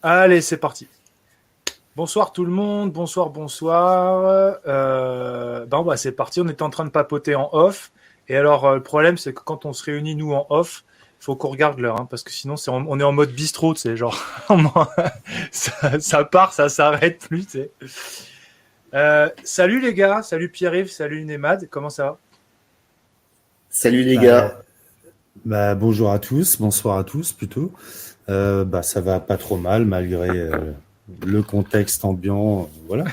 Allez, c'est parti. Bonsoir tout le monde, bonsoir. C'est parti, on était en train de papoter en off. Et alors, le problème, c'est que quand on se réunit, nous, en off, il faut qu'on regarde l'heure, hein, parce que sinon, on est en mode bistrot, tu sais, genre, ça part, ça s'arrête plus, tu sais. Salut les gars, salut Pierre-Yves, salut Nemad, comment ça va? Salut les Bah, gars. bonjour à tous, bonsoir à tous plutôt. Ça va pas trop mal malgré le contexte ambiant, voilà.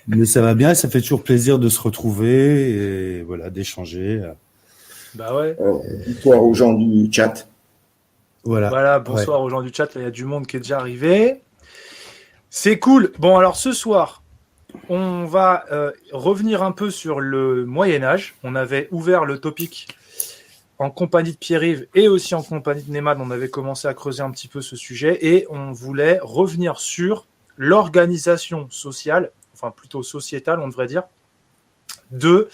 Mais ça va bien et ça fait toujours plaisir de se retrouver et voilà, d'échanger. Bah ouais. Bonsoir aux gens du chat. Voilà, Voilà, ouais. bonsoir aux gens du chat, il y a du monde qui est déjà arrivé. C'est cool. Bon, alors ce soir, on va revenir un peu sur le Moyen-Âge. On avait ouvert le topic en compagnie de Pierre-Yves et aussi en compagnie de Nemad. On avait commencé à creuser un petit peu ce sujet et on voulait revenir sur l'organisation sociale, enfin plutôt sociétale, on devrait dire, de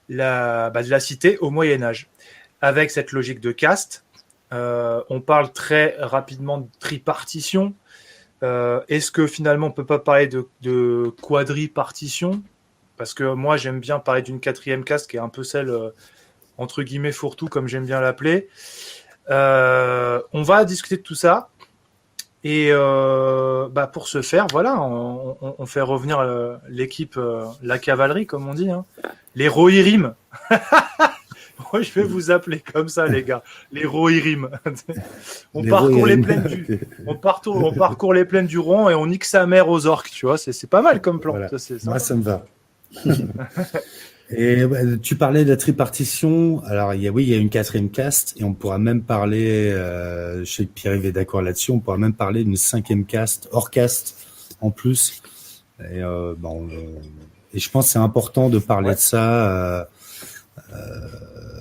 de la cité au Moyen-Âge. Avec cette logique de caste, on parle très rapidement de tripartition. Est-ce que finalement on peut pas parler de quadripartition? Parce que moi j'aime bien parler d'une quatrième caste qui est un peu celle entre guillemets fourre-tout comme j'aime bien l'appeler. On va discuter de tout ça et pour ce faire, voilà, on fait revenir l'équipe, la cavalerie comme on dit, hein. Les Rohirrim. Moi je vais vous appeler comme ça les gars, les Rohirrim. On Les parcourt les Rohirrim. plaines du, on parcourt les plaines du Rohan et on nique sa mère aux orques, tu vois. C'est pas mal comme plan. Voilà, Ça, c'est moi sympa. ça me va. Et tu parlais de la tripartition. Alors oui, il y a une quatrième caste et on pourra même parler. Je sais que Pierre-Yves est d'accord là-dessus. On pourra même parler d'une cinquième caste, hors caste en plus. Et, et je pense que c'est important de parler Ouais. de ça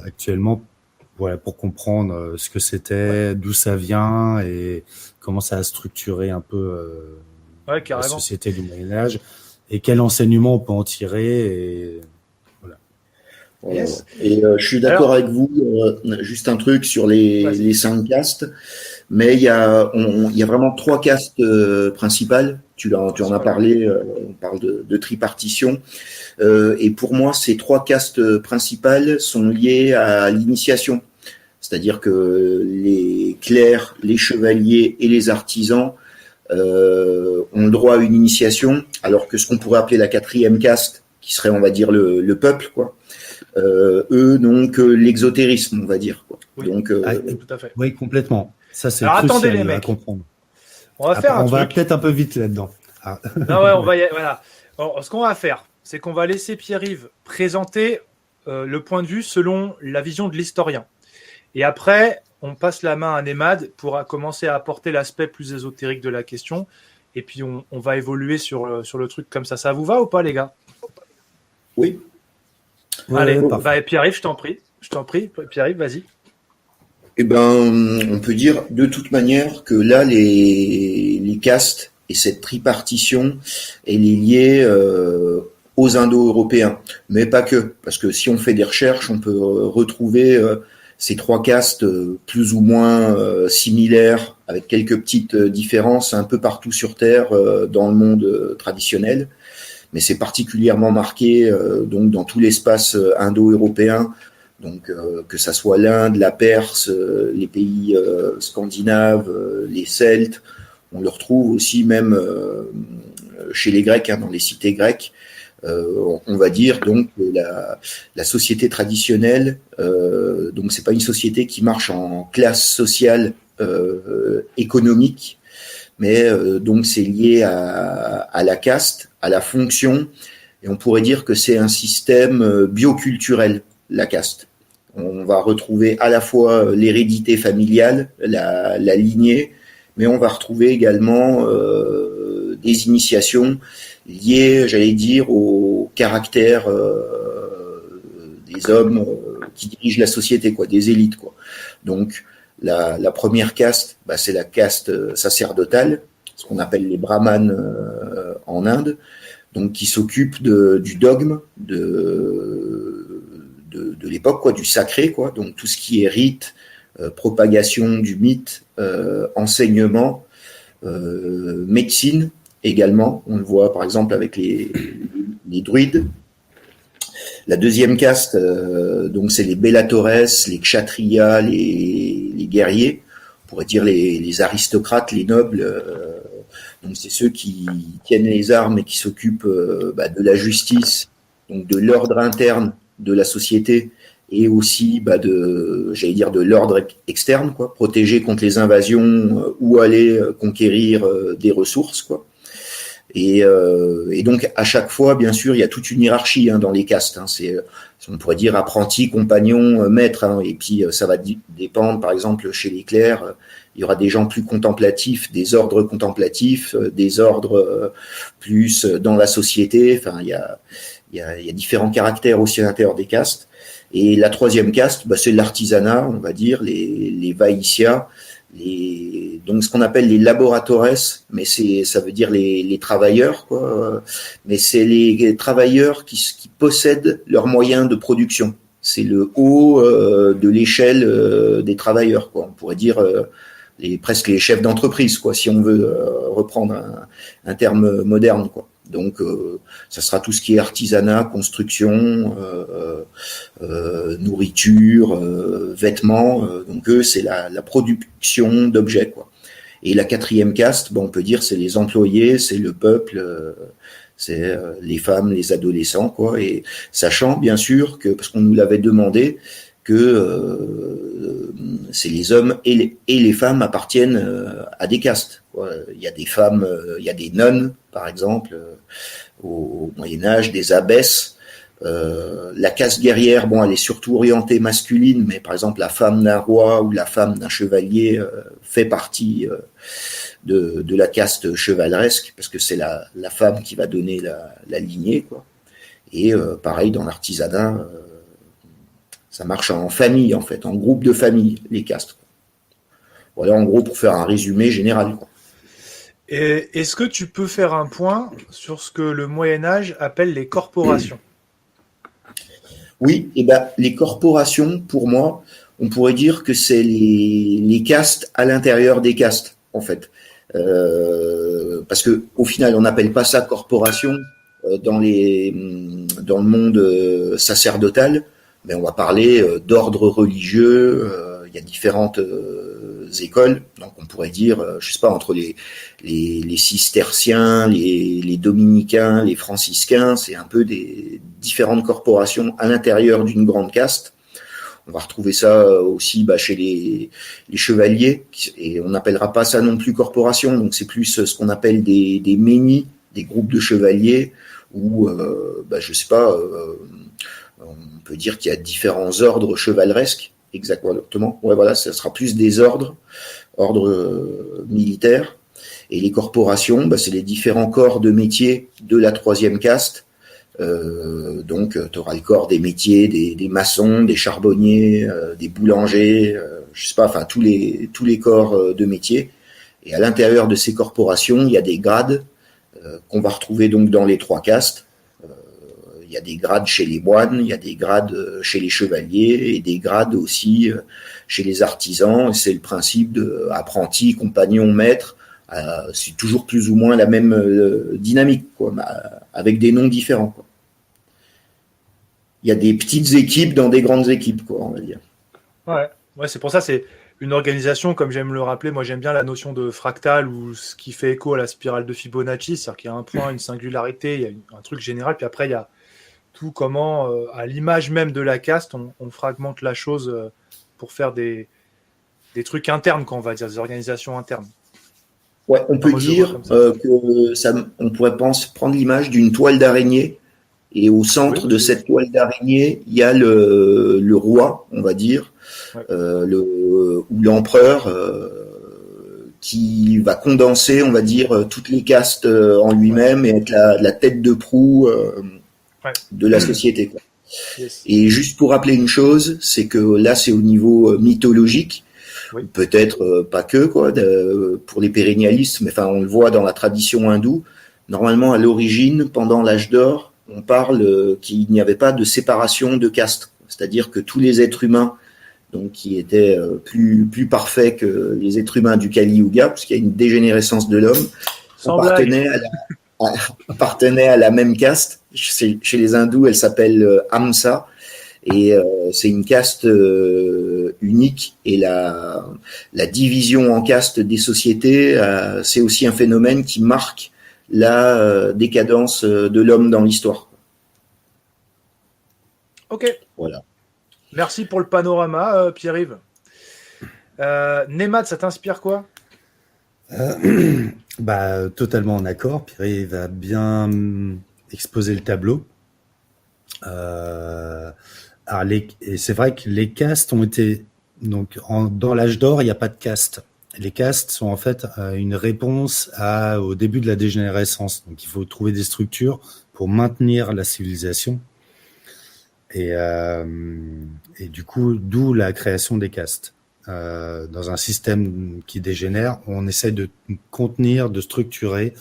actuellement, voilà, pour comprendre ce que Ouais. c'était, d'où ça vient et comment ça a structuré un peu Ouais, la carrément. société du Moyen Âge et quel enseignement on peut en tirer. Et voilà. Voilà, ouais. Yes. Et je suis d'accord Alors, avec vous. Juste un truc sur vas-y. les cinq castes, mais il y a vraiment trois castes principales. Tu en as Principal, ouais. parlé. On parle de tripartition. Et pour moi, ces trois castes principales sont liées à l'initiation. C'est-à-dire que les clercs, les chevaliers et les artisans ont le droit à une initiation, alors que ce qu'on pourrait appeler la quatrième caste, qui serait, on va dire, le peuple, quoi, eux n'ont que l'exotérisme, on va dire, quoi. Oui, Donc, tout à fait. Oui, complètement. Ça, c'est Alors attendez les crucial à mecs, comprendre. on va faire un On va truc. peut-être un peu vite là-dedans. Ah. Non ouais, voilà. Alors, ce qu'on va faire, c'est qu'on va laisser Pierre-Yves présenter le point de vue selon la vision de l'historien. Et après, on passe la main à Nemad pour commencer à apporter l'aspect plus ésotérique de la question. Et puis, on va évoluer sur le truc comme ça. Ça vous va ou pas, les gars? oui. Ouais, Allez, parfait. Pierre-Yves, je t'en prie. Je t'en prie, Pierre-Yves, vas-y. Eh ben, on peut dire de toute manière que là, les castes et cette tripartition, elle est liée aux Indo-Européens, mais pas que, parce que si on fait des recherches, on peut retrouver ces trois castes plus ou moins similaires, avec quelques petites différences un peu partout sur Terre dans le monde traditionnel, mais c'est particulièrement marqué donc dans tout l'espace indo-européen. Donc que ça soit l'Inde, la Perse, les pays scandinaves, les Celtes, on le retrouve aussi même chez les Grecs, hein, dans les cités grecques. On va dire donc la société traditionnelle, donc c'est pas une société qui marche en classe sociale économique, mais donc c'est lié à la caste, à la fonction, et on pourrait dire que c'est un système bioculturel, la caste. On va retrouver à la fois l'hérédité familiale, la lignée, mais on va retrouver également des initiations liées, j'allais dire, au caractère des hommes qui dirigent la société, quoi, des élites, quoi. Donc la première caste, c'est la caste sacerdotale, ce qu'on appelle les brahmanes en Inde, donc qui s'occupe du dogme, de l'époque, quoi, du sacré, quoi, donc tout ce qui est rite, propagation du mythe, enseignement, médecine également. On le voit par exemple avec les druides. La deuxième caste, donc c'est les bellatores, les kshatriyas, les guerriers, on pourrait dire les aristocrates, les nobles. Donc c'est ceux qui tiennent les armes et qui s'occupent de la justice, donc de l'ordre interne de la société et aussi de l'ordre externe, quoi, protéger contre les invasions ou aller conquérir des ressources, quoi. Et donc à chaque fois, bien sûr, il y a toute une hiérarchie dans les castes. C'est, on pourrait dire apprenti, compagnon, maître. Et puis ça va dépendre. Par exemple, chez les clercs, il y aura des gens plus contemplatifs, des ordres contemplatifs, des ordres plus dans la société. Enfin, il y a différents caractères aussi à l'intérieur des castes. Et la troisième caste, c'est l'artisanat, on va dire, les vaïsya, donc ce qu'on appelle les laboratores, mais ça veut dire les travailleurs, quoi. Mais c'est les travailleurs qui possèdent leurs moyens de production. C'est le haut de l'échelle des travailleurs, quoi. On pourrait dire presque les chefs d'entreprise, quoi, si on veut reprendre un terme moderne, quoi. Donc, ça sera tout ce qui est artisanat, construction, nourriture, vêtements. Donc, eux, c'est la production d'objets, quoi. Et la quatrième caste, on peut dire, c'est les employés, c'est le peuple, c'est les femmes, les adolescents, quoi. Et sachant, bien sûr, que parce qu'on nous l'avait demandé, que c'est les hommes et les femmes appartiennent à des castes, quoi. Il y a des femmes, il y a des nonnes, par exemple, au Moyen-Âge, des abbesses. La caste guerrière, elle est surtout orientée masculine, mais par exemple la femme d'un roi ou la femme d'un chevalier fait partie de la caste chevaleresque, parce que c'est la femme qui va donner la lignée, quoi. Et pareil dans l'artisanat, ça marche en famille, en fait, en groupe de famille, les castes. Voilà, en gros, pour faire un résumé général, quoi. Et est-ce que tu peux faire un point sur ce que le Moyen-Âge appelle les corporations ? Oui, les corporations, pour moi, on pourrait dire que c'est les castes à l'intérieur des castes, en fait. Parce que au final, on n'appelle pas ça corporation dans le monde sacerdotal, mais on va parler d'ordre religieux. Il y a différentes écoles, donc on pourrait dire, je sais pas, entre les cisterciens, les dominicains, les franciscains, c'est un peu des différentes corporations à l'intérieur d'une grande caste. On va retrouver ça aussi chez les chevaliers, et on n'appellera pas ça non plus corporation, donc c'est plus ce qu'on appelle des menhirs, des groupes de chevaliers, où, je sais pas, on peut dire qu'il y a différents ordres chevaleresques, exactement. Ouais, voilà, ça sera plus des ordres militaires. Et les corporations, c'est les différents corps de métiers de la troisième caste. Donc, tu auras le corps des métiers, des maçons, des charbonniers, des boulangers, je sais pas, enfin tous les corps de métiers. Et à l'intérieur de ces corporations, il y a des grades qu'on va retrouver donc dans les trois castes. Il y a des grades chez les moines, il y a des grades chez les chevaliers et des grades aussi chez les artisans. Et c'est le principe de apprenti, compagnon, maître. C'est toujours plus ou moins la même dynamique, quoi, avec des noms différents, quoi. Il y a des petites équipes dans des grandes équipes, quoi, on va dire. Ouais, c'est pour ça, c'est une organisation, comme j'aime le rappeler. Moi, j'aime bien la notion de fractal, ou ce qui fait écho à la spirale de Fibonacci, c'est-à-dire qu'il y a un point, une singularité, il y a un truc général, puis après, il y a tout comment, à l'image même de la caste, on fragmente la chose pour faire des trucs internes, quoi, on va dire, des organisations internes. Ouais, on peut dire que on pourrait prendre l'image d'une toile d'araignée, et au centre de cette toile d'araignée, il y a le roi, on va dire, ou l'empereur, qui va condenser, on va dire, toutes les castes en lui-même et être la tête de proue de la société, quoi. Yes. Et juste pour rappeler une chose, c'est que là, c'est au niveau mythologique. Oui. Peut-être pas que, quoi, pour les pérennialistes, mais enfin on le voit dans la tradition hindoue. Normalement, à l'origine, pendant l'âge d'or, on parle qu'il n'y avait pas de séparation de caste, c'est-à-dire que tous les êtres humains donc qui était plus parfait que les êtres humains du Kali Yuga, parce qu'il y a une dégénérescence de l'homme. Sans blague. Appartenait à la même caste. Chez les hindous, elle s'appelle Hamsa. Et c'est une caste unique. Et la division en castes des sociétés, c'est aussi un phénomène qui marque la décadence de l'homme dans l'histoire. Ok. Voilà. Merci pour le panorama, Pierre-Yves. Nemad, ça t'inspire quoi? Totalement en accord. Pierre va bien exposer le tableau. Et c'est vrai que les castes ont été donc dans l'âge d'or, il n'y a pas de castes. Les castes sont en fait une réponse au début de la dégénérescence. Donc il faut trouver des structures pour maintenir la civilisation. Et du coup, d'où la création des castes. Dans un système qui dégénère, on essaie de contenir, de structurer,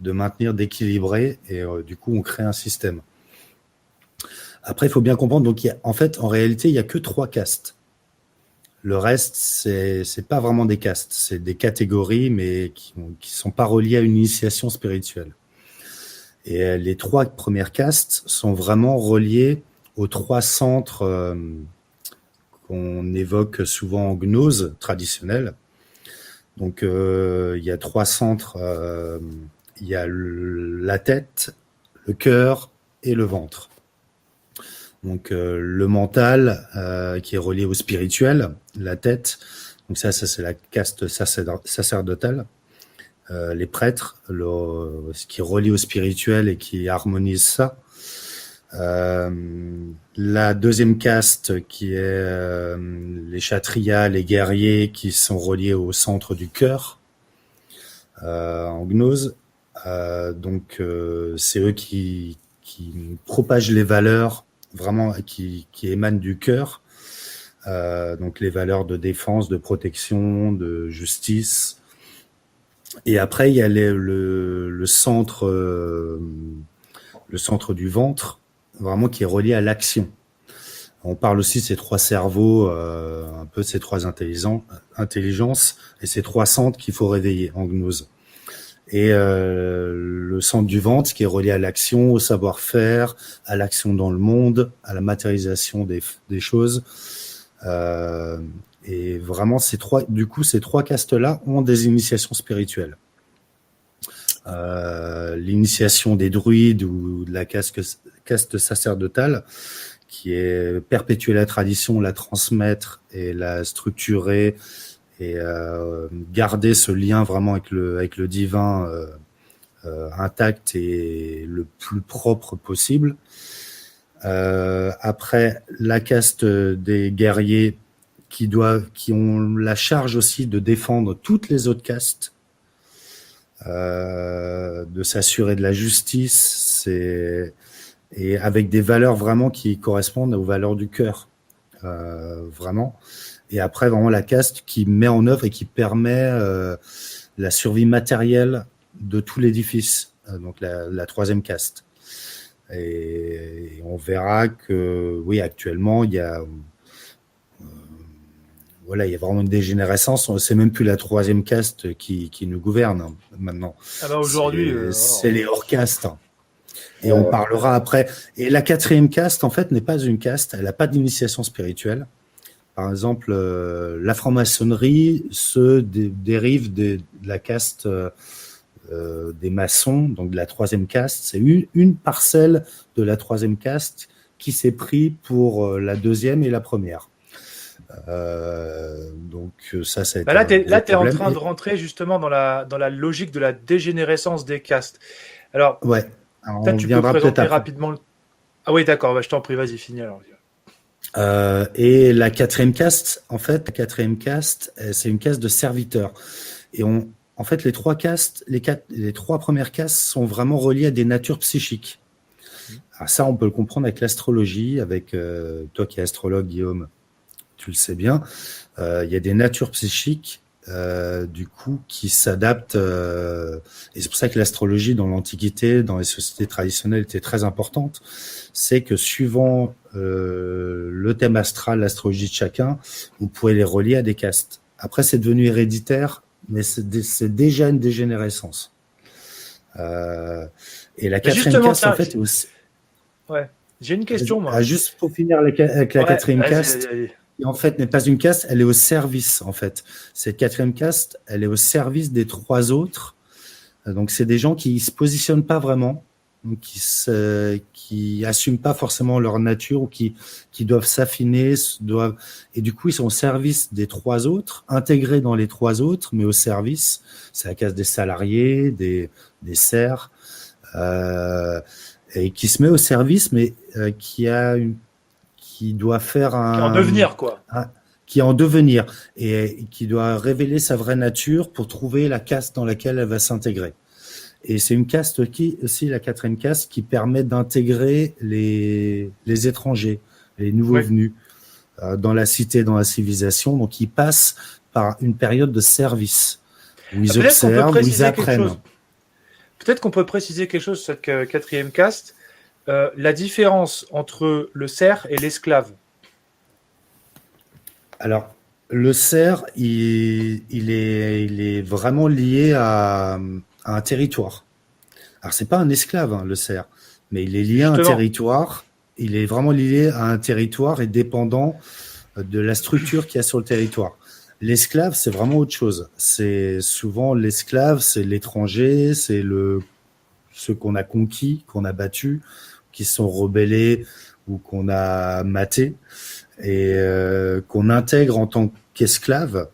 de maintenir, d'équilibrer, et du coup, on crée un système. Après, il faut bien comprendre, donc en réalité, il y a que 3 castes. Le reste, c'est pas vraiment des castes, c'est des catégories, mais qui sont pas reliées à une initiation spirituelle. Et les 3 premières castes sont vraiment reliées aux 3 centres qu'on évoque souvent en gnose traditionnelle. Donc, il y a 3 centres. Il y a la tête, le cœur et le ventre. Donc, le mental qui est relié au spirituel, la tête. Donc ça c'est la caste sacerdotale. Les prêtres, ce qui est relié au spirituel et qui harmonise ça. La deuxième caste qui est les kshatriyas, les guerriers qui sont reliés au centre du cœur en gnose. Donc c'est eux qui propagent les valeurs vraiment qui émanent du cœur. Donc les valeurs de défense, de protection, de justice. Et après il y a le centre du ventre, vraiment qui est relié à l'action. On parle aussi de ces 3 cerveaux, un peu de ces 3 intelligences et ces 3 centres qu'il faut réveiller en gnose. Et le centre du ventre qui est relié à l'action, au savoir-faire, à l'action dans le monde, à la matérialisation des choses. Et vraiment, ces 3 castes-là ont des initiations spirituelles. L'initiation des druides ou de la caste sacerdotale, qui est perpétuer la tradition, la transmettre et la structurer et garder ce lien vraiment avec le divin intact et le plus propre possible. Après, la caste des guerriers qui ont la charge aussi de défendre toutes les autres castes, de s'assurer de la justice, et avec des valeurs vraiment qui correspondent aux valeurs du cœur, vraiment. Et après, vraiment la caste qui met en œuvre et qui permet la survie matérielle de tout l'édifice, donc la 3e caste. Et on verra que, oui, actuellement, il y a vraiment une dégénérescence. C'est même plus la 3e caste qui nous gouverne maintenant. Ah bah aujourd'hui, c'est les hors-castes. Et on parlera après. Et la 4e caste, en fait, n'est pas une caste. Elle n'a pas d'initiation spirituelle. Par exemple, la franc-maçonnerie se dérive de la caste des maçons, donc de la 3e caste. C'est une parcelle de la 3e caste qui s'est pris pour la 2e et la 1re. Donc ça a été là, t'es en train de rentrer justement dans la logique de la dégénérescence des castes. Alors, ouais. Alors, peut-être tu peux présenter rapidement. Ah oui, d'accord. Je t'en prie, vas-y, finis alors. Et la 4e caste, en fait, c'est une caste de serviteurs. Et en fait, les 3 castes, les 3 premières castes sont vraiment reliées à des natures psychiques. Alors ça, on peut le comprendre avec l'astrologie, avec toi qui es astrologue, Guillaume, tu le sais bien. Il y a des natures psychiques du coup, qui s'adaptent. Et c'est pour ça que l'astrologie dans l'Antiquité, dans les sociétés traditionnelles, était très importante. C'est que suivant le thème astral, l'astrologie de chacun, vous pouvez les relier à des castes. Après, c'est devenu héréditaire, mais c'est déjà une dégénérescence. Et la quatrième caste, en fait, est aussi... Ouais. J'ai une question, moi. Juste pour finir avec la quatrième caste, qui en fait n'est pas une caste, elle est au service, en fait. Cette quatrième caste, elle est au service des trois autres. Donc, c'est des gens qui se positionnent pas vraiment, donc qui assument pas forcément leur nature ou qui doivent s'affiner, et du coup, ils sont au service des trois autres, intégrés dans les trois autres, mais au service. C'est la caste des salariés, des serfs, et qui se met au service, mais qui doit faire Qui en devenir, quoi. Qui est en devenir et qui doit révéler sa vraie nature pour trouver la caste dans laquelle elle va s'intégrer. Et c'est une caste aussi, la quatrième caste, qui permet d'intégrer les étrangers, les nouveaux venus dans la cité, dans la civilisation. Donc, ils passent par une période de service où ils observent, où ils apprennent. Peut-être qu'on peut préciser quelque chose sur cette quatrième caste. La différence entre le serf et l'esclave. Alors, le serf, il est vraiment lié à un territoire. Alors, c'est pas un esclave, hein, le serf, mais il est lié à un territoire. Il est vraiment lié à un territoire et dépendant de la structure qu'il y a sur le territoire. L'esclave, c'est vraiment autre chose. C'est souvent l'esclave, c'est l'étranger, c'est ceux qu'on a conquis, qu'on a battus, qui se sont rebellés ou qu'on a matés et qu'on intègre en tant qu'esclaves,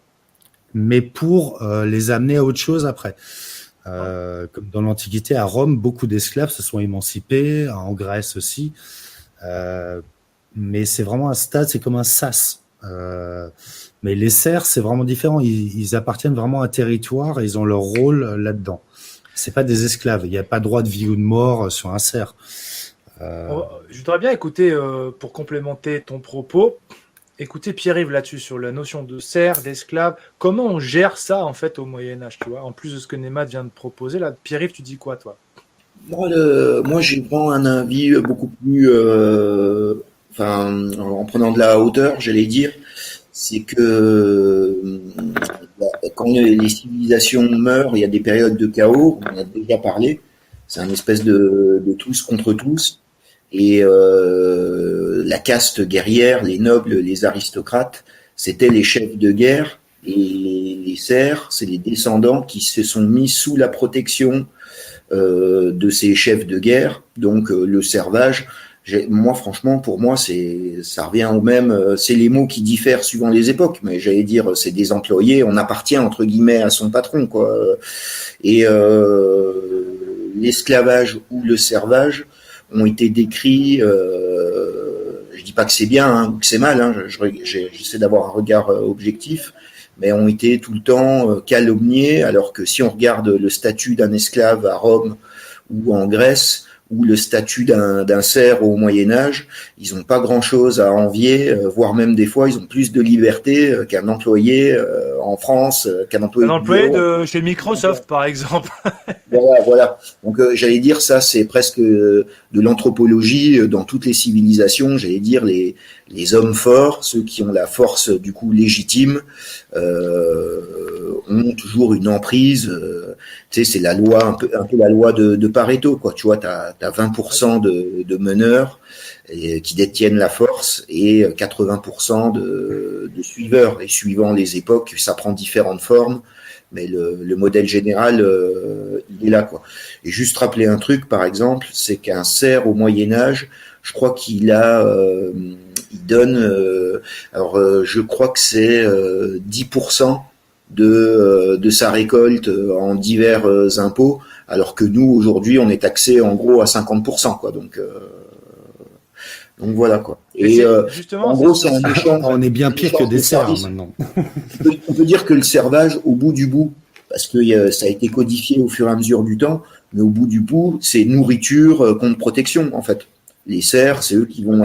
mais pour les amener à autre chose après. Comme dans l'Antiquité, à Rome, beaucoup d'esclaves se sont émancipés, en Grèce aussi, mais c'est vraiment un stade, c'est comme un sas. Mais les serfs, c'est vraiment différent. Ils appartiennent vraiment à un territoire et ils ont leur rôle là-dedans. C'est pas des esclaves. Il n'y a pas droit de vie ou de mort sur un serf. Je voudrais bien écouter, pour complémenter ton propos, écouter Pierre-Yves là-dessus, sur la notion de serf, d'esclave. Comment on gère ça, en fait, au Moyen-Âge, tu vois, en plus de ce que Némat vient de proposer. Là, Pierre-Yves, tu dis quoi, toi? Moi, j'ai vraiment un avis beaucoup plus... en prenant de la hauteur, j'allais dire, c'est que quand les civilisations meurent, il y a des périodes de chaos, on en a déjà parlé, c'est un espèce de tous contre tous, et la caste guerrière, les nobles, les aristocrates, c'était les chefs de guerre, et les serfs, c'est les descendants qui se sont mis sous la protection de ces chefs de guerre, donc le servage. Moi, franchement, pour moi, ça revient au même. C'est les mots qui diffèrent suivant les époques, mais j'allais dire, c'est des employés. On appartient entre guillemets à son patron, quoi. Et l'esclavage ou le servage ont été décrits. Je dis pas que c'est bien hein, ou que c'est mal. Hein, j'essaie d'avoir un regard objectif, mais ont été tout le temps calomniés. Alors que si on regarde le statut d'un esclave à Rome ou en Grèce, ou le statut d'un serf au Moyen-Âge, ils n'ont pas grand-chose à envier, voire même des fois, ils ont plus de liberté qu'un employé en France, qu'un employé de chez Microsoft, par exemple. Voilà. Donc, j'allais dire, ça, c'est presque de l'anthropologie dans toutes les civilisations. J'allais dire, les hommes forts, ceux qui ont la force, du coup, légitime, ont toujours une emprise. Tu sais, c'est la loi, un peu la loi de Pareto, quoi. Tu vois, t'as 20% de meneurs qui détiennent la force et 80% de suiveurs. Et suivant les époques, ça prend différentes formes, mais le modèle général, il est là, quoi. Et juste rappeler un truc, par exemple, c'est qu'un serf au Moyen-Âge, je crois qu'il donne, je crois que c'est 10% de sa récolte en divers impôts, alors que nous aujourd'hui on est taxé en gros à 50%, quoi. Donc voilà, quoi. Et justement, en gros c'est un méchant. On est bien pire que des serfs maintenant. On peut dire que le servage, au bout du bout, parce que ça a été codifié au fur et à mesure du temps, mais au bout du bout, c'est nourriture contre protection, en fait. Les serfs, c'est eux qui vont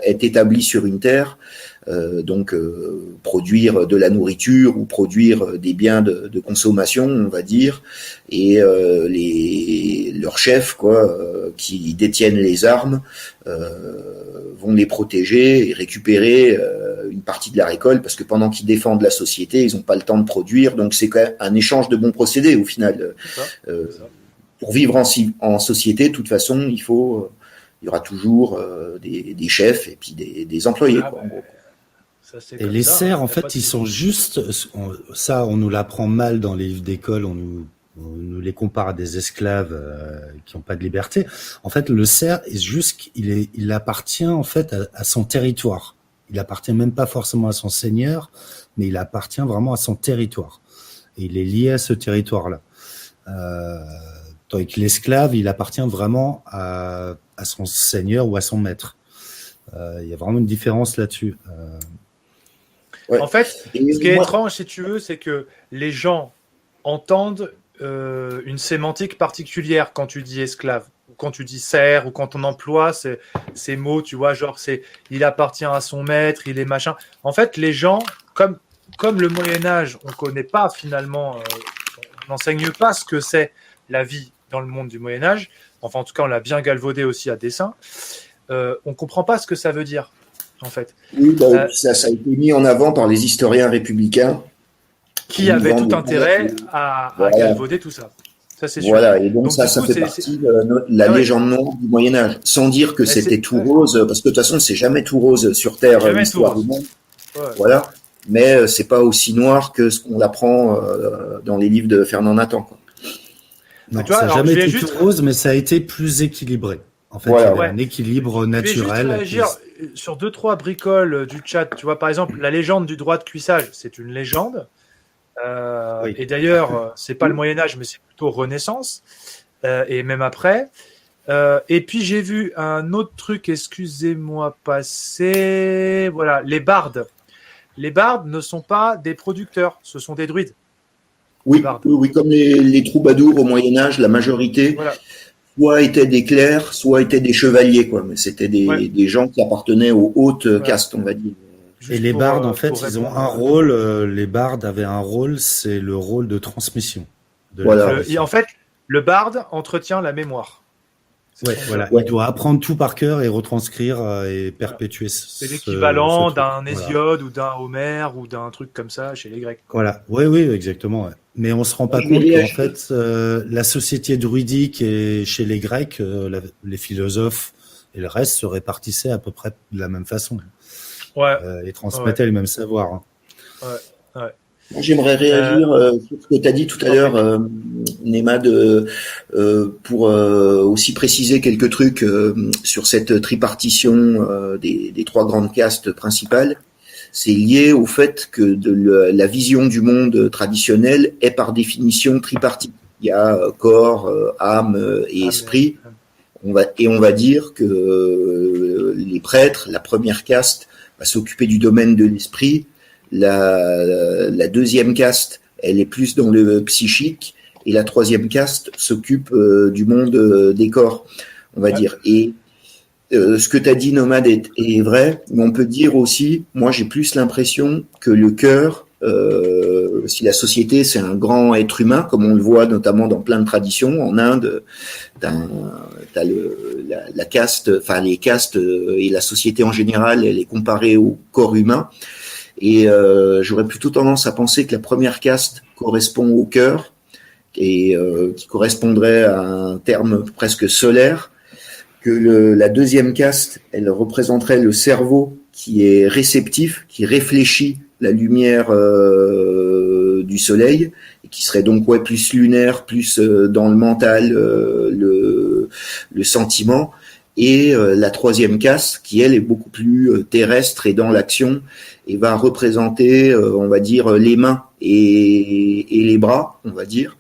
être établis sur une terre, donc produire de la nourriture ou produire des biens de consommation, on va dire, et leurs chefs, quoi, qui détiennent les armes, vont les protéger et récupérer une partie de la récolte, parce que pendant qu'ils défendent la société, ils n'ont pas le temps de produire, donc c'est quand même un échange de bons procédés au final. C'est ça. Pour vivre en société, de toute façon, il y aura toujours des chefs et puis des employés. Ah, Quoi, bah, en gros. ça, c'est Et comme les ça, cerfs, en y a pas fait, de ils sont juste. Ça, on nous l'apprend mal dans les livres d'école. On nous les compare à des esclaves qui n'ont pas de liberté. En fait, le cerf est juste, il appartient en fait à son territoire. Il appartient même pas forcément à son seigneur, mais il appartient vraiment à son territoire. Et il est lié à ce territoire-là. Tandis que l'esclave, il appartient vraiment à son seigneur ou à son maître. Il y a vraiment une différence là-dessus. Ouais. En fait, Et ce qui est moi- étrange, si tu veux, c'est que les gens entendent une sémantique particulière quand tu dis esclave, ou quand tu dis serf, ou quand on emploie ces mots, tu vois, genre il appartient à son maître, il est machin. En fait, les gens, comme le Moyen-Âge, on ne connaît pas finalement, on n'enseigne pas ce que c'est la vie dans le monde du Moyen-Âge, enfin en tout cas on l'a bien galvaudé aussi à dessein, on ne comprend pas ce que ça veut dire, en fait. Oui, ça a été mis en avant par les historiens républicains. Qui avait nous tout vendent intérêt à Voilà. galvauder tout ça. Ça, c'est sûr. Voilà, et donc Donc, ça du coup, fait c'est- partie de la Ah ouais. légende noire du Moyen-Âge. Sans dire que Mais c'était c'est- tout ouais. rose, parce que de toute façon, c'est jamais tout rose sur Terre, C'est jamais l'histoire tout rose. humaine. Ouais. Voilà. Mais c'est pas aussi noir que ce qu'on apprend dans les livres de Fernand Nathan, quoi. Non, tu vois, ça n'a alors, jamais je vais été juste- tout rose, mais ça a été plus équilibré. En fait, Voilà. il y a Ouais. un équilibre Je vais juste naturel. réagir sur 2-3 bricoles du chat. Tu vois, par exemple, la légende du droit de cuissage, c'est une légende. Oui. Et d'ailleurs, c'est pas le Moyen-Âge, mais c'est plutôt Renaissance. Et même après. Et puis, j'ai vu un autre truc, excusez-moi, passer. Voilà, les bardes. Les bardes ne sont pas des producteurs, ce sont des druides. Oui, Barde. oui, comme les troubadours au Moyen-Âge, la majorité, Voilà. soit étaient des clercs, soit étaient des chevaliers, quoi. Mais c'était Ouais. des gens qui appartenaient aux hautes Voilà. castes, on va dire. Juste Et les pour, bardes, en pour fait, ils ont répondre. un rôle. Les bardes avaient un rôle, c'est le rôle de transmission. De la Voilà. tradition. En fait, le barde entretient la mémoire. C'est Ouais, son voilà. job. Ouais. Il doit apprendre tout par cœur et retranscrire et perpétuer C'est l'équivalent ce truc. d'un Voilà. Hésiode ou d'un Homère ou d'un truc comme ça chez les Grecs. quoi. Voilà, oui, oui, exactement. Ouais. Mais on se rend pas Oui, compte mais qu'en les- fait, la société druidique et chez les Grecs, les philosophes et le reste se répartissaient à peu près de la même façon Ouais. et transmettaient les mêmes savoirs. Hein. Moi, j'aimerais réagir sur ce que tu as dit tout à l'heure, Nemad, pour aussi préciser quelques trucs sur cette tripartition des trois grandes castes principales. C'est lié au fait que la vision du monde traditionnel est par définition tripartite. Il y a corps, âme et esprit. On va dire que les prêtres, la première caste, va s'occuper du domaine de l'esprit. La deuxième caste, elle est plus dans le psychique, et la troisième caste s'occupe du monde des corps, on va dire. Et ce que tu as dit, Nomade, est vrai, mais on peut dire aussi, moi j'ai plus l'impression que le cœur, si la société c'est un grand être humain, comme on le voit notamment dans plein de traditions, en Inde, t'as la caste, enfin les castes et la société en général, elle est comparée au corps humain. Et j'aurais plutôt tendance à penser que la première caste correspond au cœur et qui correspondrait à un terme presque solaire, que la deuxième caste, elle représenterait le cerveau qui est réceptif, qui réfléchit la lumière du soleil et qui serait donc plus lunaire, plus dans le mental, le sentiment. Et la troisième caste qui, elle, est beaucoup plus terrestre et dans l'action et va représenter, on va dire, les mains et les bras, on va dire.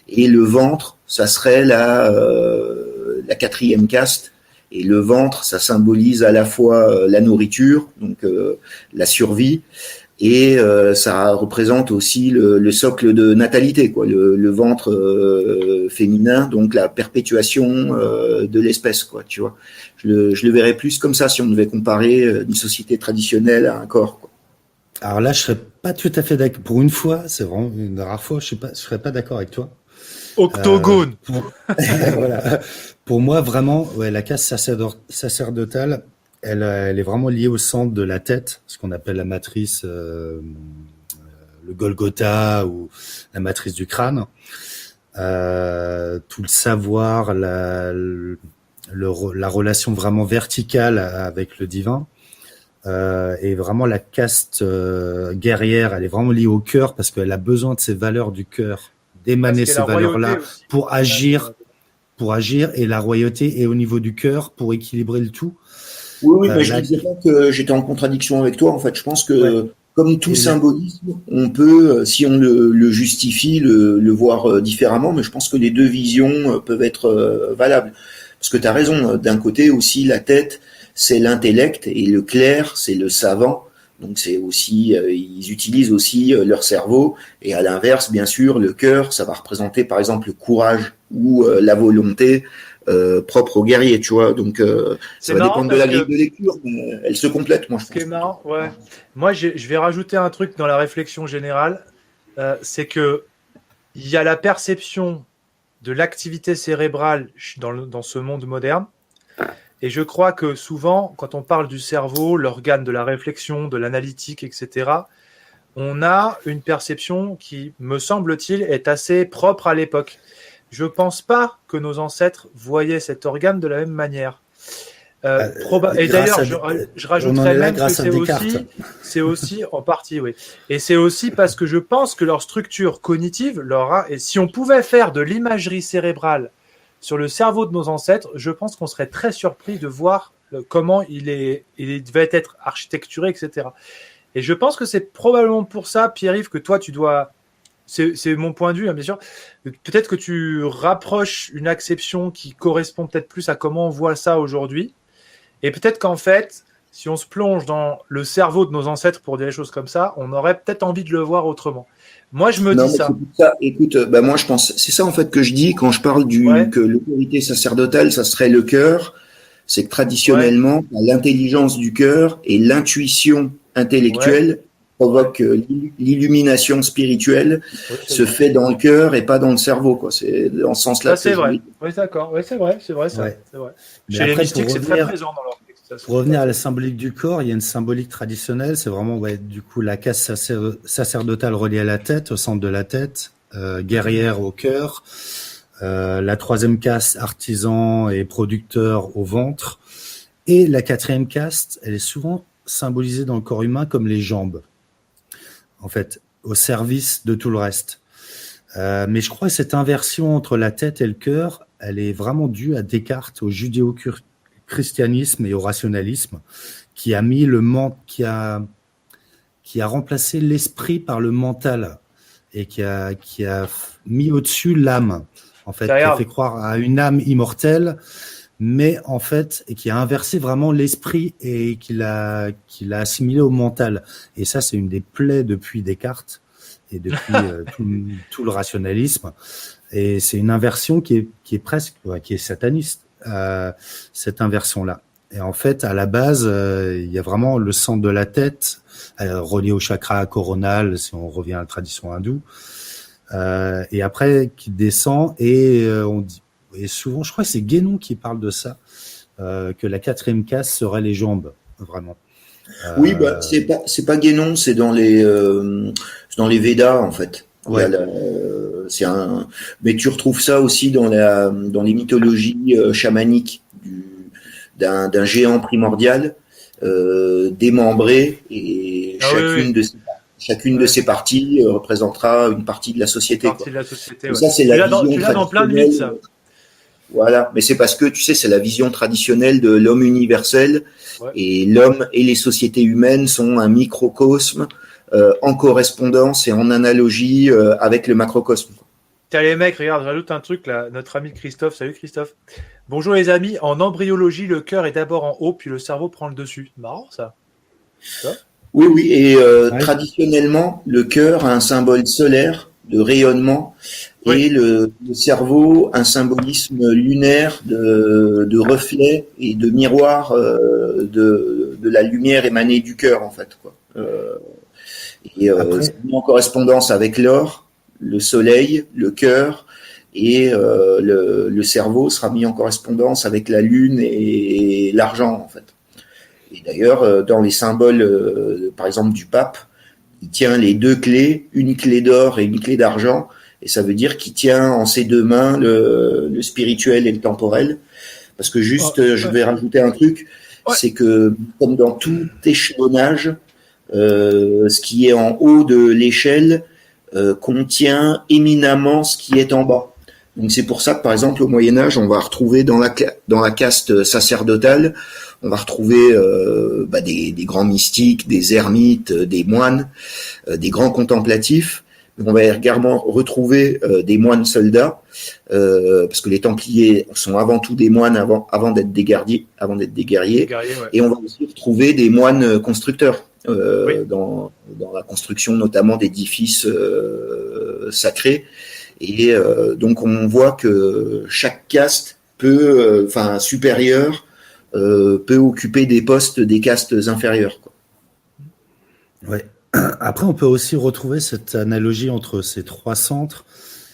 Et le ventre, ça serait la quatrième caste. Et le ventre, ça symbolise à la fois la nourriture, donc la survie, et ça représente aussi le socle de natalité, quoi, le ventre féminin, donc la perpétuation de l'espèce, quoi, tu vois. Je le verrais plus comme ça si on devait comparer une société traditionnelle à un corps, quoi. Alors là, je serais pas tout à fait d'accord. Pour une fois, c'est vraiment une rare fois, je serais pas d'accord avec toi. Octogone. Voilà. Pour moi, vraiment, ouais, la caste sacerdotale, elle est vraiment liée au centre de la tête, ce qu'on appelle la matrice, le Golgotha ou la matrice du crâne. Tout le savoir, la relation vraiment verticale avec le divin. Et vraiment la caste guerrière, elle est vraiment liée au cœur parce qu'elle a besoin de ces valeurs du cœur, d'émaner ces valeurs-là pour agir, et la royauté est au niveau du cœur pour équilibrer le tout. Oui, mais je ne disais pas que j'étais en contradiction avec toi. En fait, je pense que comme tout symbolisme, on peut, si on le justifie, le voir différemment, mais je pense que les deux visions peuvent être valables. Parce que tu as raison, d'un côté aussi, la tête, c'est l'intellect, et le clerc, c'est le savant. Donc c'est aussi, ils utilisent aussi leur cerveau, et à l'inverse, bien sûr, le cœur, ça va représenter par exemple le courage ou la volonté propre au guerrier, tu vois. Donc ça va dépendre de la grille de lecture, mais elle se complète, moi je pense. Ce qui est marrant, ouais. Moi, je vais rajouter un truc dans la réflexion générale, c'est que il y a la perception de l'activité cérébrale dans ce monde moderne. Et je crois que souvent, quand on parle du cerveau, l'organe de la réflexion, de l'analytique, etc., on a une perception qui, me semble-t-il, est assez propre à l'époque. Je ne pense pas que nos ancêtres voyaient cet organe de la même manière. Et d'ailleurs, je rajouterais même que c'est aussi en partie, oui. Et c'est aussi parce que je pense que leur structure cognitive, et si on pouvait faire de l'imagerie cérébrale sur le cerveau de nos ancêtres, je pense qu'on serait très surpris de voir comment il devait être architecturé, etc. Et je pense que c'est probablement pour ça, Pierre-Yves, que toi, tu dois... C'est mon point de vue, hein, bien sûr. Peut-être que tu rapproches une acception qui correspond peut-être plus à comment on voit ça aujourd'hui. Et peut-être qu'en fait, si on se plonge dans le cerveau de nos ancêtres pour dire les choses comme ça, on aurait peut-être envie de le voir autrement. Moi, je me dis ça. Écoute, moi, je pense, c'est ça en fait que je dis quand je parle que l'autorité sacerdotale, ça serait le cœur. C'est que traditionnellement, l'intelligence du cœur et l'intuition intellectuelle provoquent l'illumination spirituelle se fait dans le cœur et pas dans le cerveau, quoi. C'est dans ce sens-là. Ça, c'est vrai. Oui, d'accord. Oui, c'est vrai. C'est vrai. Chez les mystiques, c'est très présent dans leur texte. Pour revenir à la symbolique du corps, il y a une symbolique traditionnelle. C'est vraiment, du coup, la caste sacerdotale reliée à la tête, au centre de la tête, guerrière au cœur. La troisième caste, artisan et producteur au ventre. Et la quatrième caste, elle est souvent symbolisée dans le corps humain comme les jambes. En fait, au service de tout le reste. Mais je crois que cette inversion entre la tête et le cœur, elle est vraiment due à Descartes, au judéo-christianisme et au rationalisme, qui a mis qui a remplacé l'esprit par le mental et qui a mis au-dessus l'âme. En fait, qui a fait croire à une âme immortelle, mais en fait, et qui a inversé vraiment l'esprit et qui l'a assimilé au mental. Et ça, c'est une des plaies depuis Descartes et depuis tout le rationalisme. Et c'est une inversion qui est presque, qui est sataniste, cette inversion-là. Et en fait, à la base, il y a vraiment le centre de la tête, relié au chakra coronal, si on revient à la tradition hindoue. Et après, qui descend on dit, et souvent, je crois que c'est Guénon qui parle de ça, que la quatrième case serait les jambes, vraiment. Oui, c'est pas Guénon, c'est dans les Védas en fait. Ouais. Mais tu retrouves ça aussi dans les mythologies chamaniques d'un géant primordial démembré et chacune de ces parties représentera une partie de la société. Ça, c'est la vision traditionnelle. Dans plein de mythes, ça. Voilà, mais c'est parce que tu sais, c'est la vision traditionnelle de l'homme universel, et l'homme et les sociétés humaines sont un microcosme en correspondance et en analogie avec le macrocosme. Tiens les mecs, regarde, j'ajoute un truc là, notre ami Christophe, salut Christophe. Bonjour les amis, en embryologie, le cœur est d'abord en haut, puis le cerveau prend le dessus. Marrant ça. Oui, oui, et Ouais. traditionnellement, le cœur a un symbole solaire de rayonnement Oui, et le cerveau un symbolisme lunaire de reflet et de miroir de la lumière émanée du cœur, en fait, quoi. Et c'est Après, mis en correspondance avec l'or, le soleil, le cœur, et le cerveau sera mis en correspondance avec la lune et l'argent, en fait. Et d'ailleurs, dans les symboles, par exemple, du pape, il tient les deux clés, une clé d'or et une clé d'argent, et ça veut dire qu'il tient en ses deux mains le spirituel et le temporel. Parce que ouais, juste, je ouais, vais rajouter un truc, ouais. c'est que comme dans tout échelonnage, ce qui est en haut de l'échelle contient éminemment ce qui est en bas. Donc c'est pour ça que par exemple au Moyen Âge, on va retrouver dans la caste sacerdotale, on va retrouver des grands mystiques, des ermites, des moines, des grands contemplatifs. On va également retrouver des moines soldats, parce que les Templiers sont avant tout des moines avant d'être des guerriers, Des guerriers, ouais. Et on va aussi retrouver des moines constructeurs Oui. dans la construction notamment d'édifices sacrés. Et donc on voit que chaque caste peut, supérieur, peut occuper des postes des castes inférieures, quoi. ouais. Après, on peut aussi retrouver cette analogie entre ces trois centres,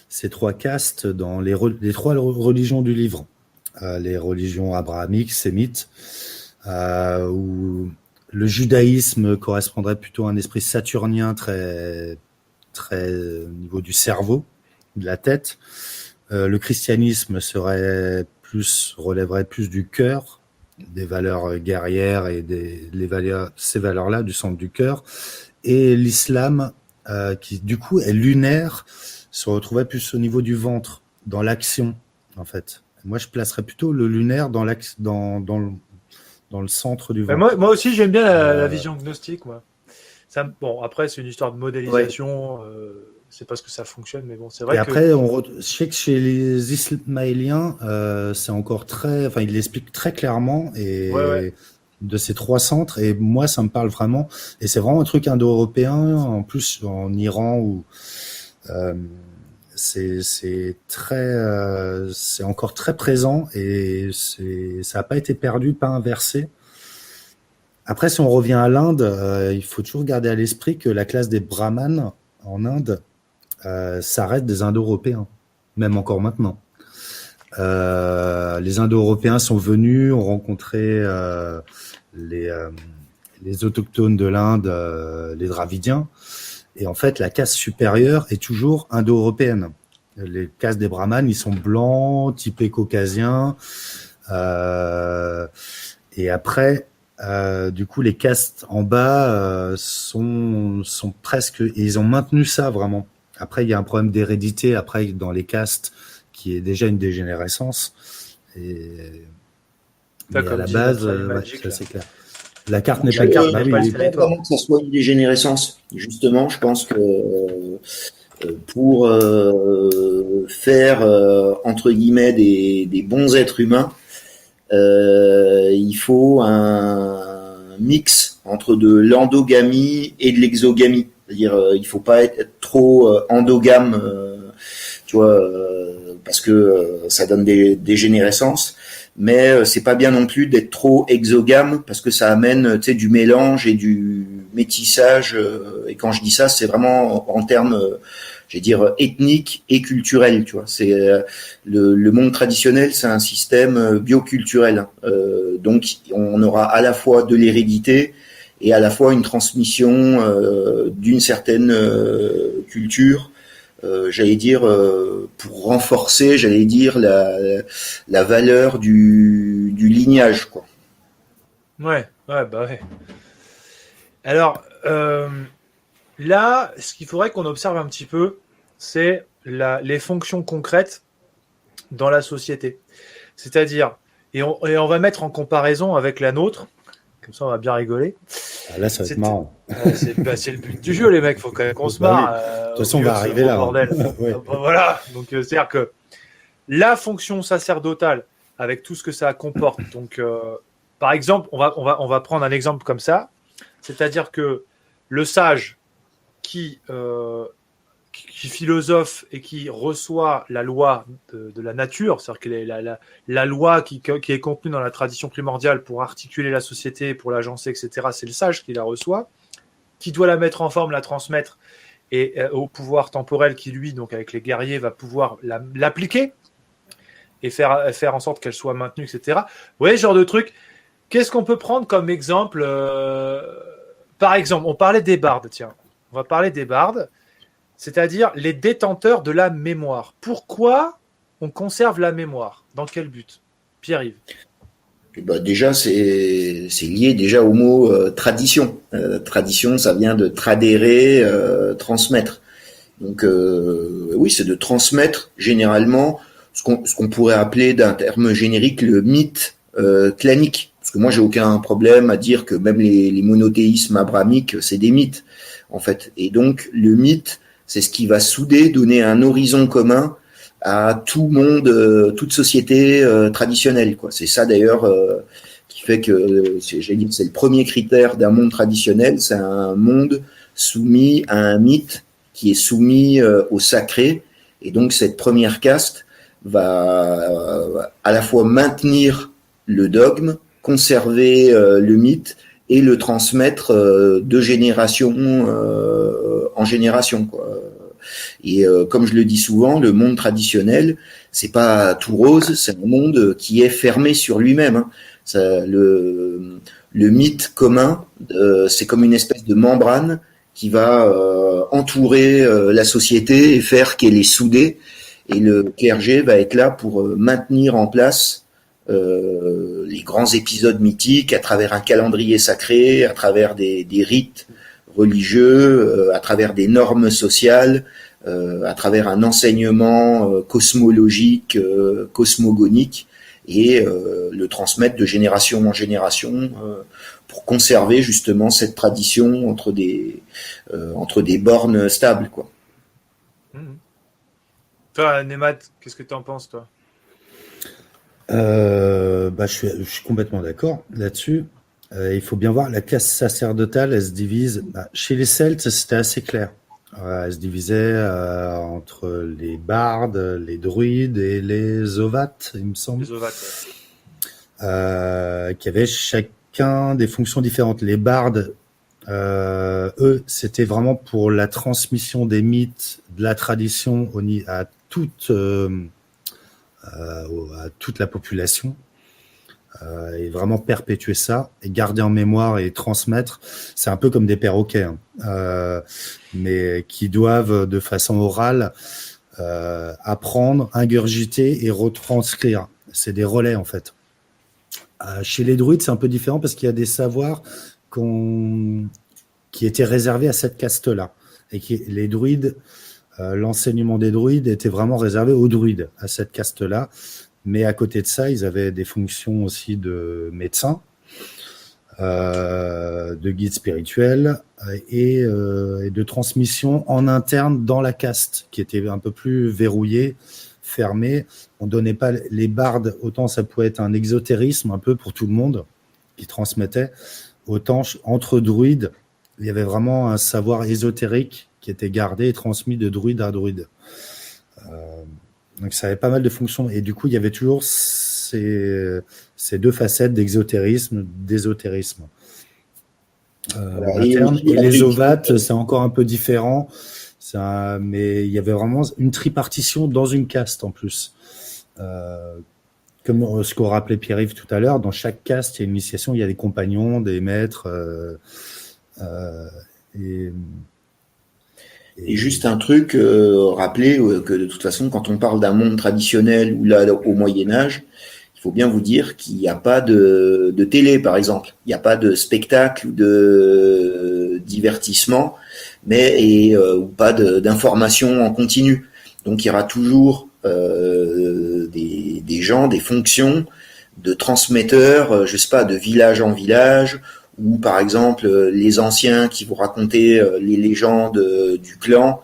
ces trois castes dans les trois religions du livre. Les religions abrahamiques, sémites, où le judaïsme correspondrait plutôt à un esprit saturnien très au niveau du cerveau, de la tête. Le christianisme relèverait plus du cœur, des valeurs guerrières et ces valeurs-là du centre du cœur. Et l'islam, qui du coup est lunaire, se retrouvait plus au niveau du ventre, dans l'action, en fait. Moi, je placerais plutôt le lunaire dans le centre du Mais ventre. moi aussi, j'aime bien la Euh, vision gnostique, moi. Bon, après, c'est une histoire de Ouais. modélisation. C'est parce que ça fonctionne, mais bon, c'est et vrai que. après, je sais que chez les Ismaéliens, c'est encore enfin, ils l'expliquent très clairement Ouais, ouais. et de ces trois centres. Et moi, ça me parle vraiment. Et c'est vraiment un truc indo-européen, en plus en Iran où euh, c'est encore très présent et ça n'a pas été perdu, pas inversé. Après, si on revient à l'Inde, il faut toujours garder à l'esprit que la classe des brahmanes en Inde, ça reste des Indo-Européens, même encore maintenant. Les Indo-Européens sont venus, ont rencontré les, euh, les autochtones de l'Inde, les Dravidiens, et en fait, la caste supérieure est toujours indo-européenne. Les castes des brahmanes, ils sont blancs, typés caucasiens, euh, et après, du coup, les castes en bas sont presque, et ils ont maintenu ça vraiment. Après, il y a un problème d'hérédité après dans les castes qui est déjà une dégénérescence. Et, Ça, mais à comme la dit base, notre ami ouais, Magic, ça là. c'est clair. La carte n'est Je pas. La carte Bah n'est oui, pas le pense oui. pas territoire. vraiment que ça soit une dégénérescence. Justement, je pense que pour faire entre guillemets des bons êtres humains, il faut un mix entre de l'endogamie et de l'exogamie. C'est-à-dire, il faut pas être trop endogame, tu vois, parce que ça donne des dégénérescences. Mais c'est pas bien non plus d'être trop exogame parce que ça amène, tu sais, du mélange et du métissage. Et quand je dis ça, c'est vraiment en termes, je vais dire, ethniques et culturels. Tu vois, c'est le monde traditionnel, c'est un système bioculturel. Donc, on aura à la fois de l'hérédité et à la fois une transmission d'une certaine culture, j'allais dire, pour renforcer, j'allais dire, la valeur du lignage, quoi. Ouais, ouais, bah ouais. Alors, là, ce qu'il faudrait qu'on observe un petit peu, c'est les fonctions concrètes dans la société. C'est-à-dire, et on va mettre en comparaison avec la nôtre, comme ça on va bien rigoler. Ah, là, ça va être C'est marrant. c'est le but du jeu, les mecs, faut quand même qu'on se Bah oui. marre De toute au façon, on milieu va de ce arriver gros là, hein. bordel. Ouais. Bah, voilà, donc c'est-à-dire que la fonction sacerdotale, avec tout ce que ça comporte, donc par exemple, on va prendre un exemple comme ça, C'est-à-dire que le sage qui philosophe et qui reçoit la loi de la nature, c'est-à-dire que la loi qui est contenue dans la tradition primordiale pour articuler la société, pour l'agencer, etc., c'est le sage qui la reçoit, qui doit la mettre en forme, la transmettre, et au pouvoir temporel qui, lui, donc avec les guerriers, va pouvoir l'appliquer et faire en sorte qu'elle soit maintenue, etc. Vous voyez, ce genre de truc. Qu'est-ce qu'on peut prendre comme exemple par exemple, on parlait des bardes, tiens. On va parler des bardes, c'est-à-dire les détenteurs de la mémoire. Pourquoi on conserve la mémoire? Dans quel but? Pierre-Yves. Bah déjà, c'est lié déjà au mot tradition. Tradition, ça vient de tradere, transmettre. Donc oui, c'est de transmettre généralement ce qu'on pourrait appeler d'un terme générique le mythe clanique. Parce que moi, j'ai aucun problème à dire que même les monothéismes abrahamiques, c'est des mythes, en fait. Et donc, le mythe, c'est ce qui va souder, donner un horizon commun à tout monde, toute société traditionnelle, quoi. C'est ça, d'ailleurs, qui fait que, j'allais dire, c'est le premier critère d'un monde traditionnel, c'est un monde soumis à un mythe qui est soumis au sacré. Et donc, cette première caste va à la fois maintenir le dogme, conserver le mythe et le transmettre de génération en génération, quoi. Et comme je le dis souvent, le monde traditionnel, c'est pas tout rose, c'est un monde qui est fermé sur lui-même, hein. Le mythe commun, c'est comme une espèce de membrane qui va entourer la société et faire qu'elle est soudée. Et le clergé va être là pour maintenir en place les grands épisodes mythiques à travers un calendrier sacré, à travers des rites religieux, à travers des normes sociales, à travers un enseignement cosmologique, cosmogonique, et le transmettre de génération en génération pour conserver justement cette tradition entre des bornes stables, quoi. Toi, Nemat, qu'est-ce que tu en penses, toi? Je suis complètement d'accord là-dessus. Il faut bien voir, la caste sacerdotale, elle se divise. Chez les Celtes, c'était assez clair. Elle se divisait entre les bardes, les druides et les ovates, il me semble. Les ovates, ouais. Qui avaient chacun des fonctions différentes. Les bardes, eux, c'était vraiment pour la transmission des mythes, de la tradition à toute la population, et vraiment perpétuer ça et garder en mémoire et transmettre. C'est un peu comme des perroquets, hein, mais qui doivent de façon orale apprendre, ingurgiter et retranscrire. C'est des relais, en fait. Chez les druides, c'est un peu différent parce qu'il y a des savoirs qui étaient réservés à cette caste-là, et les druides, l'enseignement des druides était vraiment réservé aux druides, à cette caste-là. Mais à côté de ça, ils avaient des fonctions aussi de médecins, de guides spirituels et de transmission en interne dans la caste, qui était un peu plus verrouillée, fermée. On donnait pas les bardes, autant ça pouvait être un exotérisme un peu pour tout le monde qui transmettait, autant entre druides, il y avait vraiment un savoir ésotérique qui était gardé et transmis de druide à druide. Donc ça avait pas mal de fonctions, et du coup il y avait toujours ces deux facettes d'exotérisme, d'ésotérisme en interne. Et les ovates, c'est encore un peu différent, mais il y avait vraiment une tripartition dans une caste en plus. Comme ce qu'on rappelait Pierre-Yves tout à l'heure, dans chaque caste, il y a une initiation, il y a des compagnons, des maîtres, Et juste un truc, rappeler que de toute façon, quand on parle d'un monde traditionnel ou là au Moyen-Âge, il faut bien vous dire qu'il n'y a pas de télé, par exemple. Il n'y a pas de spectacle ou de divertissement, ou pas d'information en continu. Donc il y aura toujours des gens, des fonctions de transmetteurs, je sais pas, de village en village, ou par exemple les anciens qui vous racontaient les légendes du clan,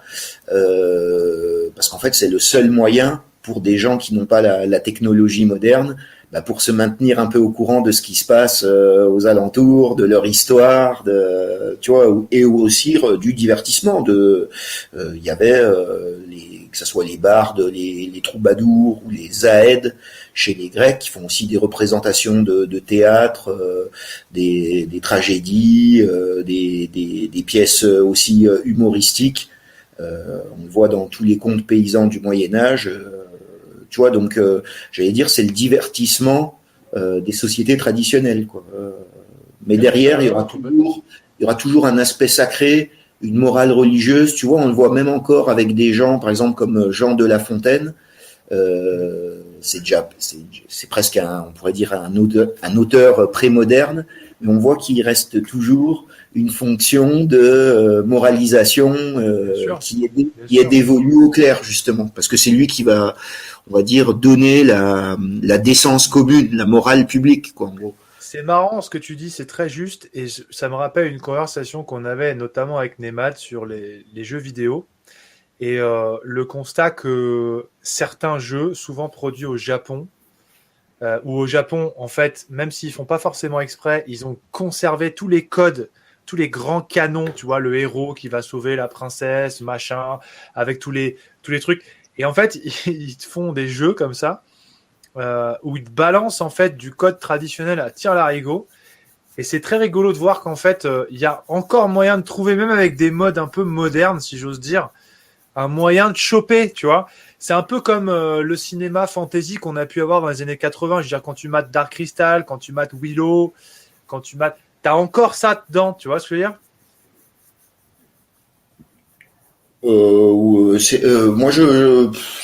parce qu'en fait c'est le seul moyen pour des gens qui n'ont pas la technologie moderne, pour se maintenir un peu au courant de ce qui se passe aux alentours, de leur histoire, tu vois, et aussi du divertissement. Il y avait que ce soit les bardes, les troubadours ou les aèdes chez les Grecs, qui font aussi des représentations de théâtre, des tragédies, des pièces aussi humoristiques. On le voit dans tous les contes paysans du Moyen Âge. Tu vois, donc j'allais dire, c'est le divertissement des sociétés traditionnelles, quoi. Mais derrière, il y aura toujours un aspect sacré, une morale religieuse. Tu vois, on le voit même encore avec des gens, par exemple comme Jean de La Fontaine. C'est presque on pourrait dire un auteur prémoderne, mais on voit qu'il reste toujours une fonction de moralisation qui est dévolue au clerc, justement, parce que c'est lui qui va, on va dire, donner la décence commune, la morale publique, quoi, en gros. C'est marrant ce que tu dis, c'est très juste, et ça me rappelle une conversation qu'on avait notamment avec Nemad sur les jeux vidéo, et le constat que certains jeux, souvent produits au Japon, ou au Japon, en fait, même s'ils font pas forcément exprès, ils ont conservé tous les codes, tous les grands canons, tu vois, le héros qui va sauver la princesse, machin, avec tous les trucs. Et en fait, ils font des jeux comme ça, où ils balancent en fait du code traditionnel à tir-larigot. Et c'est très rigolo de voir qu'en fait, il y a encore moyen de trouver, même avec des modes un peu modernes, si j'ose dire, un moyen de choper, tu vois. C'est un peu comme le cinéma fantasy qu'on a pu avoir dans les années 80. Je veux dire, quand tu mates Dark Crystal, quand tu mates Willow, quand tu mates... T'as encore ça dedans, tu vois ce que je veux dire? Moi,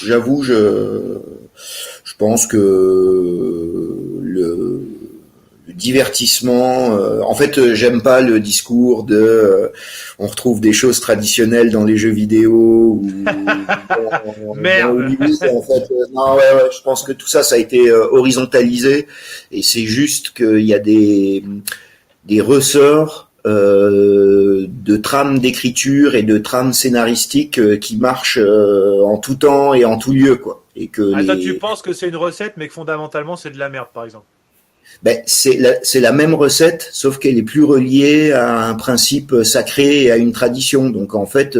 j'avoue, je pense que le divertissement, en fait, j'aime pas le discours de on retrouve des choses traditionnelles dans les jeux vidéo ou Merde. dans Hollywood, en fait. Non, ouais, je pense que tout ça a été horizontalisé, et c'est juste qu'il y a des ressorts de trames d'écriture et de trames scénaristiques qui marchent en tout temps et en tout lieu, quoi. Et que Toi, tu penses que c'est une recette, mais que fondamentalement, c'est de la merde, par exemple. C'est la même recette, sauf qu'elle est plus reliée à un principe sacré et à une tradition. Donc en fait,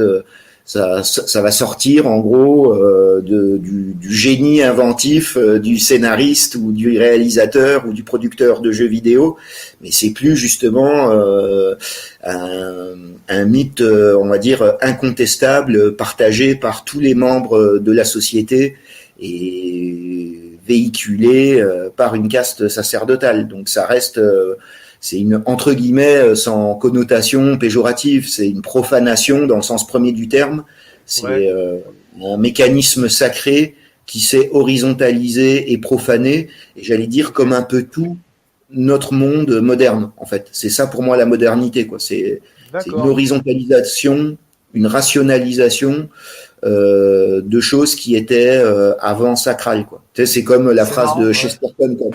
ça va sortir en gros du génie inventif du scénariste ou du réalisateur ou du producteur de jeux vidéo, mais c'est plus justement un mythe, on va dire, incontestable, partagé par tous les membres de la société et véhiculé par une caste sacerdotale. Donc ça reste, c'est une, entre guillemets, sans connotation péjorative, c'est une profanation dans le sens premier du terme. C'est un mécanisme sacré qui s'est horizontalisé et profané, et j'allais dire comme un peu tout notre monde moderne, en fait. C'est ça pour moi la modernité, quoi. C'est une horizontalisation, une rationalisation de choses qui étaient avant sacrales, quoi. Tu sais, c'est comme la phrase de Chesterton, quoi.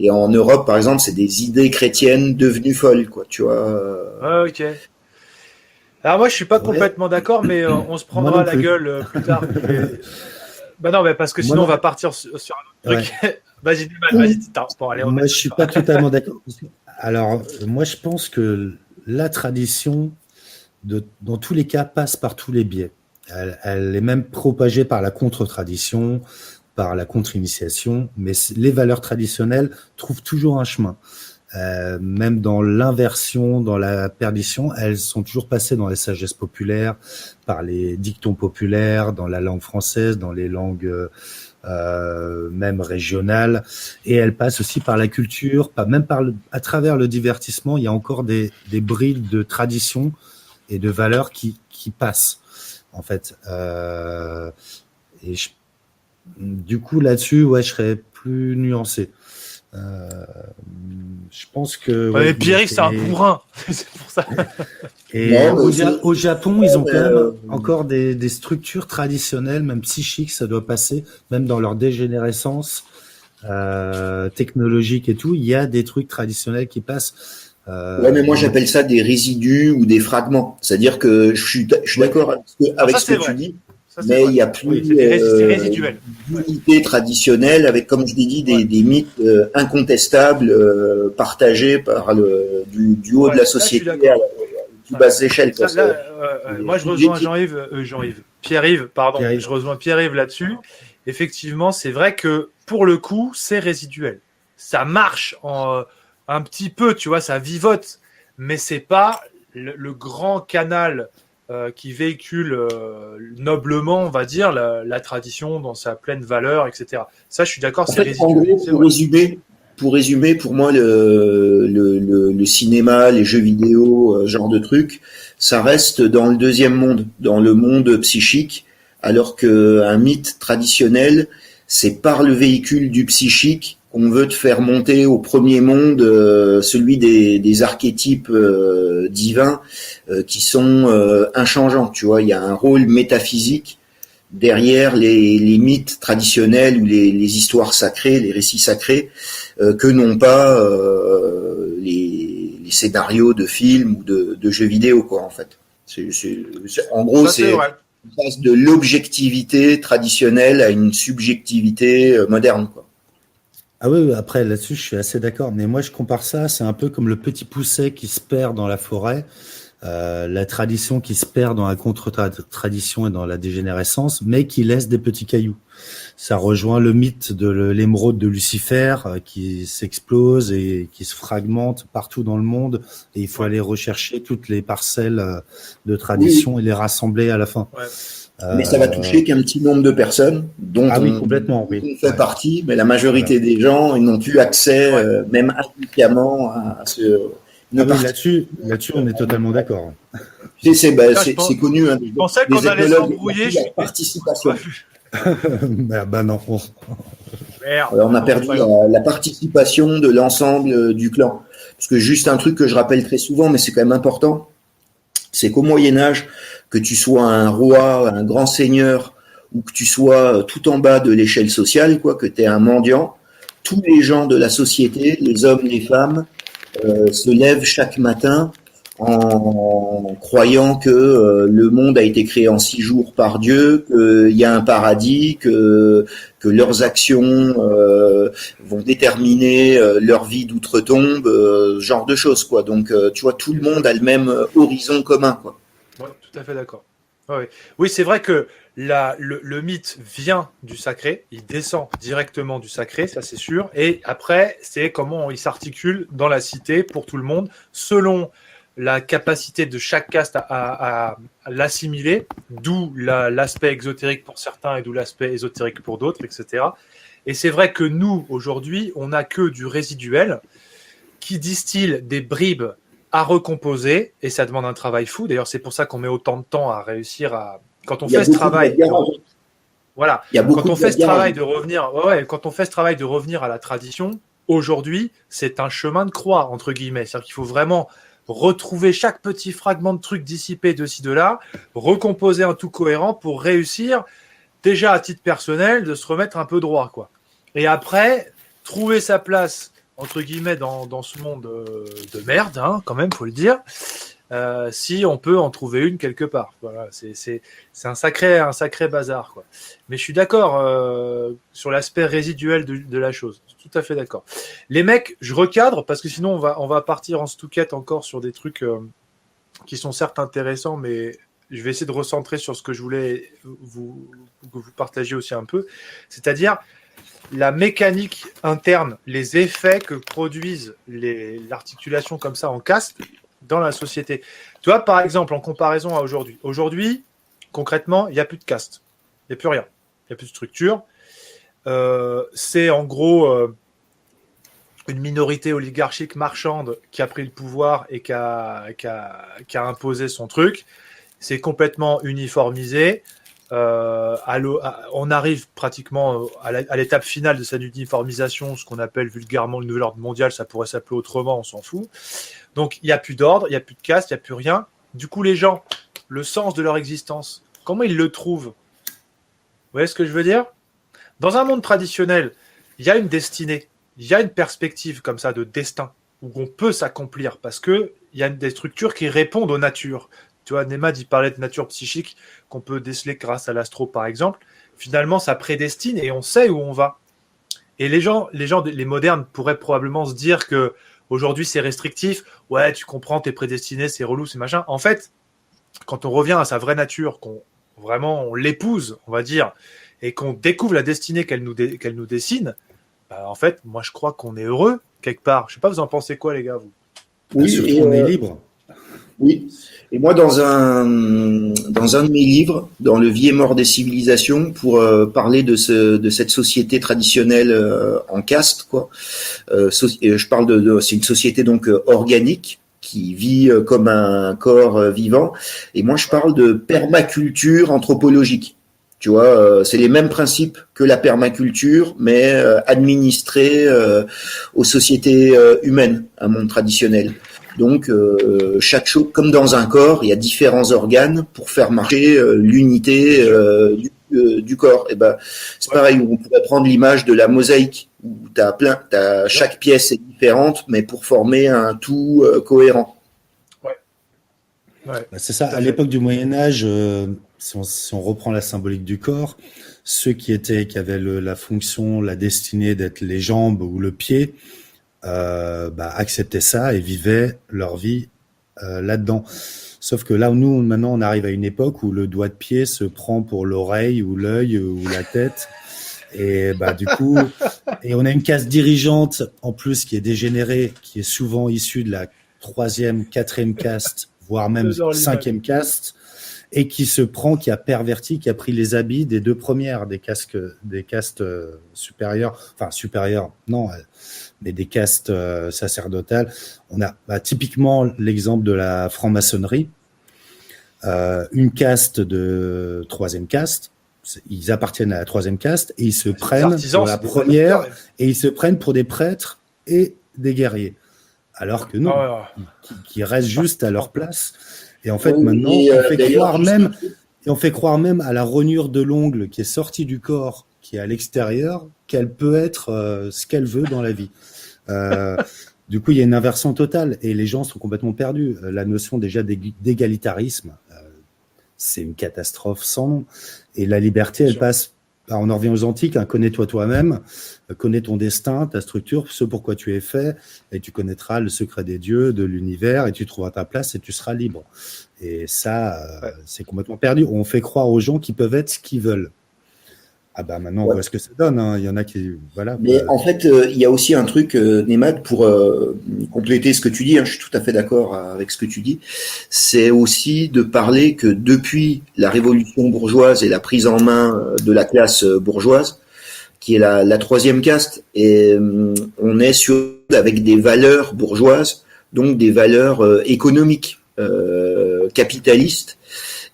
Et en Europe, par exemple, c'est des idées chrétiennes devenues folles, quoi. Tu vois. Ok. Alors moi, je suis pas complètement d'accord, mais on se prendra la gueule plus tard. Bah non, mais parce que sinon on va partir sur un autre truc. Vas-y, bon, allez, moi, je suis pas totalement d'accord. Alors, moi, je pense que la tradition, dans tous les cas, passe par tous les biais. Elle est même propagée par la contre-tradition, par la contre-initiation, mais les valeurs traditionnelles trouvent toujours un chemin. Même dans l'inversion, dans la perdition, elles sont toujours passées dans les sagesses populaires, par les dictons populaires, dans la langue française, dans les langues même régionales, et elles passent aussi par la culture, même à travers le divertissement. Il y a encore des brides de tradition et de valeurs qui passent, en fait. Et du coup, là-dessus, je serais plus nuancé. Je pense que... mais Pierre-Yves, c'est un bourrin. C'est pour ça. Et au Japon, ils ont quand même encore des structures traditionnelles, même psychiques, ça doit passer, même dans leur dégénérescence technologique et tout, il y a des trucs traditionnels qui passent. Mais moi j'appelle ça des résidus ou des fragments. C'est-à-dire que je suis d'accord avec ce que tu dis. Ça, c'est mais vrai. il n'y a plus Oui, c'est résiduel. d'unité traditionnelle avec, comme je l'ai dit, des mythes incontestables partagés par du haut de la Ouais, là, je suis société à d'accord. la plus Ouais. basse échelle. Quoi. Là, moi, je rejoins Pierre-Yves, pardon. Pierre-Yves. Je rejoins Pierre-Yves là-dessus. Effectivement, c'est vrai que pour le coup, c'est résiduel. Ça marche un petit peu, tu vois, ça vivote, mais c'est pas le grand canal qui véhicule noblement, on va dire, la tradition dans sa pleine valeur, etc. Ça, je suis d'accord, En c'est fait, en résiduel. gros, C'est vrai. pour résumer, pour moi, le cinéma, les jeux vidéo, genre de trucs, ça reste dans le deuxième monde, dans le monde psychique, alors qu'un mythe traditionnel, c'est par le véhicule du psychique qu'on veut te faire monter au premier monde, celui des archétypes divins qui sont inchangeants. Tu vois, il y a un rôle métaphysique derrière les mythes traditionnels ou les histoires sacrées, les récits sacrés, que n'ont pas les scénarios de films ou de jeux vidéo, quoi, en fait. En gros, Ça, c'est vrai. on passe de l'objectivité traditionnelle à une subjectivité moderne, quoi. Ah oui, après là-dessus, je suis assez d'accord. Mais moi, je compare ça, c'est un peu comme le petit pousset qui se perd dans la forêt, la tradition qui se perd dans la contre-tradition et dans la dégénérescence, mais qui laisse des petits cailloux. Ça rejoint le mythe de l'émeraude de Lucifer qui s'explose et qui se fragmente partout dans le monde. Et il faut aller rechercher toutes les parcelles de tradition et les rassembler à la fin. Ouais. Mais ça va toucher qu'un petit nombre de personnes, dont complètement, oui. on fait partie, mais la majorité des gens, ils n'ont plus accès, même inconsciemment, à ce. Là-dessus, on est totalement d'accord. C'est connu. Hein, je pensais qu'on allait s'embrouiller. La participation. Non. Merde. On a perdu la participation de l'ensemble du clan. Parce que juste un truc que je rappelle très souvent, mais c'est quand même important, c'est qu'au Moyen-Âge, que tu sois un roi, un grand seigneur, ou que tu sois tout en bas de l'échelle sociale, quoi, que tu es un mendiant, tous les gens de la société, les hommes, les femmes, se lèvent chaque matin en croyant que le monde a été créé en 6 jours par Dieu, qu'il y a un paradis, que leurs actions vont déterminer leur vie d'outre-tombe, ce genre de choses, quoi. Donc, tu vois, tout le monde a le même horizon commun, quoi. Ouais, tout à fait d'accord. Ouais. Oui, c'est vrai que le mythe vient du sacré, il descend directement du sacré, ça c'est sûr. Et après, c'est comment il s'articule dans la cité pour tout le monde, selon la capacité de chaque caste à l'assimiler, d'où l'aspect exotérique pour certains et d'où l'aspect ésotérique pour d'autres, etc. Et c'est vrai que nous, aujourd'hui, on n'a que du résiduel qui distille des bribes à recomposer, et ça demande un travail fou. D'ailleurs, c'est pour ça qu'on met autant de temps à réussir à... Quand on fait ce travail... Voilà. Quand on fait ce travail de revenir... quand on fait ce travail de revenir à la tradition, aujourd'hui, c'est un chemin de croix, entre guillemets. C'est-à-dire qu'il faut vraiment retrouver chaque petit fragment de truc dissipé de ci, de là, recomposer un tout cohérent pour réussir, déjà à titre personnel, de se remettre un peu droit, quoi. Et après, trouver sa place, entre guillemets, dans ce monde de merde, hein, quand même, faut le dire, si on peut en trouver une quelque part. Voilà, c'est un sacré bazar, quoi. Mais je suis d'accord sur l'aspect résiduel de la chose. Je suis tout à fait d'accord. Les mecs, je recadre parce que sinon on va partir en stouquette encore sur des trucs qui sont certes intéressants, mais je vais essayer de recentrer sur ce que je voulais que vous partagiez aussi un peu, c'est-à-dire la mécanique interne, les effets que produisent l'articulation comme ça en caste dans la société. Tu vois, par exemple, en comparaison à aujourd'hui. Aujourd'hui, concrètement, il n'y a plus de caste. Il n'y a plus rien. Il n'y a plus de structure. C'est en gros une minorité oligarchique marchande qui a pris le pouvoir et qui a imposé son truc. C'est complètement uniformisé. On arrive pratiquement à l'étape finale de cette uniformisation, ce qu'on appelle vulgairement le nouvel ordre mondial, ça pourrait s'appeler autrement, on s'en fout. Donc il n'y a plus d'ordre, il n'y a plus de caste, il n'y a plus rien. Du coup, les gens, le sens de leur existence, comment ils le trouvent? Vous voyez ce que je veux dire? Dans un monde traditionnel, il y a une destinée, il y a une perspective comme ça de destin, où on peut s'accomplir, parce qu'il y a des structures qui répondent aux natures. tu vois, Nemad, il parlait de nature psychique qu'on peut déceler grâce à l'astro, par exemple. Finalement, ça prédestine et on sait où on va. Et les modernes pourraient probablement se dire que aujourd'hui c'est restrictif. Ouais, tu comprends, t'es prédestiné, c'est relou, c'est machin. En fait, quand on revient à sa vraie nature, qu'on vraiment on l'épouse, on va dire, et qu'on découvre la destinée qu'elle nous dessine, bah, en fait, moi je crois qu'on est heureux quelque part. Je sais pas, vous en pensez quoi, les gars, vous? Oui, surtout on est libre. Oui. Et moi, dans un de mes livres, dans Le Vie et mort des civilisations, pour parler de cette société traditionnelle en caste, quoi. Je parle c'est une société donc organique qui vit comme un corps vivant. Et moi, je parle de permaculture anthropologique. Tu vois, c'est les mêmes principes que la permaculture, mais administrés aux sociétés humaines, un monde traditionnel. Donc, chaque chose, comme dans un corps, il y a différents organes pour faire marcher l'unité du corps. Et ben, c'est pareil. On pourrait prendre l'image de la mosaïque, où chaque pièce est différente, mais pour former un tout cohérent. Ouais. C'est ça. À l'époque du Moyen Âge, si on reprend la symbolique du corps, ceux qui avaient la fonction, la destinée d'être les jambes ou le pied, acceptaient ça et vivaient leur vie là-dedans. Sauf que là où nous, maintenant, on arrive à une époque où le doigt de pied se prend pour l'oreille ou l'œil ou la tête. Et du coup, et on a une caste dirigeante en plus qui est dégénérée, qui est souvent issue de la 3e, 4e caste, voire même 5e caste, et qui a perverti, qui a pris les habits des 2 premières, des castes supérieures, non, mais des castes sacerdotales. On a typiquement l'exemple de la franc-maçonnerie, une caste de 3e caste. Ils appartiennent à la 3e caste et ils se prennent pour la première et ils se prennent pour des prêtres et des guerriers. Alors que non, qui restent juste à leur place. Et en fait, maintenant, on fait croire même à la rognure de l'ongle qui est sortie du corps, qui est à l'extérieur, qu'elle peut être ce qu'elle veut dans la vie. Du coup, il y a une inversion totale et les gens sont complètement perdus. La notion déjà d'égalitarisme, c'est une catastrophe sans nom. Et la liberté, elle passe. On en revient aux antiques, connais-toi toi-même, connais ton destin, ta structure, ce pourquoi tu es fait, et tu connaîtras le secret des dieux, de l'univers, et tu trouveras ta place et tu seras libre. Et ça, c'est complètement perdu. On fait croire aux gens qu'ils peuvent être ce qu'ils veulent. Maintenant, on voit ce que ça donne. Hein. Il y en a qui, voilà. Mais en fait, il y a aussi un truc, Nemad, pour compléter ce que tu dis. Hein, je suis tout à fait d'accord avec ce que tu dis. C'est aussi de parler que depuis la révolution bourgeoise et la prise en main de la classe bourgeoise, qui est la 3e caste, et on est avec des valeurs bourgeoises, donc des valeurs économiques, capitalistes.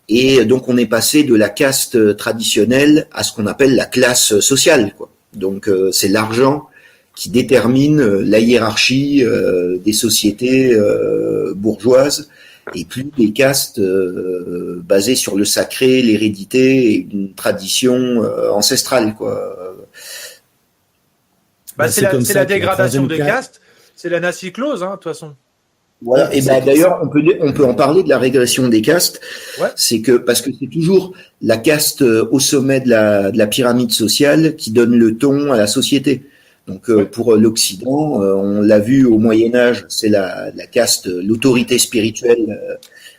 Et donc on est passé de la caste traditionnelle à ce qu'on appelle la classe sociale, quoi. Donc c'est l'argent qui détermine la hiérarchie des sociétés bourgeoises et plus des castes basées sur le sacré, l'hérédité et une tradition ancestrale, quoi. C'est la dégradation des castes, c'est la nacyclose, hein, de toute façon. Voilà. Et d'ailleurs, on peut en parler de la régression des castes. Ouais. Parce que c'est toujours la caste au sommet de la pyramide sociale qui donne le ton à la société. Donc, pour l'Occident, on l'a vu au Moyen-Âge, c'est la caste, l'autorité spirituelle,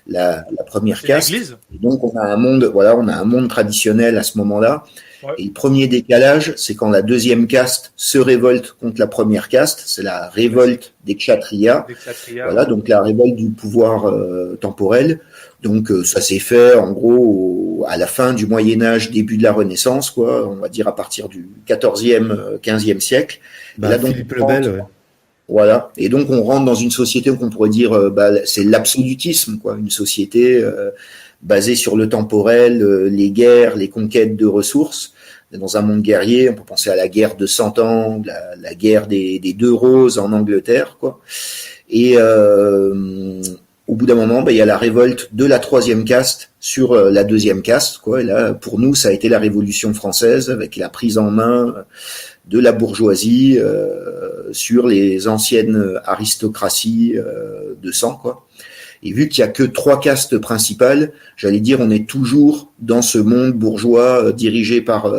la première caste. L'Église. Et donc, on a un monde traditionnel à ce moment-là. Ouais. Et le premier décalage, c'est quand la 2e caste se révolte contre la première caste, c'est la révolte des Kshatriyas. Voilà, donc la révolte du pouvoir temporel. Donc ça s'est fait en gros à la fin du Moyen Âge, début de la Renaissance, quoi. On va dire à partir du 14e, 15e siècle. Là, donc, Philippe le Bel, ouais. Voilà. Et donc on rentre dans une société qu'on pourrait dire, c'est l'absolutisme, quoi. Une société basée sur le temporel, les guerres, les conquêtes de ressources. Dans un monde guerrier, on peut penser à la guerre de 100 ans, la guerre des 2 roses en Angleterre, quoi. Et au bout d'un moment, il y a la révolte de la 3e caste sur la 2e caste, quoi. Et là, pour nous, ça a été la Révolution française avec la prise en main de la bourgeoisie sur les anciennes aristocraties de sang, quoi. Et vu qu'il y a que 3 castes principales, j'allais dire, on est toujours dans ce monde bourgeois dirigé par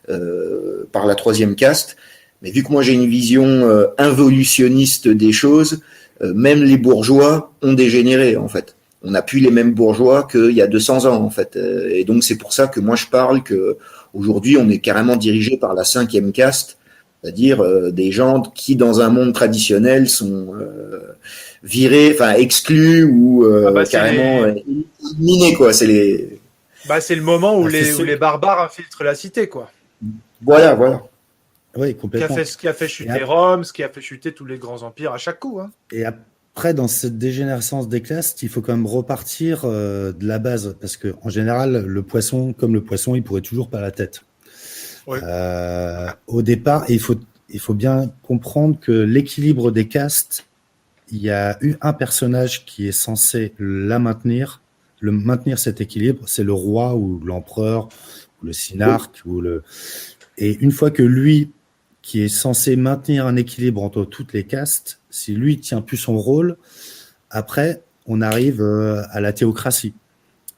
la 3e caste. Mais vu que moi j'ai une vision involutionniste des choses, même les bourgeois ont dégénéré en fait. On n'a plus les mêmes bourgeois qu'il y a 200 ans en fait. Et donc c'est pour ça que moi je parle que aujourd'hui on est carrément dirigé par la 5e caste, c'est-à-dire des gens qui dans un monde traditionnel sont virés, enfin exclus ou carrément éliminés quoi. C'est le moment où les barbares infiltrent la cité quoi. Voilà. Oui, complètement. Ce qui a fait chuter Rome, ce qui a fait chuter tous les grands empires à chaque coup. Hein. Et après, dans cette dégénérescence des classes, il faut quand même repartir de la base, parce que en général, le poisson, il pourrait toujours pas la tête. Oui. Au départ, il faut bien comprendre que l'équilibre des castes, il y a eu un personnage qui est censé maintenir cet équilibre, c'est le roi ou l'empereur ou le synarque et une fois que lui qui est censé maintenir un équilibre entre toutes les castes, si lui tient plus son rôle, après on arrive à la théocratie.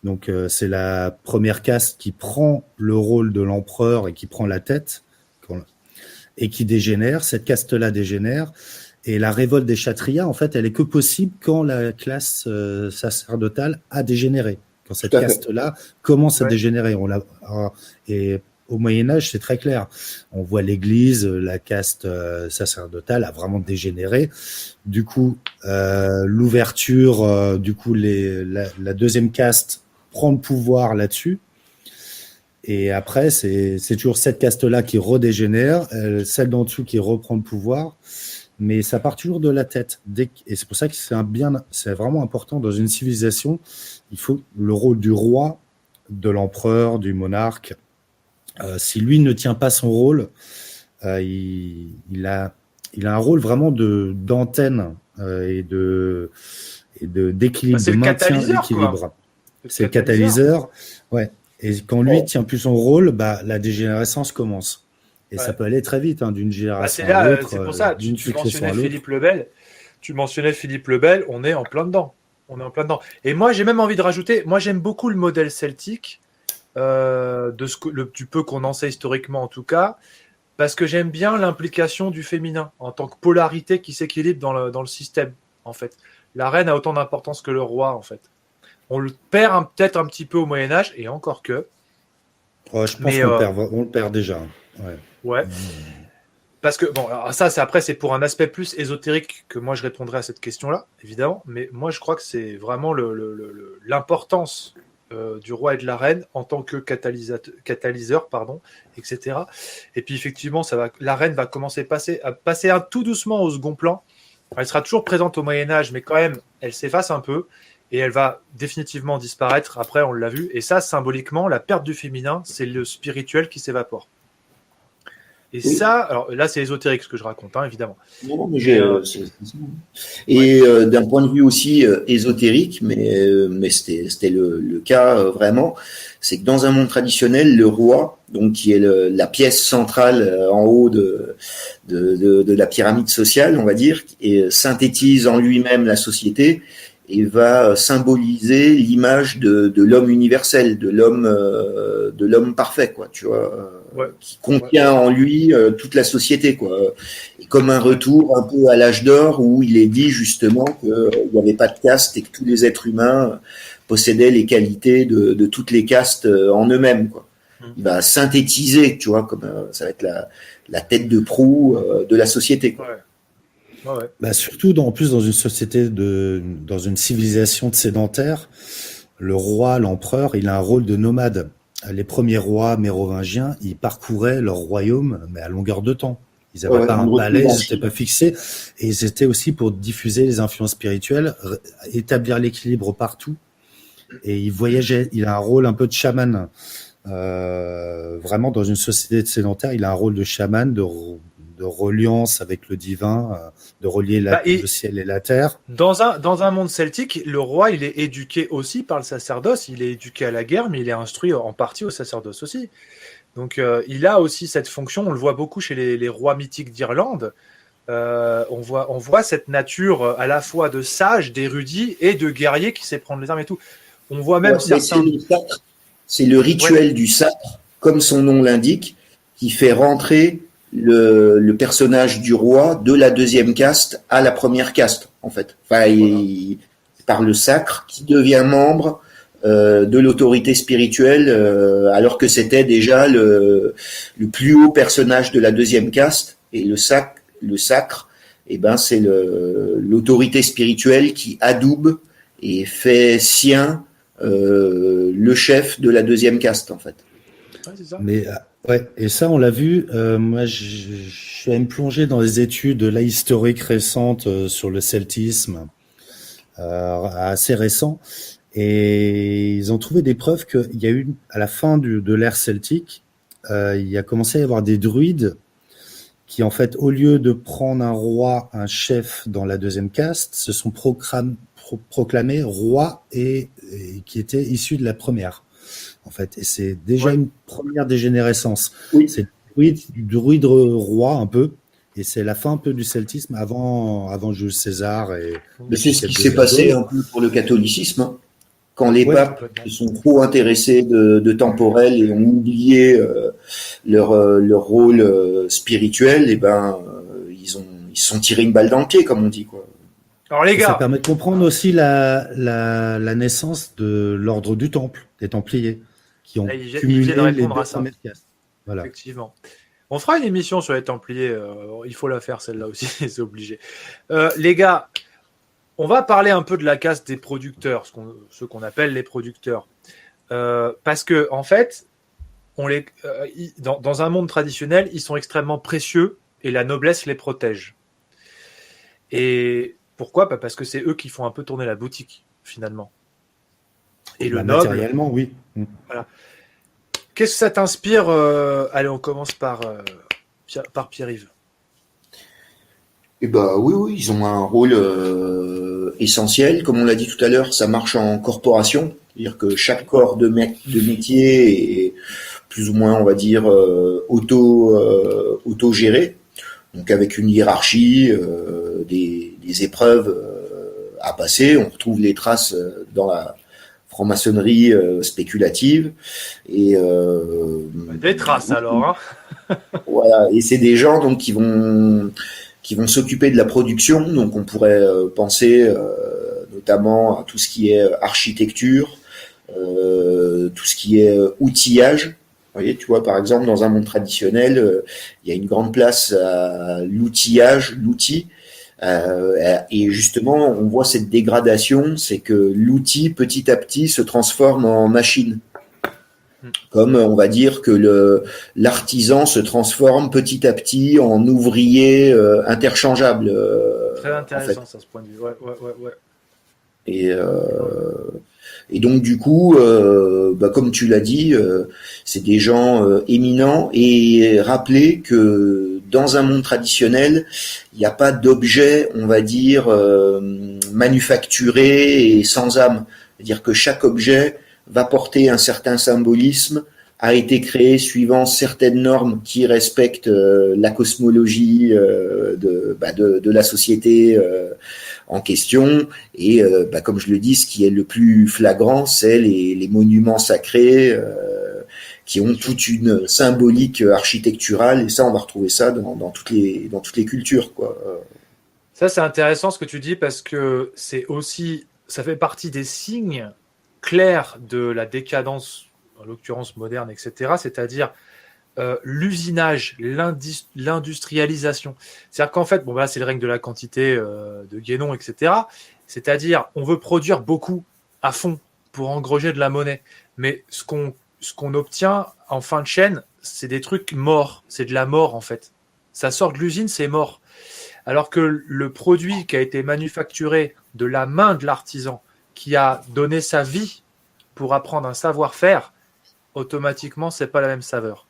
Donc c'est la première caste qui prend le rôle de l'empereur et qui prend la tête et qui dégénère. Cette caste-là dégénère et la révolte des Kshatriyas, en fait, elle est que possible quand la classe sacerdotale a dégénéré. Quand cette caste-là commence à dégénérer, et au Moyen-Âge, c'est très clair. On voit l'Église, la caste sacerdotale a vraiment dégénéré. Du coup, l'ouverture, la 2e caste prend le pouvoir là-dessus. Et après, c'est toujours cette caste-là qui redégénère, celle d'en dessous qui reprend le pouvoir. Mais ça part toujours de la tête. Et c'est pour ça que c'est vraiment important dans une civilisation. Il faut le rôle du roi, de l'empereur, du monarque. Si lui ne tient pas son rôle, il a un rôle vraiment d'antenne et d'équilibre, de maintien d'équilibre. C'est le catalyseur, ouais. Et quand lui tient plus son rôle, la dégénérescence commence. Et ça peut aller très vite, d'une génération à l'autre. C'est pour ça, tu mentionnais Philippe le Bel, on est en plein dedans. Et moi, j'ai même envie de rajouter, j'aime beaucoup le modèle celtique. Du peu qu'on en sait historiquement en tout cas, parce que j'aime bien l'implication du féminin en tant que polarité qui s'équilibre dans le système en fait. La reine a autant d'importance que le roi en fait. On le perd peut-être un petit peu au Moyen-Âge et encore que. Je pense qu'on le perd déjà. Ouais. Parce que alors ça c'est pour un aspect plus ésotérique que moi je répondrai à cette question-là évidemment, mais moi je crois que c'est vraiment l'importance du roi et de la reine en tant que catalyseur, etc. Et puis effectivement, la reine va commencer à passer tout doucement au second plan. Elle sera toujours présente au Moyen-Âge, mais quand même, elle s'efface un peu et elle va définitivement disparaître. Après, on l'a vu. Et ça, symboliquement, la perte du féminin, c'est le spirituel qui s'évapore. Et ça, alors là, c'est ésotérique ce que je raconte, évidemment. Non, mais d'un point de vue aussi ésotérique, mais c'était le cas vraiment, c'est que dans un monde traditionnel, le roi, donc qui est la pièce centrale en haut de la pyramide sociale, on va dire, et synthétise en lui-même la société et va symboliser l'image de l'homme universel, de l'homme parfait, quoi, tu vois. Qui contient en lui toute la société, quoi. Et comme un retour un peu à l'âge d'or où il est dit justement qu'il n'y avait pas de caste et que tous les êtres humains possédaient les qualités de toutes les castes en eux-mêmes, quoi. Il va synthétiser, tu vois, comme ça va être la tête de proue de la société, quoi. Surtout en plus dans une société dans une civilisation de sédentaires, le roi, l'empereur, il a un rôle de nomade. Les premiers rois mérovingiens, ils parcouraient leur royaume, mais à longueur de temps. Ils n'avaient pas un palais, ils n'étaient pas fixés, et ils étaient aussi pour diffuser les influences spirituelles, établir l'équilibre partout. Et il voyageait. Il a un rôle un peu de chaman. Vraiment, dans une société de sédentaires, il a un rôle de chaman, de reliance avec le divin, de relier le ciel et la terre. Dans un monde celtique, le roi, il est éduqué aussi par le sacerdoce, il est éduqué à la guerre, mais il est instruit en partie au sacerdoce aussi. Donc il a aussi cette fonction, on le voit beaucoup chez les rois mythiques d'Irlande, On voit cette nature à la fois de sage, d'érudit et de guerrier qui sait prendre les armes et tout. On voit même certains. C'est le rituel du sacre, comme son nom l'indique, qui fait rentrer le personnage du roi de la deuxième caste à la première caste, en fait. Enfin, par le sacre, qui devient membre de l'autorité spirituelle, alors que c'était déjà le plus haut personnage de la deuxième caste, et le sacre, eh ben, c'est l'autorité spirituelle qui adoube et fait sien le chef de la deuxième caste, en fait. Ouais, c'est ça. Mais ouais, et ça on l'a vu. Moi, je suis allé me plonger dans les études là historiques récentes sur le celtisme, assez récent, et ils ont trouvé des preuves qu'il y a eu à la fin de l'ère celtique, il a commencé à y avoir des druides qui en fait, au lieu de prendre un roi, un chef dans la deuxième caste, se sont proclamés rois et qui étaient issus de la première. En fait, et c'est déjà une première dégénérescence. Oui. C'est du druide roi un peu, et c'est la fin un peu du celtisme avant Jules César. Mais c'est ce qui s'est passé un peu pour le catholicisme, hein. Quand les papes se sont trop intéressés de temporel et ont oublié leur rôle spirituel, et ben ils se sont tirés une balle dans le pied, comme on dit, quoi. Alors les gars, ça permet de comprendre aussi la naissance de l'ordre du Temple, des Templiers, qui ont cumulé les deux premières castes. Voilà. Effectivement. On fera une émission sur les Templiers. Il faut la faire celle-là aussi, c'est obligé. Les gars, on va parler un peu de la caste des producteurs, ceux qu'on appelle les producteurs, parce que en fait, dans un monde traditionnel, ils sont extrêmement précieux et la noblesse les protège. Et pourquoi ? Parce que c'est eux qui font un peu tourner la boutique, finalement. Et le noble. Matériellement, oui. Voilà. Qu'est-ce que ça t'inspire ? Allez, on commence par Pierre-Yves. Eh ben oui, ils ont un rôle essentiel. Comme on l'a dit tout à l'heure, ça marche en corporation, c'est-à-dire que chaque corps de métier est plus ou moins, on va dire, auto-géré, donc avec une hiérarchie, des épreuves à passer. On retrouve les traces dans la franc-maçonnerie spéculative et des traces alors. Hein. Voilà, et c'est des gens donc qui vont s'occuper de la production. Donc on pourrait penser notamment à tout ce qui est architecture, tout ce qui est outillage. Vous voyez, tu vois, par exemple, dans un monde traditionnel, il y a une grande place à l'outillage, l'outil. Et justement, on voit cette dégradation, c'est que l'outil, petit à petit, se transforme en machine. Comme on va dire que l'artisan se transforme petit à petit en ouvrier interchangeable. Très intéressant, en fait. Ça, ce point de vue. Ouais. Et donc du coup, comme tu l'as dit, c'est des gens éminents, et rappeler que dans un monde traditionnel, il n'y a pas d'objet, on va dire, manufacturé et sans âme. C'est-à-dire que chaque objet va porter un certain symbolisme, a été créé suivant certaines normes qui respectent la cosmologie de la société en question. Et comme je le dis, ce qui est le plus flagrant, c'est les monuments sacrés qui ont toute une symbolique architecturale. Et ça, on va retrouver ça dans toutes les cultures, quoi. Ça, c'est intéressant ce que tu dis, parce que c'est aussi, ça fait partie des signes clairs de la décadence, en l'occurrence moderne, etc., c'est-à-dire l'usinage, l'industrialisation. C'est-à-dire qu'en fait, là, c'est le règne de la quantité de Guénon, etc., c'est-à-dire on veut produire beaucoup à fond pour engranger de la monnaie, mais ce qu'on obtient en fin de chaîne, c'est des trucs morts, c'est de la mort en fait. Ça sort de l'usine, c'est mort. Alors que le produit qui a été manufacturé de la main de l'artisan, qui a donné sa vie pour apprendre un savoir-faire, automatiquement, c'est pas la même saveur.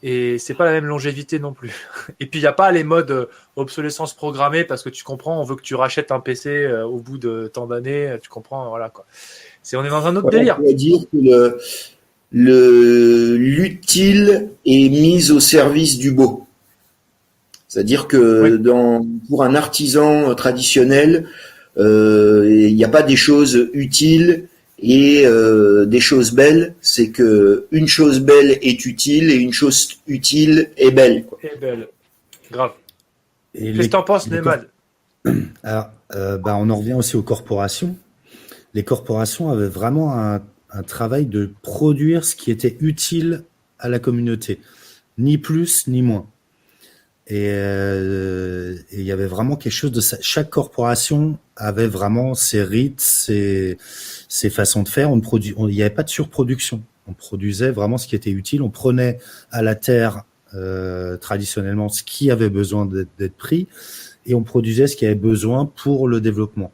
Et c'est pas la même longévité non plus. Et puis, il n'y a pas les modes obsolescence programmée, parce que tu comprends, on veut que tu rachètes un PC au bout de tant d'années, tu comprends, voilà quoi. On est dans un autre délire. On pourrait dire que l'utile est mis au service du beau. C'est-à-dire que pour un artisan traditionnel, il n'y a pas des choses utiles et des choses belles. C'est que une chose belle est utile et une chose utile est belle, quoi. Et belle. Grave. Et Qu'est-ce que t'en penses, Neyman? Alors, on en revient aussi aux corporations. Les corporations avaient vraiment un travail de produire ce qui était utile à la communauté, ni plus ni moins. Et il y avait vraiment quelque chose de ça. Chaque corporation avait vraiment ses rites, ses façons de faire. Il n'y avait pas de surproduction. On produisait vraiment ce qui était utile. On prenait à la terre traditionnellement ce qui avait besoin d'être pris, et on produisait ce qui avait besoin pour le développement.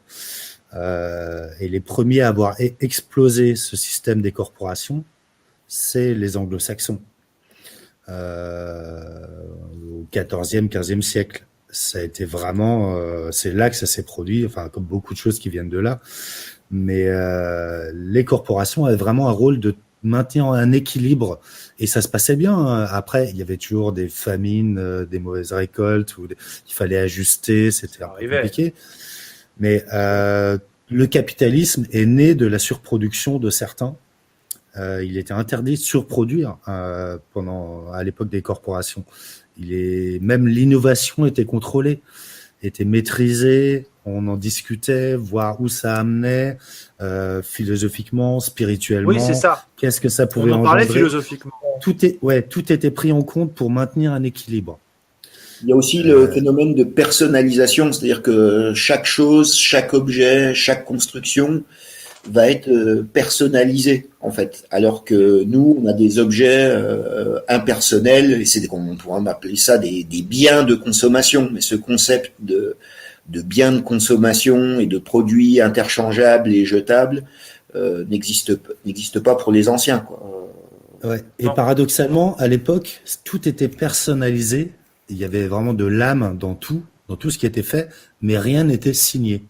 Et les premiers à avoir explosé ce système des corporations, c'est les anglo-saxons. Au 14e, 15e siècle. Ça a été vraiment, c'est là que ça s'est produit, enfin, comme beaucoup de choses qui viennent de là. Mais les corporations avaient vraiment un rôle de maintenir un équilibre, et ça se passait bien. Après, il y avait toujours des famines, des mauvaises récoltes, il fallait ajuster, c'était un peu compliqué. Mais le capitalisme est né de la surproduction de certains. Il était interdit de surproduire à l'époque des corporations. Même l'innovation était contrôlée, était maîtrisée. On en discutait, voir où ça amenait, philosophiquement, spirituellement. Oui, c'est ça. Qu'est-ce que ça pouvait engendrer. On en parlait engendrer. philosophiquement. Tout était pris en compte pour maintenir un équilibre. Il y a aussi le phénomène de personnalisation, c'est-à-dire que chaque chose, chaque objet, chaque construction va être personnalisé, en fait, alors que nous, on a des objets impersonnels, et on pourrait appeler ça des biens de consommation. Mais ce concept de biens de consommation et de produits interchangeables et jetables n'existe pas pour les anciens, quoi. Ouais. Et paradoxalement, à l'époque, tout était personnalisé. Il y avait vraiment de l'âme dans tout ce qui était fait, mais rien n'était signé.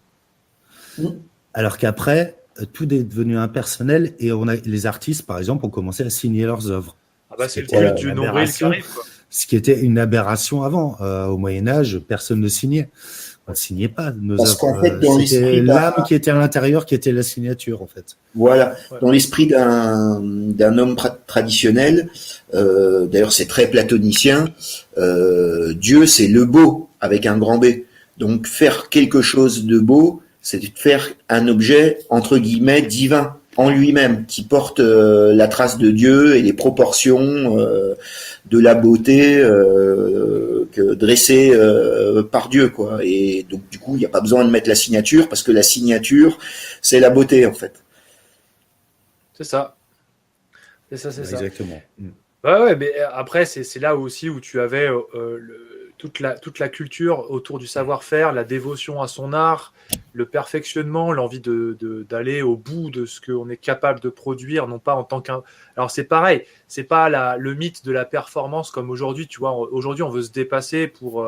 Alors qu'après, tout est devenu impersonnel, et les artistes, par exemple, ont commencé à signer leurs œuvres. Ah bah c'est le culte du nombril qui arrive, quoi. Ce qui était une aberration avant. Au Moyen-Âge, personne ne signait. On ne signait pas nos œuvres. Parce qu'en fait, dans c'était l'âme qui était à l'intérieur qui était la signature, en fait. Voilà. Dans l'esprit d'un homme traditionnel, d'ailleurs c'est très platonicien, Dieu c'est le beau avec un grand B. Donc faire quelque chose de beau, c'est de faire un objet entre guillemets divin en lui-même, qui porte la trace de Dieu et les proportions de la beauté dressée par Dieu, quoi. Et donc du coup, il n'y a pas besoin de mettre la signature, parce que la signature, c'est la beauté, en fait. C'est ça. C'est ça. Exactement. Ouais, mais après, c'est là aussi où tu avais toute la culture autour du savoir-faire, la dévotion à son art, le perfectionnement, l'envie d'aller au bout de ce qu'on est capable de produire, non pas en tant qu'un... Alors c'est pareil, c'est pas le mythe de la performance comme aujourd'hui, tu vois. Aujourd'hui, on veut se dépasser pour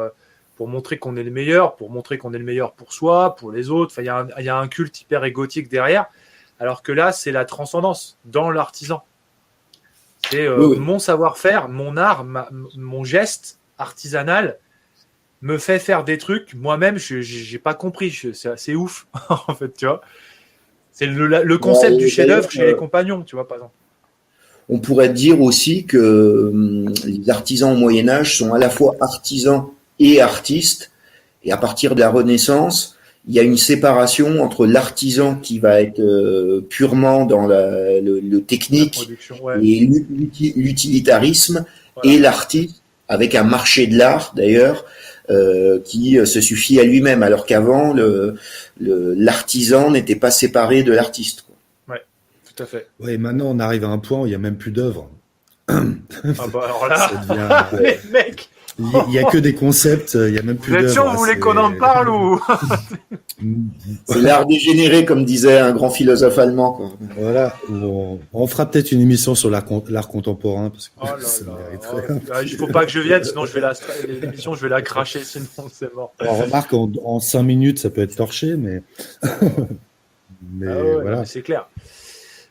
montrer qu'on est le meilleur, pour montrer qu'on est le meilleur pour soi, pour les autres. Enfin, il y a un culte hyper égotique derrière, alors que là, c'est la transcendance dans l'artisan. C'est mon savoir-faire, mon art, mon geste artisanal me fait faire des trucs. Moi-même, j'ai pas compris. C'est ouf, en fait, tu vois. C'est le concept du chef-d'œuvre chez les compagnons, tu vois, par exemple. On pourrait dire aussi que les artisans au Moyen-Âge sont à la fois artisans et artistes. Et à partir de la Renaissance, il y a une séparation entre l'artisan qui va être purement dans le technique et l'utilitarisme, et l'artiste avec un marché de l'art d'ailleurs qui se suffit à lui-même, alors qu'avant l'artisan n'était pas séparé de l'artiste, quoi. Ouais, tout à fait. Oui, maintenant on arrive à un point où il n'y a même plus d'œuvres. Ah bah alors là, mais mec, il n'y a que des concepts, il n'y a même plus d'œuvres. Vous êtes sûr, vous voulez qu'on en parle ou... C'est l'art dégénéré, comme disait un grand philosophe allemand, quoi. Voilà, on fera peut-être une émission sur l'art contemporain, parce que ça mériterait. Il ne faut pas que je vienne, sinon l'émission je vais la cracher, sinon c'est mort. On remarque, en 5 minutes, ça peut être torché, mais... voilà. C'est clair.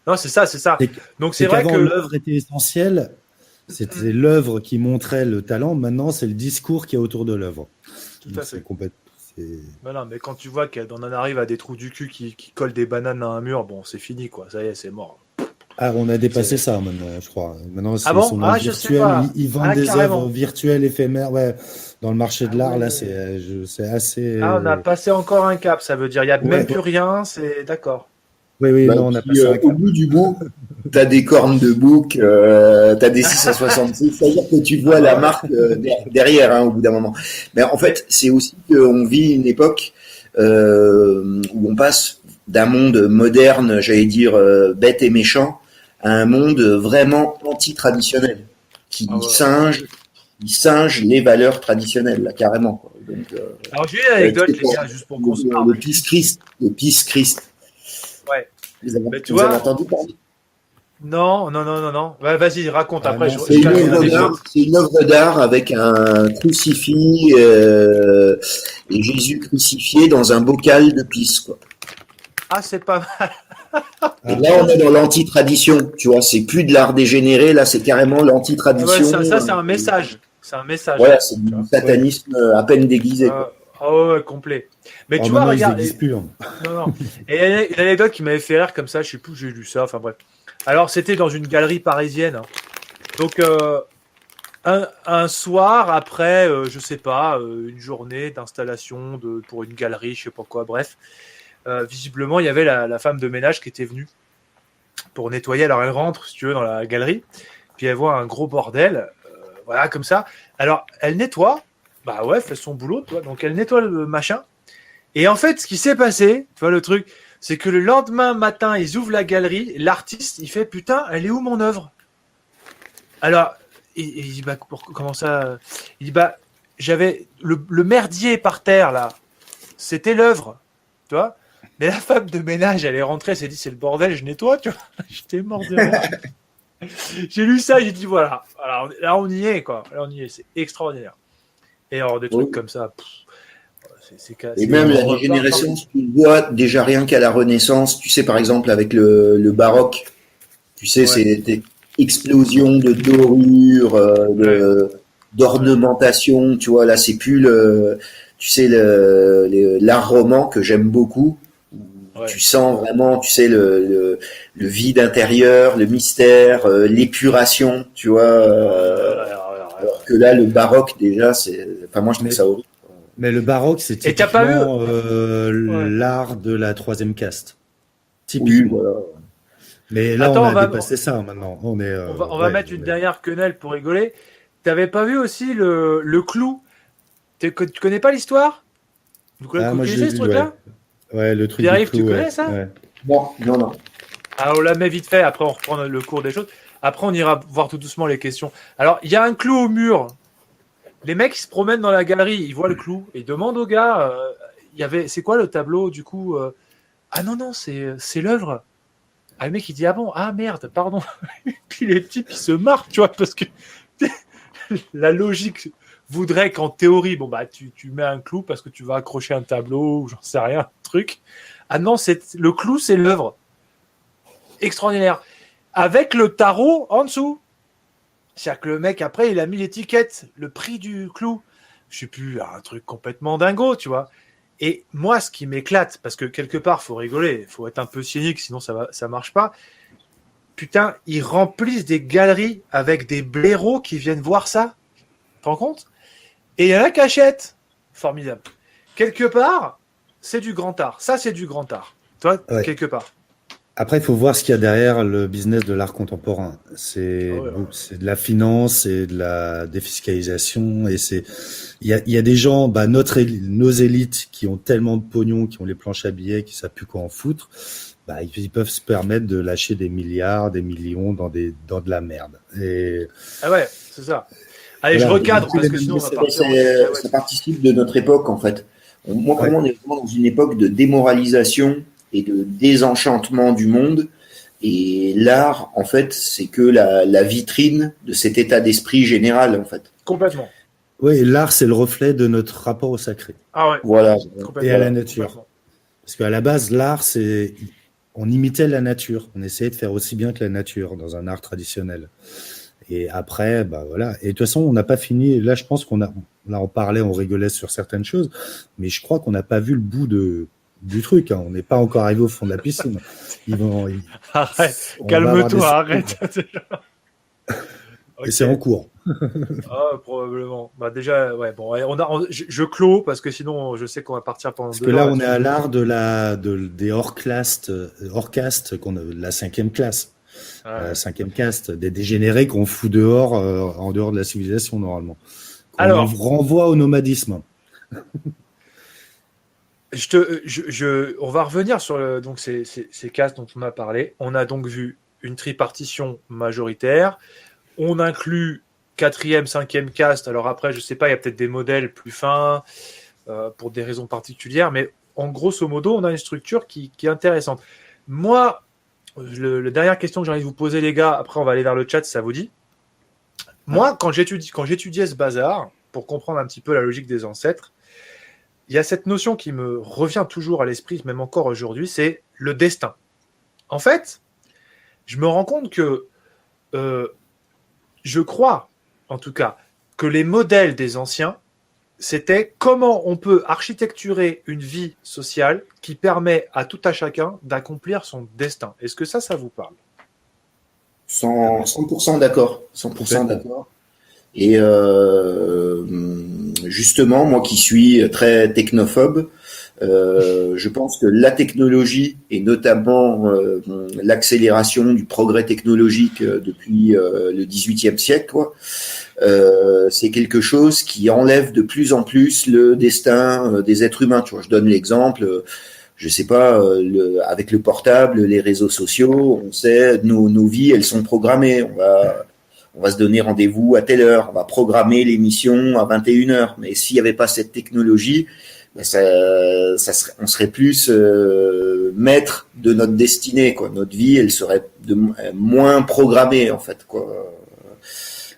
Non, c'est ça. Donc c'est vrai que l'œuvre était essentielle. C'était l'œuvre qui montrait le talent. Maintenant, c'est le discours qui est autour de l'œuvre. Tout à Donc, fait. c'est complètement. Non, mais quand tu vois qu'on en arrive à des trous du cul qui collent des bananes à un mur, bon, c'est fini, quoi. Ça y est, c'est mort. Ah, on a dépassé ça maintenant, je crois. Maintenant, c'est bon son art je sais virtuel. pas. Ils vendent des carrément. œuvres virtuelles éphémères. Ouais, dans le marché de l'art, ouais. là, c'est assez. On a passé encore un cap, ça veut dire. Il n'y a même plus rien, c'est d'accord. Oui, Bah, non, on a puis, passé un au cap. bout du bout, t'as des cornes de bouc, t'as des 666, c'est-à-dire que tu vois la marque derrière au bout d'un moment. Mais en fait, c'est aussi qu'on vit une époque où on passe d'un monde moderne, j'allais dire bête et méchant, à un monde vraiment anti-traditionnel, qui singe les valeurs traditionnelles, là, carrément. Quoi. Donc, alors j'ai une anecdote, les gars, juste pour qu'on se parle. Le Peace Christ. Ouais. Vous avez entendu parler? Non. Ouais, vas-y, raconte après. C'est une œuvre d'art avec un crucifix et Jésus crucifié dans un bocal de pisse, quoi. Ah, c'est pas mal. Et là, on est dans l'anti-tradition, tu vois, c'est plus de l'art dégénéré, là, c'est carrément l'anti-tradition. Ouais, ça c'est un message. C'est un message. Voilà, c'est du satanisme à peine déguisé, quoi. Ouais, complet. Mais tu vois, regarde. Non. Et une anecdote qui m'avait fait rire comme ça, je sais plus où j'ai lu ça, enfin bref. Alors, c'était dans une galerie parisienne. Donc, un soir, après, je sais pas, une journée d'installation pour une galerie, je sais pas quoi, bref. Visiblement, il y avait la femme de ménage qui était venue pour nettoyer. Alors, elle rentre, si tu veux, dans la galerie. Puis, elle voit un gros bordel. Voilà, comme ça. Alors, elle nettoie. Bah ouais, fait son boulot, tu vois. Donc, elle nettoie le machin. Et en fait, ce qui s'est passé, tu vois, le truc, c'est que le lendemain matin, ils ouvrent la galerie. L'artiste, il fait, putain, elle est où mon œuvre? Alors, il dit, bah, comment ça? Il dit, bah, j'avais le merdier par terre, là. C'était l'œuvre, tu vois. Mais la femme de ménage, elle est rentrée, elle s'est dit, c'est le bordel, je nettoie, tu vois. J'étais mort de rire. J'ai lu ça, j'ai dit, voilà. Alors, là, on y est, quoi. Là, on y est, c'est extraordinaire. Et alors, des trucs comme ça, et même la régénération, tu le vois déjà rien qu'à la Renaissance, tu sais, par exemple, avec le baroque, tu sais, c'est des explosions de dorures, d'ornementation, tu vois, là, c'est plus l'art roman que j'aime beaucoup. Tu sens vraiment, tu sais, le vide intérieur, le mystère, l'épuration, tu vois. Alors que là, le baroque, déjà, enfin, moi, je trouve ça horrible. Mais le baroque, c'est typiquement l'art de la troisième caste. Typiquement. Oui, voilà. Mais là, on a dépassé ça maintenant. On va mettre une dernière quenelle pour rigoler. T'avais pas vu aussi le clou? Tu connais pas l'histoire? Vous connaissez ce truc-là? Ouais, le truc Pierre-Yves, tu connais ça? Non. Alors, on la met vite fait, après on reprend le cours des choses. Après, on ira voir tout doucement les questions. Alors, il y a un clou au mur. Les mecs, ils se promènent dans la galerie, ils voient le clou, et ils demandent au gars, c'est quoi le tableau, du coup? Ah non, c'est l'œuvre. Ah, le mec, il dit, ah bon, ah merde, pardon. Puis les types, ils se marrent, tu vois, parce que la logique voudrait qu'en théorie, bon, bah, tu mets un clou parce que tu vas accrocher un tableau, ou j'en sais rien, un truc. Ah non, le clou, c'est l'œuvre. Extraordinaire. Avec le tarot en dessous. C'est-à-dire que le mec, après, il a mis l'étiquette, le prix du clou. Je sais plus, un truc complètement dingo, tu vois. Et moi, ce qui m'éclate, parce que quelque part, faut rigoler, faut être un peu cynique, sinon ça marche pas. Putain, ils remplissent des galeries avec des blaireaux qui viennent voir ça. Tu te rends compte? Et il y en a qui achètent. Formidable. Quelque part, c'est du grand art. Ça, c'est du grand art. Tu vois, quelque part. Après, il faut voir ce qu'il y a derrière le business de l'art contemporain. C'est de la finance, c'est de la défiscalisation, et il y a des gens, nos élites qui ont tellement de pognon, qui ont les planches à billets, qui savent plus quoi en foutre, ils peuvent se permettre de lâcher des milliards, des millions dans de la merde. Ah ouais, c'est ça. Allez, je recadre parce que sinon on va partir. Ça participe de notre époque, en fait. Moi, pour moi, on est vraiment dans une époque de démoralisation et de désenchantement du monde. Et l'art, en fait, c'est que la vitrine de cet état d'esprit général, en fait. Complètement. Oui, l'art, c'est le reflet de notre rapport au sacré. Ah ouais. Voilà. Et à la nature. Parce qu'à la base, l'art, on imitait la nature. On essayait de faire aussi bien que la nature dans un art traditionnel. Et après, bah voilà. Et de toute façon, on n'a pas fini. Là, je pense là, on parlait, on rigolait sur certaines choses, mais je crois qu'on n'a pas vu le bout du truc. Hein. On n'est pas encore arrivé au fond de la piscine. Arrête, on va avoir calme-toi, arrête. Et c'est en cours. Ah, probablement. Bah déjà, ouais, bon, je clôt parce que sinon, je sais qu'on va partir pendant Parce 2 que là, heures. on est à l'art des hors-castes, qu'on a, la 5e classe. Ouais. 5e caste, des dégénérés qu'on fout dehors, en dehors de la civilisation, normalement. Alors, on renvoie au nomadisme. on va revenir sur donc ces castes dont on a parlé. On a donc vu une tripartition majoritaire. On inclut 4e, 5e caste. Alors après, je sais pas, il y a peut-être des modèles plus fins pour des raisons particulières, mais en grosso modo, on a une structure qui est intéressante. Moi, la dernière question que j'ai envie de vous poser, les gars, après on va aller vers le chat si ça vous dit. Moi, quand j'étudiais ce bazar, pour comprendre un petit peu la logique des ancêtres, il y a cette notion qui me revient toujours à l'esprit, même encore aujourd'hui, c'est le destin. En fait, je me rends compte que je crois, en tout cas, que les modèles des anciens, c'était comment on peut architecturer une vie sociale qui permet à tout à chacun d'accomplir son destin. Est-ce que ça vous parle ? 100% d'accord. 100% d'accord. Et justement, moi qui suis très technophobe, je pense que la technologie et notamment l'accélération du progrès technologique depuis le XVIIIe siècle, c'est quelque chose qui enlève de plus en plus le destin des êtres humains. Tu vois, je donne l'exemple. Je sais pas, avec le portable, les réseaux sociaux, on sait nos vies, elles sont programmées. On va se donner rendez-vous à telle heure, on va programmer l'émission à 21h. Mais s'il n'y avait pas cette technologie, on serait plus maître de notre destinée, quoi. Notre vie, elle serait moins programmée, en fait, quoi.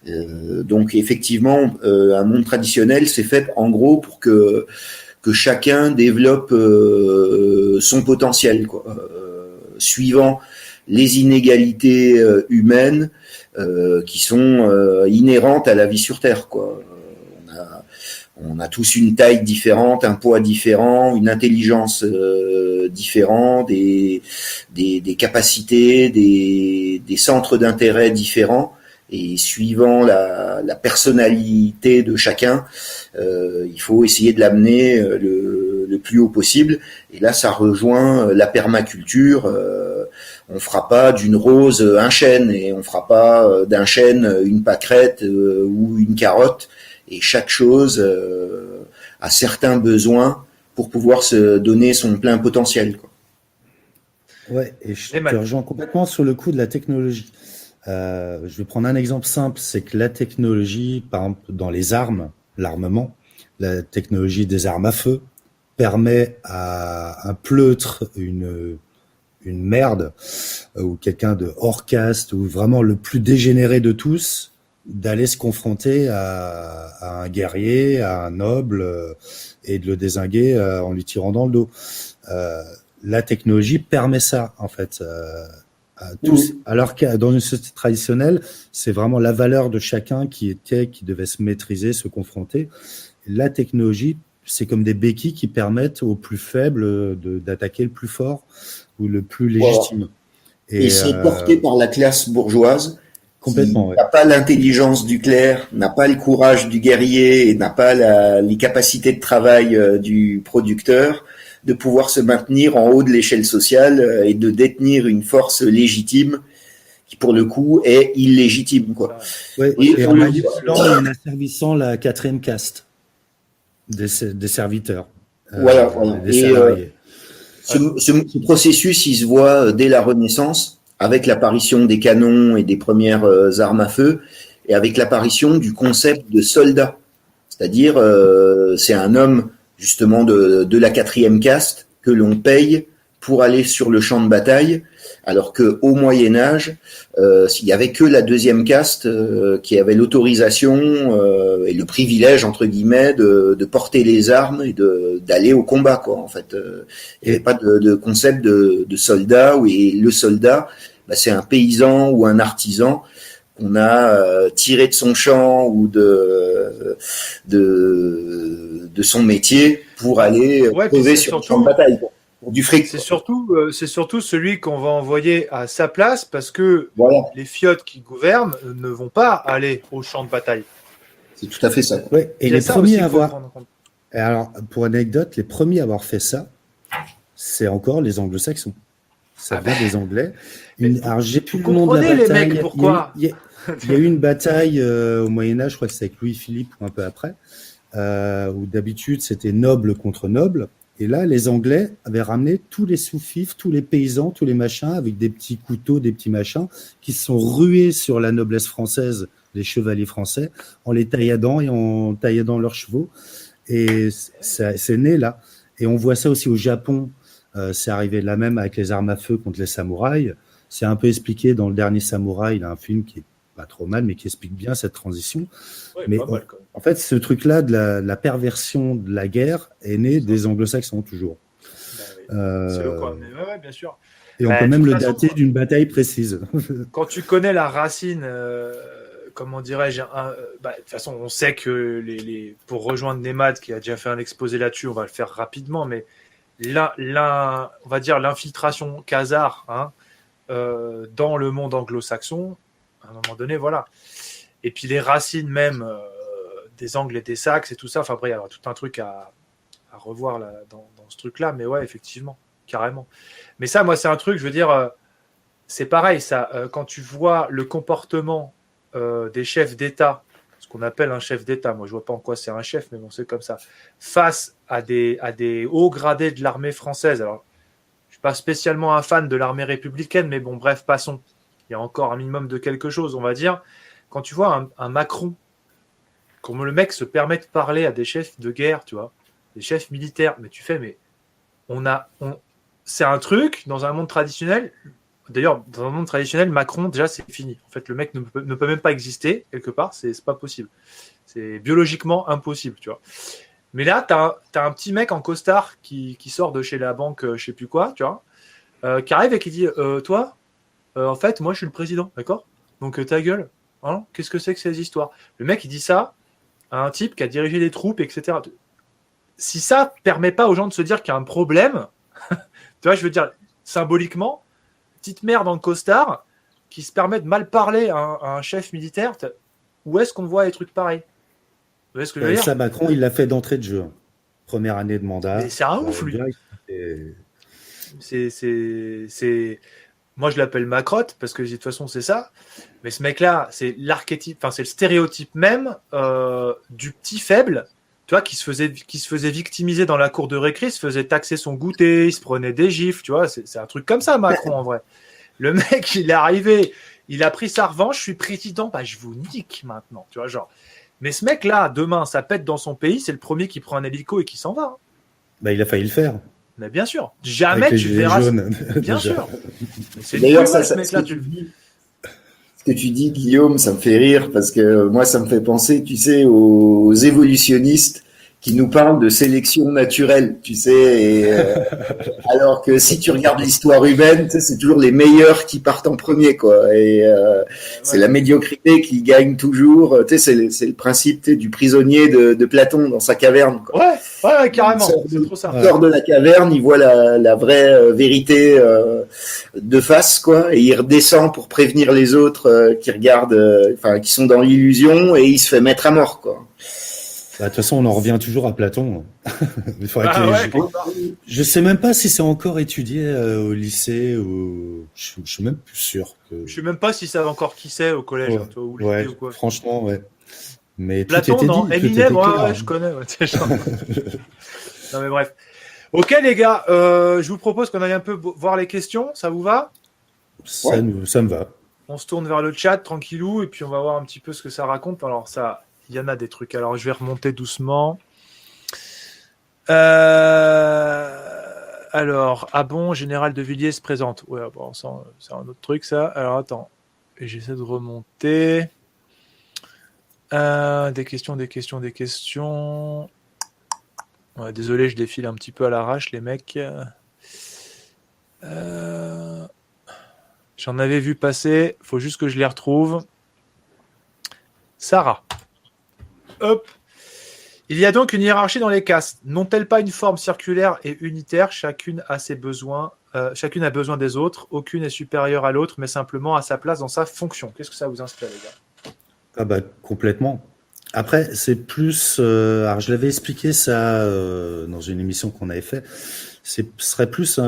Donc effectivement, un monde traditionnel, c'est fait en gros pour que chacun développe son potentiel, quoi. Suivant les inégalités humaines qui sont inhérentes à la vie sur Terre, quoi. On a tous une taille différente, un poids différent, une intelligence différente, des capacités, des centres d'intérêt différents. Et suivant la personnalité de chacun, il faut essayer de l'amener le plus haut possible. Et là, ça rejoint la permaculture. On fera pas d'une rose un chêne et on fera pas d'un chêne une pâquerette ou une carotte. Et chaque chose a certains besoins pour pouvoir se donner son plein potentiel, quoi. Ouais, et je te rejoins complètement sur le coup de la technologie. Je vais prendre un exemple simple, c'est que la technologie, par exemple, dans les armes, l'armement, la technologie des armes à feu permet à un pleutre, une merde, ou quelqu'un de hors caste, ou vraiment le plus dégénéré de tous, d'aller se confronter à un guerrier, à un noble, et de le dézinguer en lui tirant dans le dos. La technologie permet ça, en fait. Tous, alors que dans une société traditionnelle, c'est vraiment la valeur de chacun qui devait se maîtriser, se confronter. La technologie, c'est comme des béquilles qui permettent aux plus faibles d'attaquer le plus fort ou le plus légitime. Et c'est porté par la classe bourgeoise. Complètement, qui n'a pas l'intelligence du clerc, n'a pas le courage du guerrier et n'a pas les capacités de travail du producteur, de pouvoir se maintenir en haut de l'échelle sociale et de détenir une force légitime qui, pour le coup, est illégitime, quoi. Ouais, et en manipulant et en asservissant la 4e caste des serviteurs. Voilà. Des salariés. Ce processus, il se voit dès la Renaissance, avec l'apparition des canons et des premières armes à feu, et avec l'apparition du concept de soldat. C'est-à-dire, c'est un homme justement de la 4e caste que l'on paye pour aller sur le champ de bataille, alors que au Moyen Âge, il y avait que la 2e caste qui avait l'autorisation et le privilège entre guillemets de porter les armes et d'aller au combat, quoi. En fait, il n'y avait pas de concept de soldat. Et le soldat, c'est un paysan ou un artisan on a tiré de son champ ou de son métier pour aller crever sur le champ de bataille. Pour du fric. C'est surtout celui qu'on va envoyer à sa place parce que les fiottes qui gouvernent ne vont pas aller au champ de bataille. C'est tout à fait ça. Ouais, et les premiers à avoir. Alors, pour anecdote, les premiers à avoir fait ça, c'est encore les anglo-saxons. Ça vient des Anglais. Alors, j'ai plus le nom de la bataille. Les mecs, pourquoi il y a eu une bataille au Moyen-Âge, je crois que c'est avec Louis-Philippe ou un peu après, où d'habitude c'était noble contre noble. Et là, les Anglais avaient ramené tous les sous-fifs, tous les paysans, tous les machins, avec des petits couteaux, des petits machins, qui se sont rués sur la noblesse française, les chevaliers français, en les tailladant et en tailladant leurs chevaux. Et c'est né là. Et on voit ça aussi au Japon. C'est arrivé là même avec les armes à feu contre les samouraïs. C'est un peu expliqué dans Le Dernier Samouraï. Il y a un film qui est pas trop mal, mais qui explique bien cette transition. Ouais, mais en fait, ce truc-là de la perversion de la guerre est né des anglo-saxons toujours. C'est le quoi. Mais ouais, bien sûr. Et on peut même le dater d'une bataille précise. Quand tu connais la racine, comment dirais-je, de toute façon, on sait que pour rejoindre Nemad, qui a déjà fait un exposé là-dessus, on va le faire rapidement, mais on va dire l'infiltration khazare dans le monde anglo-saxon, à un moment donné, voilà. Et puis les racines même des Angles et des Saxes et tout ça, enfin après, il y a tout un truc à revoir là, dans ce truc-là, mais ouais, effectivement, carrément. Mais ça, moi, c'est un truc, je veux dire, c'est pareil, ça, quand tu vois le comportement des chefs d'État, ce qu'on appelle un chef d'État, moi je vois pas en quoi c'est un chef, mais bon, c'est comme ça, face à des hauts gradés de l'armée française. Alors, je suis pas spécialement un fan de l'armée républicaine, mais bon, bref, passons. Il y a encore un minimum de quelque chose, on va dire. Quand tu vois un Macron, comme le mec se permet de parler à des chefs de guerre, tu vois, des chefs militaires, mais tu fais, mais c'est un truc dans un monde traditionnel. D'ailleurs, dans un monde traditionnel, Macron, déjà, c'est fini. En fait, le mec ne peut même pas exister, quelque part, c'est pas possible. C'est biologiquement impossible, tu vois. Mais là, t'as un petit mec en costard qui sort de chez la banque, je sais plus quoi, tu vois, qui arrive et qui dit, toi, en fait, moi, je suis le président, d'accord ? Donc, ta gueule, hein ? Qu'est-ce que c'est que ces histoires ? Le mec, il dit ça à un type qui a dirigé des troupes, etc. Si ça permet pas aux gens de se dire qu'il y a un problème, tu vois, je veux dire, symboliquement, petite merde en costard qui se permet de mal parler à un chef militaire, où est-ce qu'on voit des trucs pareils ? Vous voyez ce que je veux dire ? Ça, Macron, il l'a fait d'entrée de jeu. Première année de mandat. Mais c'est un ouf, lui. C'est... Moi, je l'appelle Macrotte, parce que de toute façon, c'est ça. Mais ce mec-là, c'est l'archétype, enfin, c'est le stéréotype même du petit faible, tu vois, qui se faisait victimiser dans la cour de récré, il se faisait taxer son goûter, il se prenait des gifles, tu vois. C'est un truc comme ça, Macron, en vrai. Le mec, il est arrivé, il a pris sa revanche, je suis président, bah, je vous nique maintenant, tu vois, genre. Mais ce mec-là, demain, ça pète dans son pays, c'est le premier qui prend un hélico et qui s'en va. Bah, il a failli le faire. Mais bien sûr, jamais tu verras. Bien sûr. D'ailleurs, ce mec-là, ce que tu dis, Guillaume, ça me fait rire parce que moi, ça me fait penser, tu sais, aux évolutionnistes qui nous parlent de sélection naturelle, tu sais, et, alors que si tu regardes l'histoire humaine, tu sais, c'est toujours les meilleurs qui partent en premier, quoi. Et c'est la médiocrité qui gagne toujours. Tu sais, c'est le principe du prisonnier de Platon dans sa caverne, quoi. Ouais, carrément. C'est trop ça. Il sort de la caverne, il voit la vraie vérité de face, quoi, et il redescend pour prévenir les autres qui regardent, qui sont dans l'illusion, et il se fait mettre à mort, quoi. De toute façon, on en revient toujours à Platon. Il faudrait je sais même pas si c'est encore étudié au lycée ou je suis même plus sûr. Je sais même pas si ça va encore qui c'est au collège, hein, toi, ou lycée ou quoi. Franchement, ouais. Mais Platon, tout était non, dit. Eminem, ouais, je connais. Ouais, non mais bref. Ok les gars, je vous propose qu'on aille un peu voir les questions. Ça vous va ? Ça me va. On se tourne vers le chat tranquillou et puis on va voir un petit peu ce que ça raconte. Alors ça. Il y en a des trucs. Alors, je vais remonter doucement. Alors, bon, Général de Villiers se présente. Ouais, bon, c'est un autre truc, ça. Alors, attends. J'essaie de remonter. Des questions. Ouais, désolé, je défile un petit peu à l'arrache, les mecs. J'en avais vu passer. Faut juste que je les retrouve. Sarah. Hop. Il y a donc une hiérarchie dans les castes. N'ont-elles pas une forme circulaire et unitaire? Chacune a ses besoins. Chacune a besoin des autres. Aucune est supérieure à l'autre, mais simplement à sa place dans sa fonction. Qu'est-ce que ça vous inspire, les gars? Ah bah complètement. Après, c'est plus. Alors, je l'avais expliqué ça dans une émission qu'on avait fait. Ce serait plus.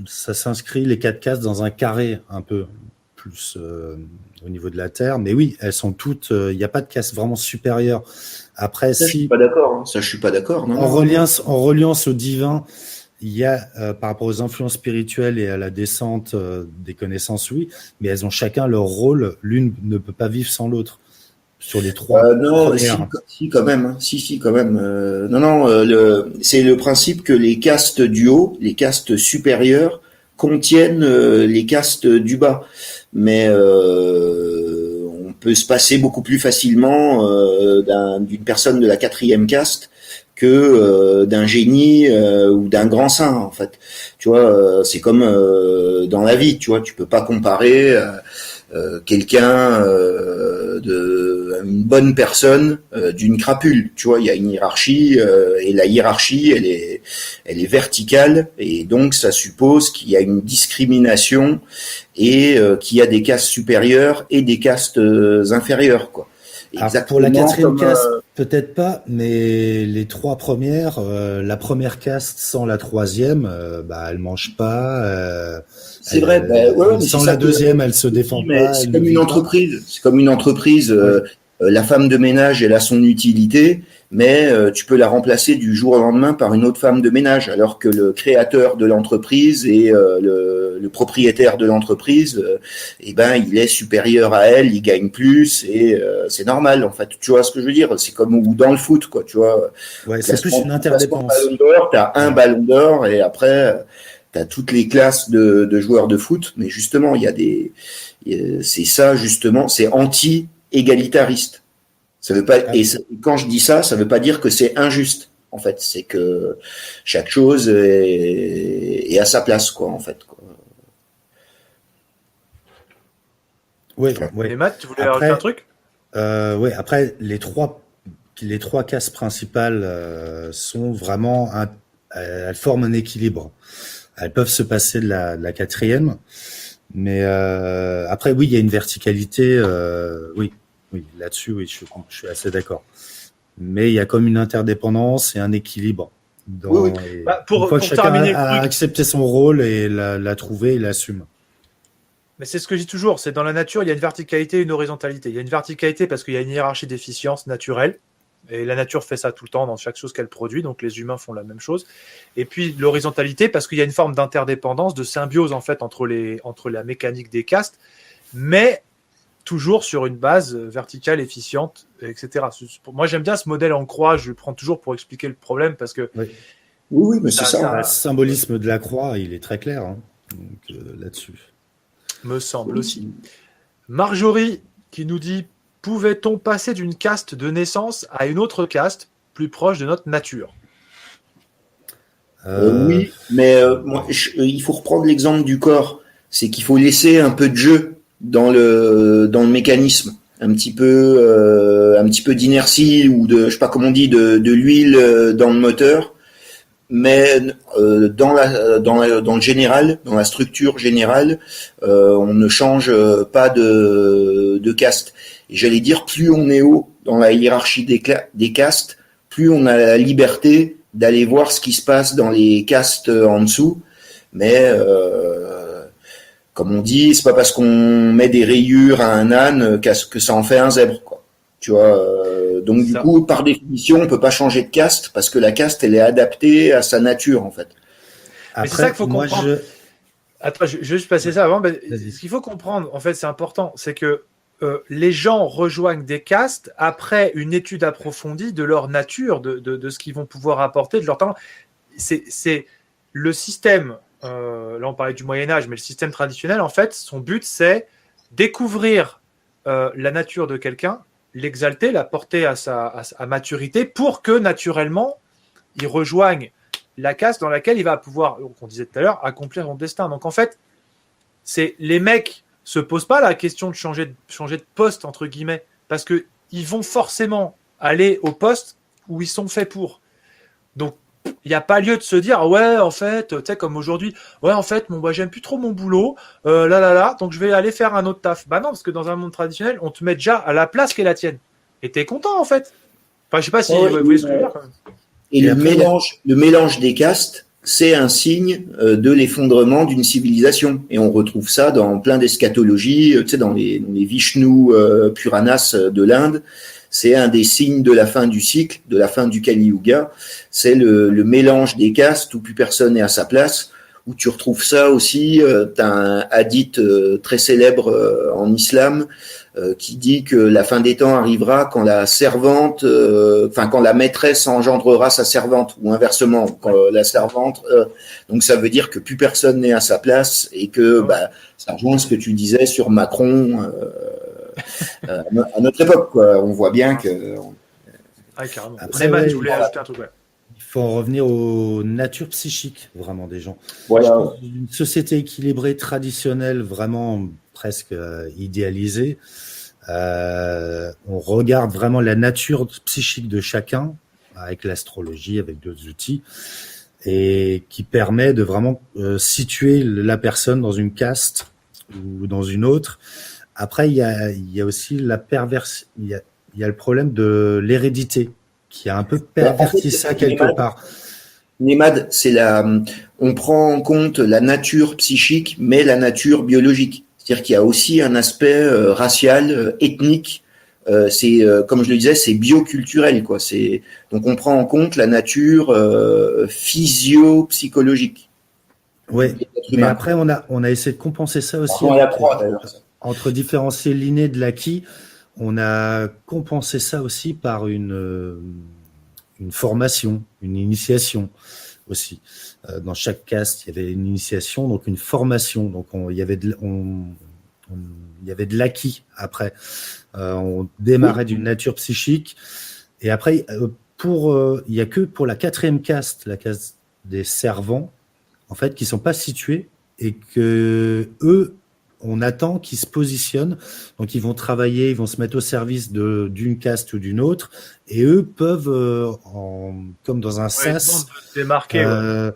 Ça s'inscrit les 4 castes dans un carré un peu plus au niveau de la Terre. Mais oui, elles sont toutes. Il n'y a pas de caste vraiment supérieure. Après, Ça, je suis si pas d'accord. Hein. Ça, je suis pas d'accord. Non, en non. reliance au divin, il y a par rapport aux influences spirituelles et à la descente des connaissances, oui, mais elles ont chacun leur rôle. L'une ne peut pas vivre sans l'autre. Sur les 3 Non, si, premières. si, quand même. Hein. Si, quand même. Non, non. C'est le principe que les castes du haut, les castes supérieures, contiennent les castes du bas. Mais on peut se passer beaucoup plus facilement d'une personne de la 4e caste que d'un génie ou d'un grand saint, en fait. Tu vois, c'est comme dans la vie, tu vois, tu peux pas comparer quelqu'un une bonne personne d'une crapule. Tu vois, il y a une hiérarchie et la hiérarchie, elle est verticale et donc ça suppose qu'il y a une discrimination et qu'il y a des castes supérieures et des castes inférieures, quoi. Alors pour la 4e caste, peut-être pas, mais les 3 premières, la première caste sans la 3e, bah elle mange pas. C'est vrai. Ouais, sans la 2e, elle se défend pas. C'est comme une entreprise. C'est comme une entreprise. La femme de ménage, elle a son utilité, mais tu peux la remplacer du jour au lendemain par une autre femme de ménage, alors que le créateur de l'entreprise et le propriétaire de l'entreprise, eh ben, il est supérieur à elle, il gagne plus et c'est normal en fait. Tu vois ce que je veux dire? C'est comme dans le foot, quoi. Tu vois? Ouais, c'est plus une interdépendance. T'as un ballon d'or et après t'as toutes les classes de joueurs de foot, mais justement, il y a c'est ça justement, c'est anti-égalitariste. Ça veut pas, et quand je dis ça, ça veut pas dire que c'est injuste. En fait, c'est que chaque chose est à sa place, quoi, en fait. Quoi. Oui, Et Matt, tu voulais rajouter un truc? Oui, après, les trois castes principales sont vraiment, elles forment un équilibre. Elles peuvent se passer de la 4e, mais après, oui, il y a une verticalité, oui, là-dessus, oui, je suis assez d'accord. Mais il y a comme une interdépendance et un équilibre. Oui. Une fois que chacun a accepté son rôle et l'a trouvé, il l'assume. Mais c'est ce que je dis toujours, c'est dans la nature, il y a une verticalité et une horizontalité. Il y a une verticalité parce qu'il y a une hiérarchie d'efficience naturelle, et la nature fait ça tout le temps dans chaque chose qu'elle produit, donc les humains font la même chose. Et puis l'horizontalité parce qu'il y a une forme d'interdépendance, de symbiose en fait entre la mécanique des castes, mais toujours sur une base verticale, efficiente, etc. Moi, j'aime bien ce modèle en croix, je le prends toujours pour expliquer le problème, parce que... Oui, mais c'est ça. Le symbolisme de la croix, il est très clair, hein. Donc, là-dessus. Me semble aussi. Marjorie, qui nous dit, pouvait-on passer d'une caste de naissance à une autre caste, plus proche de notre nature? Oui, mais il faut reprendre l'exemple du corps. C'est qu'il faut laisser un peu de jeu dans le mécanisme, un petit peu d'inertie ou de, je sais pas comment on dit, de l'huile dans le moteur, mais dans le général, dans la structure générale, on ne change pas de caste. Et j'allais dire, plus on est haut dans la hiérarchie des castes, plus on a la liberté d'aller voir ce qui se passe dans les castes en dessous, mais comme on dit, c'est pas parce qu'on met des rayures à un âne que ça en fait un zèbre, quoi. Tu vois. Donc du coup, par définition, on peut pas changer de caste parce que la caste, elle est adaptée à sa nature, en fait. Mais c'est ça qu'il faut comprendre. Attends, je vais juste passer ça avant. Ce qu'il faut comprendre, en fait, c'est important, c'est que les gens rejoignent des castes après une étude approfondie de leur nature, de ce qu'ils vont pouvoir apporter, de leur talent. C'est le système. Là, on parlait du Moyen-Âge, mais le système traditionnel, en fait, son but, c'est découvrir la nature de quelqu'un, l'exalter, la porter à sa maturité pour que, naturellement, il rejoigne la caste dans laquelle il va pouvoir, comme on disait tout à l'heure, accomplir son destin. Donc, en fait, les mecs se posent pas la question de changer de poste, entre guillemets, parce que ils vont forcément aller au poste où ils sont faits pour. Donc, il n'y a pas lieu de se dire, ouais, en fait, tu sais, comme aujourd'hui, ouais, en fait, j'aime plus trop mon boulot, donc je vais aller faire un autre taf. Bah non, parce que dans un monde traditionnel, on te met déjà à la place qui est la tienne. Et t'es content, en fait. Enfin, je sais pas si vous voyez ce que je veux dire, quand même. Et le mélange des castes, c'est un signe de l'effondrement d'une civilisation. Et on retrouve ça dans plein d'eschatologies, tu sais, dans les Vishnu Puranas de l'Inde. C'est un des signes de la fin du cycle, de la fin du Kali Yuga. C'est le mélange des castes où plus personne n'est à sa place, où tu retrouves ça aussi. Tu as un hadith très célèbre en islam qui dit que la fin des temps arrivera quand la servante, quand la maîtresse engendrera sa servante, ou inversement, quand la servante. Donc ça veut dire que plus personne n'est à sa place et que ça rejoint ce que tu disais sur Macron. À notre époque, quoi. On voit bien que. Carrément. Après, je voulais ajouter un truc. Ouais. Il faut en revenir aux natures psychiques, vraiment, des gens. Voilà. Une société équilibrée, traditionnelle, vraiment presque idéalisée, on regarde vraiment la nature psychique de chacun, avec l'astrologie, avec d'autres outils, et qui permet de vraiment situer la personne dans une caste ou dans une autre. Après, il y a aussi la perversion. Il y a le problème de l'hérédité qui a un peu perverti ça quelque part. Nemad, on prend en compte la nature psychique, mais la nature biologique. C'est-à-dire qu'il y a aussi un aspect racial, ethnique. Comme je le disais, c'est bioculturel, quoi. Donc on prend en compte la nature physio-psychologique. Ouais. Mais après, on a essayé de compenser ça aussi. Entre différencier l'inné de l'acquis, on a compensé ça aussi par une formation, une initiation aussi. Dans chaque caste, il y avait une initiation, donc une formation. Donc il y avait de l'acquis après. On démarrait d'une nature psychique. Et après, il y a que pour la 4e caste, la caste des servants, en fait, qui sont pas situés et que eux, on attend qu'ils se positionnent, donc ils vont travailler, ils vont se mettre au service d'une caste ou d'une autre, et eux peuvent, comme dans un sas, démarquer,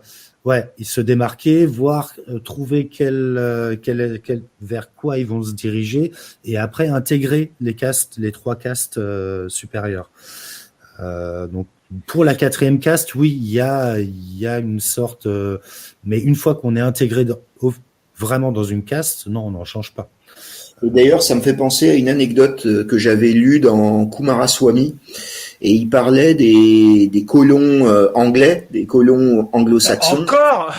ils se démarquer, voir, trouver vers quoi ils vont se diriger, et après intégrer les 3 castes supérieures. Donc pour la 4e caste, oui, il y a une sorte, mais une fois qu'on est intégré vraiment dans une caste, non, on n'en change pas. Et d'ailleurs, ça me fait penser à une anecdote que j'avais lue dans Kumaraswamy, et il parlait des colons anglais, des colons anglo-saxons. Encore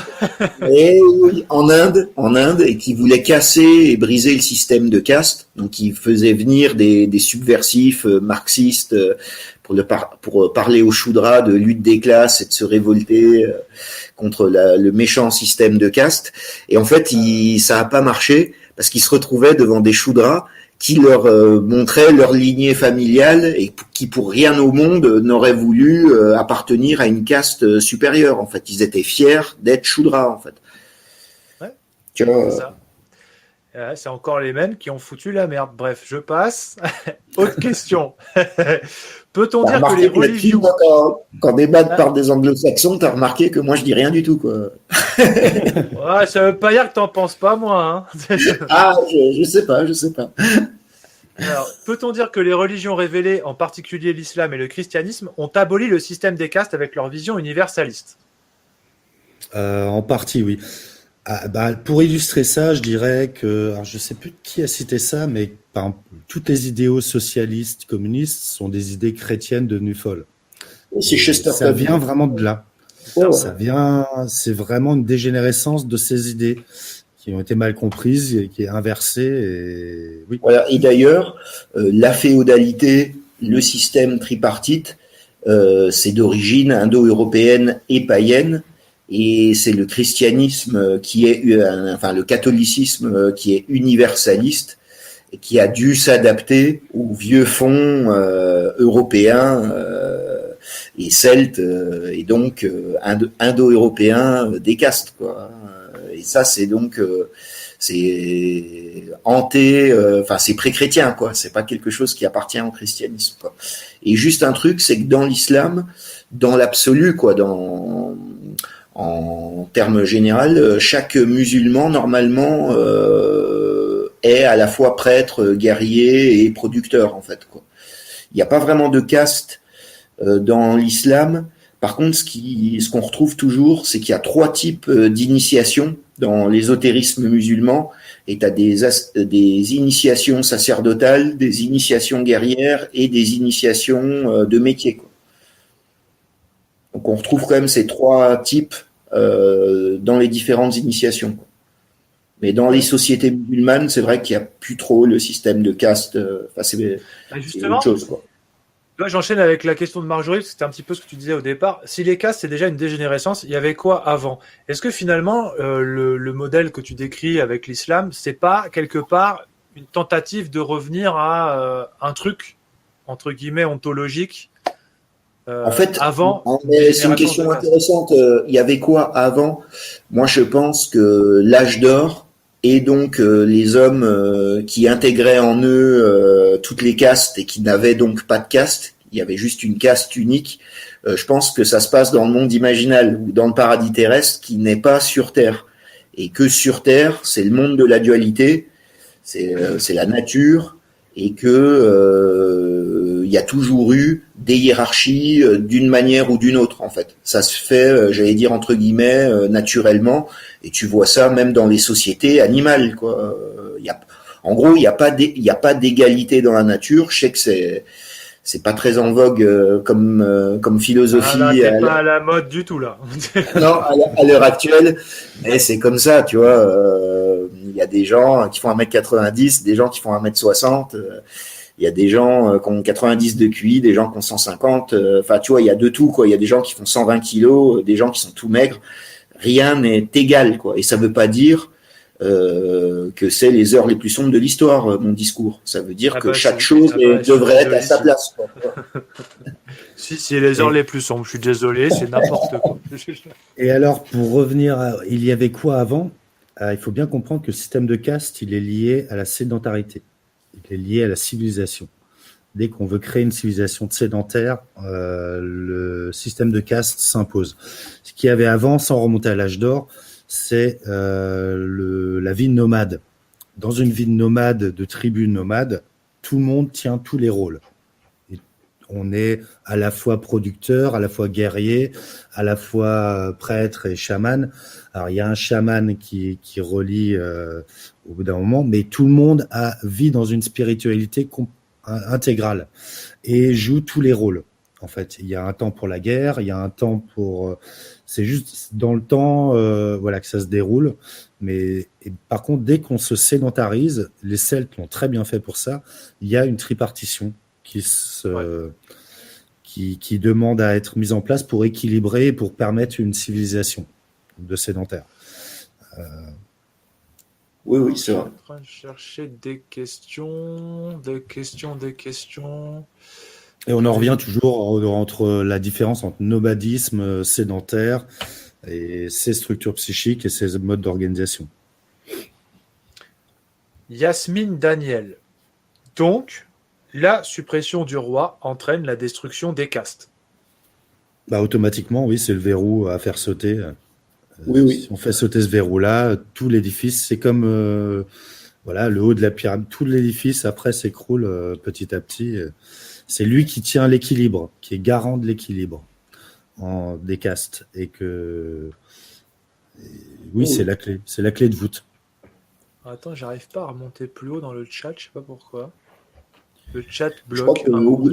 et oui, en Inde, et qui voulaient casser et briser le système de caste. Donc, ils faisaient venir des subversifs marxistes pour parler aux Shudras de lutte des classes et de se révolter contre le méchant système de caste. Et en fait, ça a pas marché parce qu'ils se retrouvaient devant des Shudras qui leur montraient leur lignée familiale et qui, pour rien au monde, n'auraient voulu appartenir à une caste supérieure. En fait, ils étaient fiers d'être Shudras, en fait. Ouais, tu vois, c'est ça. C'est encore les mêmes qui ont foutu la merde. Bref, je passe. Autre question. Peut-on dire que les religions... Quand des maths parlent des anglo-saxons, t'as remarqué que moi je dis rien du tout, quoi. Ouais, ça veut pas dire que t'en penses pas, moi. Hein. Je sais pas. Alors, peut-on dire que les religions révélées, en particulier l'islam et le christianisme, ont aboli le système des castes avec leur vision universaliste ? En partie, oui. Pour illustrer ça, je dirais que, alors je sais plus qui a cité ça, mais par exemple, toutes les idéaux socialistes, communistes sont des idées chrétiennes devenues folles. C'est Chesterton. Ça vient vraiment de là. Ouais. C'est vraiment une dégénérescence de ces idées qui ont été mal comprises et qui est inversée. Et oui. Voilà. Et d'ailleurs, la féodalité, le système tripartite, c'est d'origine indo-européenne et païenne. Et c'est le christianisme le catholicisme qui est universaliste et qui a dû s'adapter aux vieux fonds européens et celtes et donc indo-européens des castes, quoi. Et ça, c'est donc c'est enfin c'est pré-chrétien, quoi. C'est pas quelque chose qui appartient au christianisme, quoi. Et juste un truc, c'est que dans l'islam, dans l'absolu, quoi, en termes général, chaque musulman normalement est à la fois prêtre, guerrier et producteur, en fait, quoi. Il n'y a pas vraiment de caste dans l'islam. Par contre, ce qu'on retrouve toujours, c'est qu'il y a 3 types d'initiation dans l'ésotérisme musulman. Et tu as des initiations sacerdotales, des initiations guerrières et des initiations de métier, quoi. Donc on retrouve quand même ces 3 types dans les différentes initiations, quoi. Mais dans les sociétés musulmanes, c'est vrai qu'il n'y a plus trop le système de caste. Enfin, c'est autre chose, quoi. Là, j'enchaîne avec la question de Marjorie, parce que c'était un petit peu ce que tu disais au départ. Si les castes, c'est déjà une dégénérescence, il y avait quoi avant? Est-ce que finalement, le modèle que tu décris avec l'islam, c'est pas quelque part une tentative de revenir à un truc, entre guillemets, ontologique En fait, avant c'est une question intéressante. Il y avait quoi avant? Moi, je pense que l'âge d'or et donc les hommes qui intégraient en eux toutes les castes et qui n'avaient donc pas de caste, il y avait juste une caste unique. Je pense que ça se passe dans le monde imaginal ou dans le paradis terrestre qui n'est pas sur Terre. Et que sur Terre, c'est le monde de la dualité, c'est la nature, et que il y a toujours eu des hiérarchies d'une manière ou d'une autre, en fait. Ça se fait, j'allais dire entre guillemets, naturellement, et tu vois ça même dans les sociétés animales, quoi. En gros, il n'y a pas d'égalité dans la nature. Je sais que c'est pas très en vogue comme philosophie. Ah là, t'es pas à la mode du tout, là. Non, à l'heure actuelle, mais c'est comme ça, tu vois. Il y a des gens qui font 1m90, des gens qui font 1m60. Il y a des gens qui ont 90 de QI, des gens qui ont 150. Enfin, tu vois, il y a de tout, quoi. Il y a des gens qui font 120 kilos, des gens qui sont tout maigres. Rien n'est égal, quoi. Et ça veut pas dire que c'est les heures les plus sombres de l'histoire, mon discours. Ça veut dire que chaque chose devrait être à sa place, quoi. Si les heures les plus sombres, je suis désolé, c'est n'importe quoi. Et alors, pour revenir il y avait quoi avant? Il faut bien comprendre que le système de caste, il est lié à la sédentarité. Il est lié à la civilisation. Dès qu'on veut créer une civilisation sédentaire, le système de caste s'impose. Ce qu'il y avait avant, sans remonter à l'âge d'or, c'est la vie nomade. Dans une vie nomade, de tribu nomade, tout le monde tient tous les rôles. Et on est à la fois producteur, à la fois guerrier, à la fois prêtre et chaman. Alors il y a un chaman qui relie au bout d'un moment, mais tout le monde vit dans une spiritualité intégrale et joue tous les rôles. En fait, il y a un temps pour la guerre, il y a un temps pour. C'est juste dans le temps, voilà, que ça se déroule. Mais par contre, dès qu'on se sédentarise, les Celtes l'ont très bien fait pour ça. Il y a une tripartition qui demande à être mise en place pour équilibrer, pour permettre une civilisation de sédentaires. Oui, c'est vrai. Je suis en train de chercher des questions. Et on en revient toujours entre la différence entre nomadisme, sédentaire, et ses structures psychiques et ses modes d'organisation. Yasmine Daniel. Donc, la suppression du roi entraîne la destruction des castes. Bah, automatiquement, oui, c'est le verrou à faire sauter. Oui. Si on fait sauter ce verrou-là, tout l'édifice, c'est comme voilà, le haut de la pyramide. Tout l'édifice, après, s'écroule petit à petit. C'est lui qui tient l'équilibre, qui est garant de l'équilibre des castes. Oui, c'est la clé. C'est la clé de voûte. Attends, j'arrive pas à remonter plus haut dans le chat, je sais pas pourquoi. Le chat bloque. Je crois qu'au bout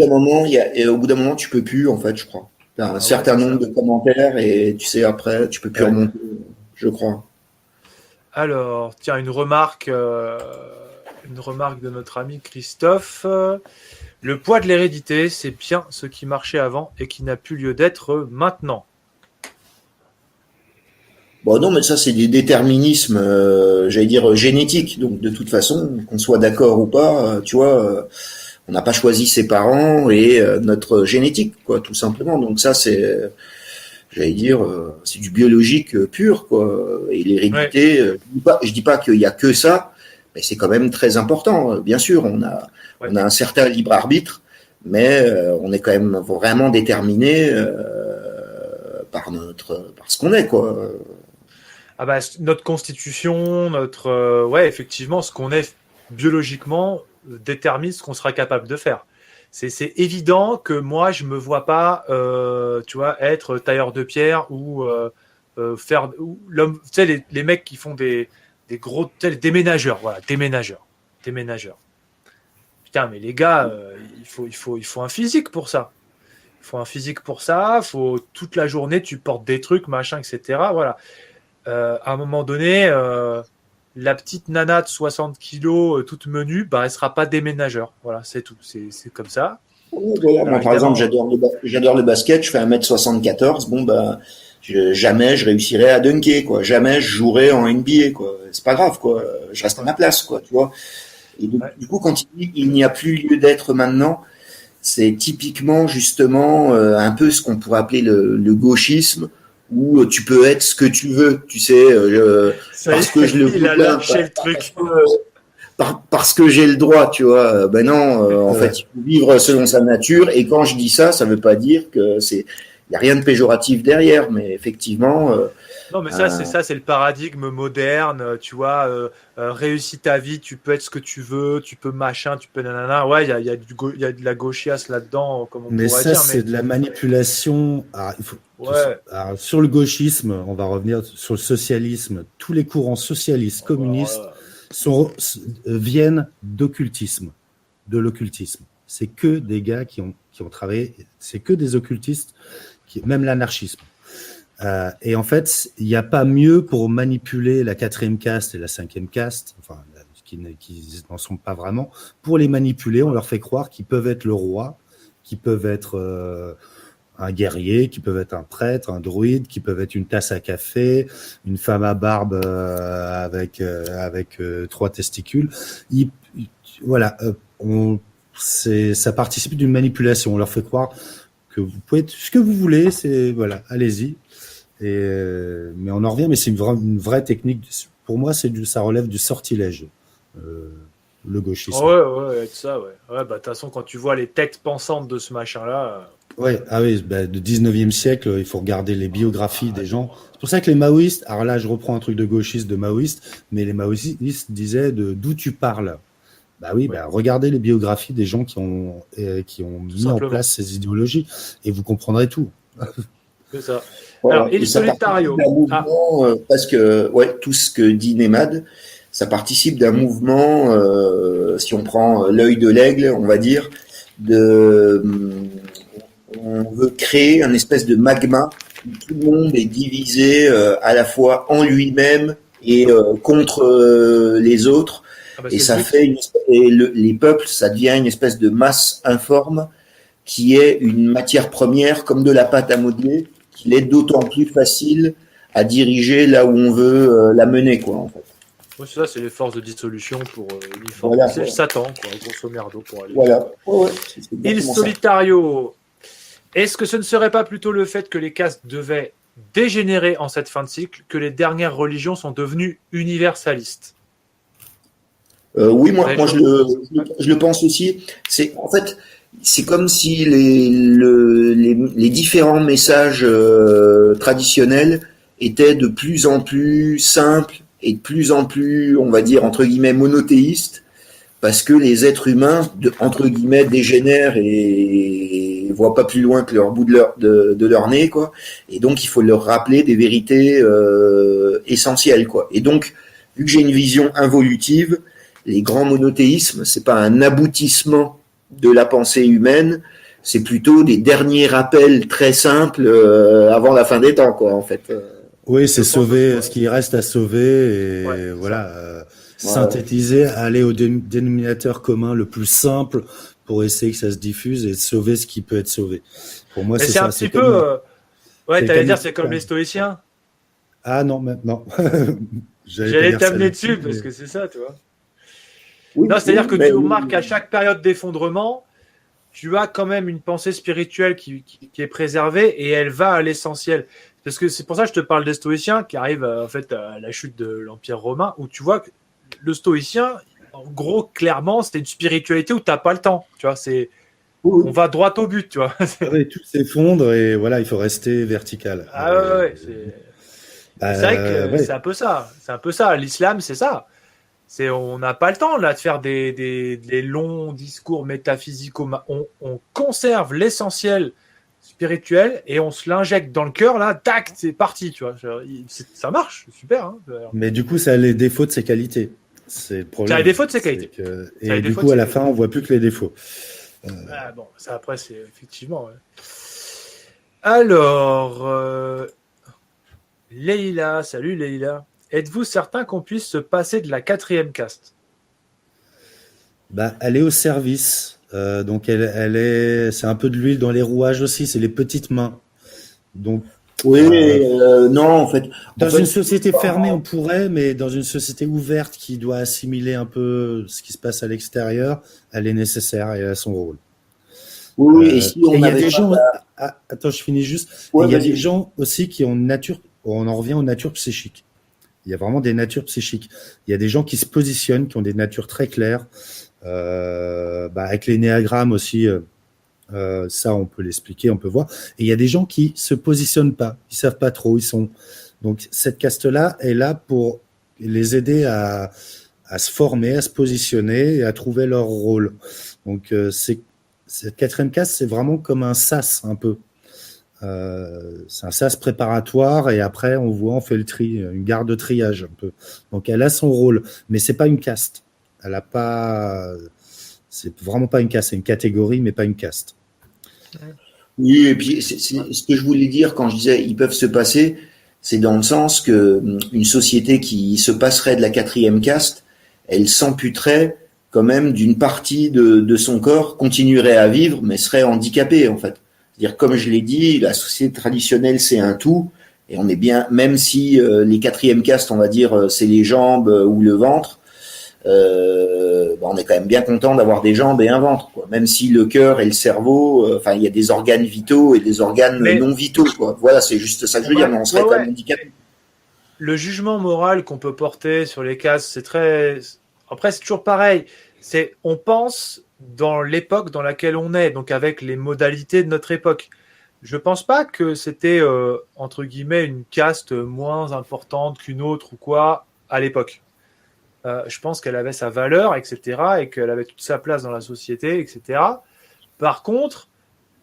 d'un moment, tu peux plus, en fait, je crois. Tu as un certain nombre de commentaires et tu sais, après, tu peux plus remonter, je crois. Alors, tiens, une remarque de notre ami Christophe. Le poids de l'hérédité, c'est bien ce qui marchait avant et qui n'a plus lieu d'être maintenant. Bon, non, mais ça, c'est des déterminismes, j'allais dire, génétiques. Donc, de toute façon, qu'on soit d'accord ou pas, tu vois, on n'a pas choisi ses parents et notre génétique, quoi, tout simplement. Donc ça, c'est j'allais dire, c'est du biologique pur, quoi. Et l'hérédité, je dis pas qu'il y a que ça, mais c'est quand même très important. Bien sûr, on a un certain libre arbitre, mais on est quand même vraiment déterminé par ce qu'on est, quoi. Ah bah, notre constitution, effectivement, ce qu'on est biologiquement détermine ce qu'on sera capable de faire. C'est évident que moi, je me vois pas, tu vois, être tailleur de pierre ou faire l'homme. Tu sais, les mecs qui font des gros, tu sais, les déménageurs, voilà, déménageurs. Putain, mais les gars, il faut un physique pour ça. Il faut un physique pour ça. Faut toute la journée, tu portes des trucs, machin, etc. Voilà. À un moment donné, la petite nana de 60 kilos, toute menue, bah, elle sera pas déménageur. Voilà, c'est tout. C'est comme ça. Voilà. Moi, par exemple, j'adore le basket. Je fais 1m74. Bon, bah, jamais je réussirai à dunker, quoi. Jamais je jouerai en NBA, quoi. C'est pas grave, quoi. Je reste à ma place, quoi. Tu vois. Et du coup, quand il n'y a plus lieu d'être maintenant, c'est typiquement, justement, un peu ce qu'on pourrait appeler le gauchisme, où tu peux être ce que tu veux, tu sais, parce que je le il a lâché le truc. Parce que j'ai le droit, tu vois. Ben non, en fait, il faut vivre selon sa nature. Et quand je dis ça, ça veut pas dire que il y a rien de péjoratif derrière, mais effectivement. Non, mais c'est le paradigme moderne, tu vois. Réussis ta vie, tu peux être ce que tu veux, tu peux machin, tu peux nanana. Ouais, il y a de la gauchiasse là-dedans, comme on pourrait dire. Mais ça, c'est de la manipulation. Alors, alors, sur le gauchisme, on va revenir sur le socialisme. Tous les courants socialistes, communistes viennent d'occultisme, de l'occultisme. C'est que des gars qui ont travaillé, c'est que des occultistes, même l'anarchisme. Et en fait, il n'y a pas mieux pour manipuler la 4e caste et la 5e caste, enfin, qui n'en sont pas vraiment. Pour les manipuler, on leur fait croire qu'ils peuvent être le roi, qu'ils peuvent être un guerrier, qu'ils peuvent être un prêtre, un druide, qu'ils peuvent être une tasse à café, une femme à barbe avec 3 testicules. Voilà, ça participe d'une manipulation. On leur fait croire que vous pouvez être ce que vous voulez, voilà, allez-y. Mais on en revient, mais c'est une vraie technique. Pour moi, ça relève du sortilège, le gauchisme. Ouais, ça, ouais. Ouais, bah, de toute façon, quand tu vois les têtes pensantes de ce machin-là. Ouais, du 19e siècle, il faut regarder les biographies des gens. C'est pour ça que les maoïstes, alors là, je reprends un truc de gauchiste, de maoïste, mais les maoïstes disaient d'où tu parles. Bah oui, regardez les biographies des gens qui ont mis en place ces idéologies et vous comprendrez tout. C'est ça. Voilà. Alors, Il Solitario. Parce que, tout ce que dit Nemad, ça participe d'un mouvement, si on prend l'œil de l'aigle, on va dire, on veut créer un espèce de magma où tout le monde est divisé à la fois en lui-même et contre les autres. Et ça fait les peuples, ça devient une espèce de masse informe qui est une matière première comme de la pâte à modeler, qu'il est d'autant plus facile à diriger là où on veut la mener, quoi, en fait. Ouais, c'est ça, c'est les forces de dissolution pour uniformiser le Satan, quoi, grosso merdo, pour aller. Voilà. Il Solitario. Est-ce que ce ne serait pas plutôt le fait que les castes devaient dégénérer en cette fin de cycle que les dernières religions sont devenues universalistes? Oui, moi je le pense aussi. En fait, c'est comme si les différents messages traditionnels étaient de plus en plus simples et de plus en plus, on va dire, entre guillemets, monothéistes, parce que les êtres humains, entre guillemets, dégénèrent et voient pas plus loin que leur bout de leur nez, quoi. Et donc, il faut leur rappeler des vérités essentielles, quoi. Et donc, vu que j'ai une vision involutive, les grands monothéismes, c'est pas un aboutissement de la pensée humaine, c'est plutôt des derniers rappels très simples avant la fin des temps, quoi, en fait. Oui, c'est sauver ce qui reste à sauver et synthétiser, aller au dénominateur commun le plus simple pour essayer que ça se diffuse et sauver ce qui peut être sauvé. Pour moi, c'est ça. Un petit peu. T'allais dire c'est comme les stoïciens. Ah non, maintenant. J'allais t'amener dessus parce que c'est ça, tu vois. Oui, non, c'est-à-dire que tu remarques à chaque période d'effondrement, tu as quand même une pensée spirituelle qui est préservée et elle va à l'essentiel. Parce que c'est pour ça que je te parle des stoïciens qui arrivent en fait à la chute de l'Empire romain, où tu vois que le stoïcien, en gros, clairement, c'est une spiritualité où tu n'as pas le temps. Tu vois, on va droit au but, tu vois. Ah oui, tout s'effondre et voilà, il faut rester vertical. Ouais, c'est vrai que ouais. c'est un peu ça. C'est un peu ça. L'islam, c'est ça. On n'a pas le temps là de faire des longs discours métaphysiques. On conserve l'essentiel spirituel et on se l'injecte dans le cœur là, tac, c'est parti, tu vois. Ça marche, c'est super. Hein, Mais du coup, ça a les défauts de ses qualités. C'est le problème. Ça a les défauts de ses qualités. Et du coup, à la fin, on voit plus que les défauts. Ah, bon, ça après, c'est effectivement. Ouais. Alors, Leïla, salut Leïla. Êtes-vous certain qu'on puisse se passer de la 4e caste? Bah, elle est au service. Donc, c'est un peu de l'huile dans les rouages aussi. C'est les petites mains. Donc, Oui, non, en fait. dans une société fermée, on pourrait, mais dans une société ouverte qui doit assimiler un peu ce qui se passe à l'extérieur, elle est nécessaire et elle a son rôle. Oui, et si on il y a avait des pas gens. la- Attends, je finis juste. Ouais, Il y a vas-y. des gens aussi qui ont une nature. On en revient aux natures psychiques. Il y a vraiment des natures psychiques. Il y a des gens qui se positionnent, qui ont des natures très claires. Avec l'énéagramme aussi, ça on peut l'expliquer, on peut voir. Et il y a des gens qui se positionnent pas, ils savent pas trop où ils sont. Donc cette caste-là est là pour les aider à se former, à se positionner et à trouver leur rôle. Donc cette 4e caste, c'est vraiment comme un sas un peu. C'est un sas préparatoire et après on fait le tri, une gare de triage un peu. Donc elle a son rôle, mais c'est pas une caste. Elle a pas, c'est vraiment pas une caste, c'est une catégorie mais pas une caste. Oui, et puis c'est ce que je voulais dire quand je disais ils peuvent se passer, c'est dans le sens que une société qui se passerait de la 4e caste, elle s'amputerait quand même d'une partie de son corps, continuerait à vivre, mais serait handicapée en fait. C'est-à-dire, comme je l'ai dit, la société traditionnelle c'est un tout, et on est bien, même si les 4e castes, on va dire, c'est les jambes ou le ventre. On est quand même bien content d'avoir des jambes et un ventre, quoi. Même si le cœur et le cerveau, enfin, il y a des organes vitaux et des organes non vitaux, quoi. Voilà, c'est juste ça que je veux dire, mais on serait quand même handicapé. Le jugement moral qu'on peut porter sur les castes, c'est très. Après, c'est toujours pareil. On pense dans l'époque dans laquelle on est, donc avec les modalités de notre époque. Je pense pas que c'était entre guillemets une caste moins importante qu'une autre ou quoi à l'époque. Je pense qu'elle avait sa valeur, etc., et qu'elle avait toute sa place dans la société, etc. Par contre,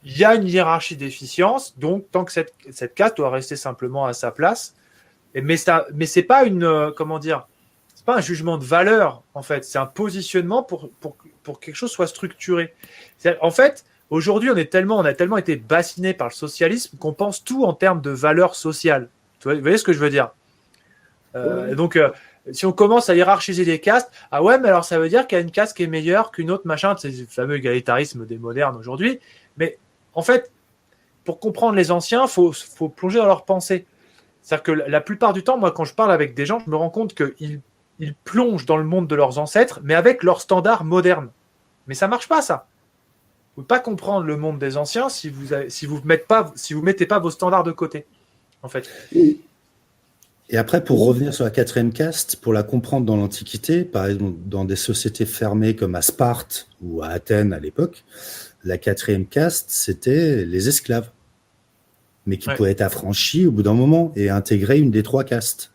il y a une hiérarchie d'efficience, donc tant que cette caste doit rester simplement à sa place. Mais c'est pas une comment dire, c'est pas un jugement de valeur en fait, c'est un positionnement pour quelque chose soit structuré. En fait, aujourd'hui, on a tellement été bassiné par le socialisme qu'on pense tout en termes de valeur sociale. Vous voyez ce que je veux dire? Donc si on commence à hiérarchiser les castes, ah ouais, mais alors ça veut dire qu'il y a une caste qui est meilleure qu'une autre, machin, c'est le fameux égalitarisme des modernes aujourd'hui. Mais en fait, pour comprendre les anciens, faut plonger dans leur pensée. C'est-à-dire que la plupart du temps, moi, quand je parle avec des gens, je me rends compte qu'ils plongent dans le monde de leurs ancêtres, mais avec leurs standards modernes. Mais ça marche pas, ça. Vous ne pouvez pas comprendre le monde des anciens si vous mettez pas vos standards de côté, en fait. Et après, pour revenir sur la 4e caste, pour la comprendre dans l'Antiquité, par exemple dans des sociétés fermées comme à Sparte ou à Athènes à l'époque, la 4e caste, c'était les esclaves, mais qui pouvaient être affranchis au bout d'un moment et intégrer une des 3 castes,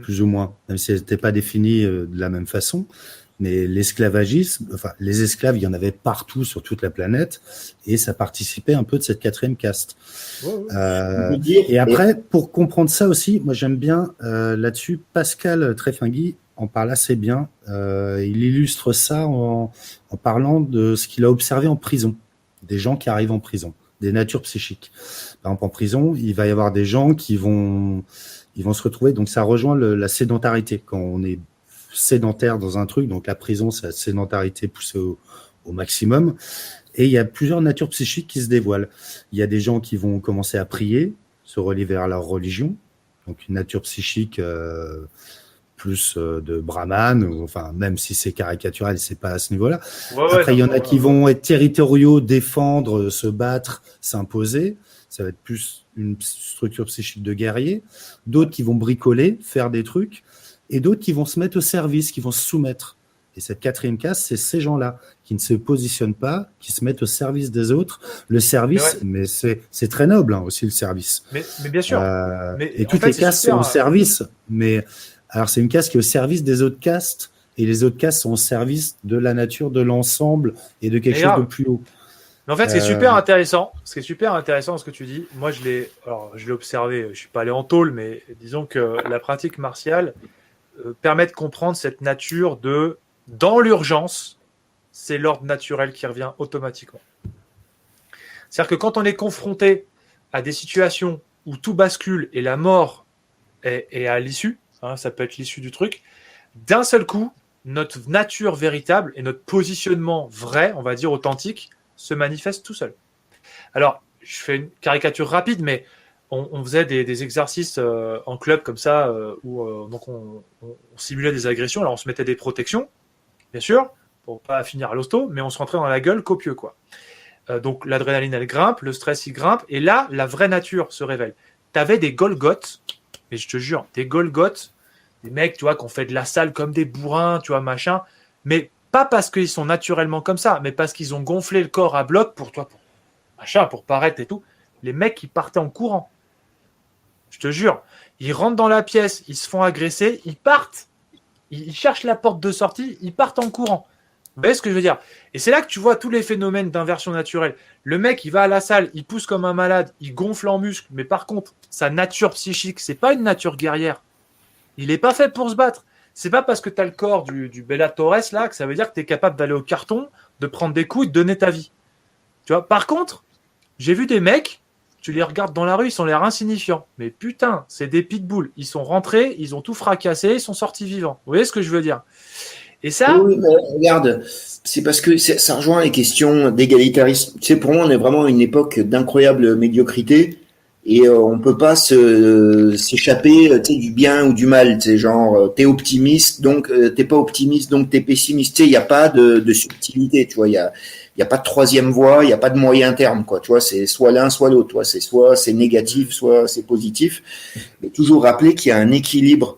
plus ou moins, même si elles n'étaient pas définies de la même façon. Mais l'esclavagisme, enfin, les esclaves, il y en avait partout sur toute la planète, et ça participait un peu de cette 4e caste. Et après, pour comprendre ça aussi, moi j'aime bien là-dessus, Pascal Tréfingui en parle assez bien. Il illustre ça en parlant de ce qu'il a observé en prison, des gens qui arrivent en prison, des natures psychiques. Par exemple, en prison, il va y avoir des gens qui vont se retrouver, donc ça rejoint la sédentarité, quand on est sédentaire dans un truc, donc la prison, c'est la sédentarité poussée au maximum. Et il y a plusieurs natures psychiques qui se dévoilent. Il y a des gens qui vont commencer à prier, se relier vers leur religion, donc une nature psychique plus de brahman, ou, enfin, même si c'est caricatural, c'est pas à ce niveau-là. Ouais, Après, il y en a ouais, qui vont être territoriaux, défendre, se battre, s'imposer. Ça va être plus une structure psychique de guerrier. D'autres qui vont bricoler, faire des trucs. Et d'autres qui vont se mettre au service, qui vont se soumettre. Et cette quatrième case, c'est ces gens-là qui ne se positionnent pas, qui se mettent au service des autres. Le service, mais c'est très noble hein, aussi le service. Mais bien sûr. Mais et en toutes fait, les c'est castes super, sont au service. Mais alors c'est une caste qui est au service des autres castes, et les autres castes sont au service de la nature, de l'ensemble et de quelque chose de plus haut. Mais en fait, c'est super intéressant. Ce qui est super intéressant, ce que tu dis. Moi, je l'ai observé. Je suis pas allé en tôle, mais disons que la pratique martiale permet de comprendre cette nature de, dans l'urgence, c'est l'ordre naturel qui revient automatiquement. C'est-à-dire que quand on est confronté à des situations où tout bascule et la mort est à l'issue, hein, ça peut être l'issue du truc, d'un seul coup, notre nature véritable et notre positionnement vrai, on va dire authentique, se manifeste tout seul. Alors, je fais une caricature rapide, mais on faisait des exercices en club comme ça, où donc on simulait des agressions. Alors, on se mettait des protections, bien sûr, pour pas finir à l'hosto, mais on se rentrait dans la gueule copieux, quoi. Donc, l'adrénaline, elle grimpe, le stress, il grimpe, et là, la vraie nature se révèle. T'avais des Golgoths, mais je te jure, des Golgoths, des mecs, tu vois, qui ont fait de la salle comme des bourrins, tu vois, machin, mais pas parce qu'ils sont naturellement comme ça, mais parce qu'ils ont gonflé le corps à bloc pour machin, pour paraître et tout. Les mecs, ils partaient en courant. Je te jure. Ils rentrent dans la pièce, ils se font agresser, ils partent. Ils cherchent la porte de sortie, ils partent en courant. Vous voyez ce que je veux dire? Et c'est là que tu vois tous les phénomènes d'inversion naturelle. Le mec, il va à la salle, il pousse comme un malade, il gonfle en muscle, mais par contre, sa nature psychique, c'est pas une nature guerrière. Il n'est pas fait pour se battre. C'est pas parce que tu as le corps du Bella Torres là que ça veut dire que tu es capable d'aller au carton, de prendre des coups et de donner ta vie. Tu vois, par contre, j'ai vu des mecs, tu les regardes dans la rue, ils ont l'air insignifiants. Mais putain, c'est des pitbulls. Ils sont rentrés, ils ont tout fracassé, ils sont sortis vivants. Vous voyez ce que je veux dire? Et ça. Oui, mais regarde, c'est parce que ça rejoint les questions d'égalitarisme. Tu sais, pour moi, on est vraiment à une époque d'incroyable médiocrité et on peut pas s'échapper, tu sais, du bien ou du mal. Tu sais, genre, t'es optimiste, donc t'es pas optimiste, donc t'es pessimiste. Tu sais, il y a pas de subtilité. Tu vois, il y a pas de troisième voie, il y a pas de moyen terme, quoi. Tu vois, c'est soit l'un, soit l'autre. Tu vois, soit c'est négatif, soit c'est positif. Mais toujours rappeler qu'il y a un équilibre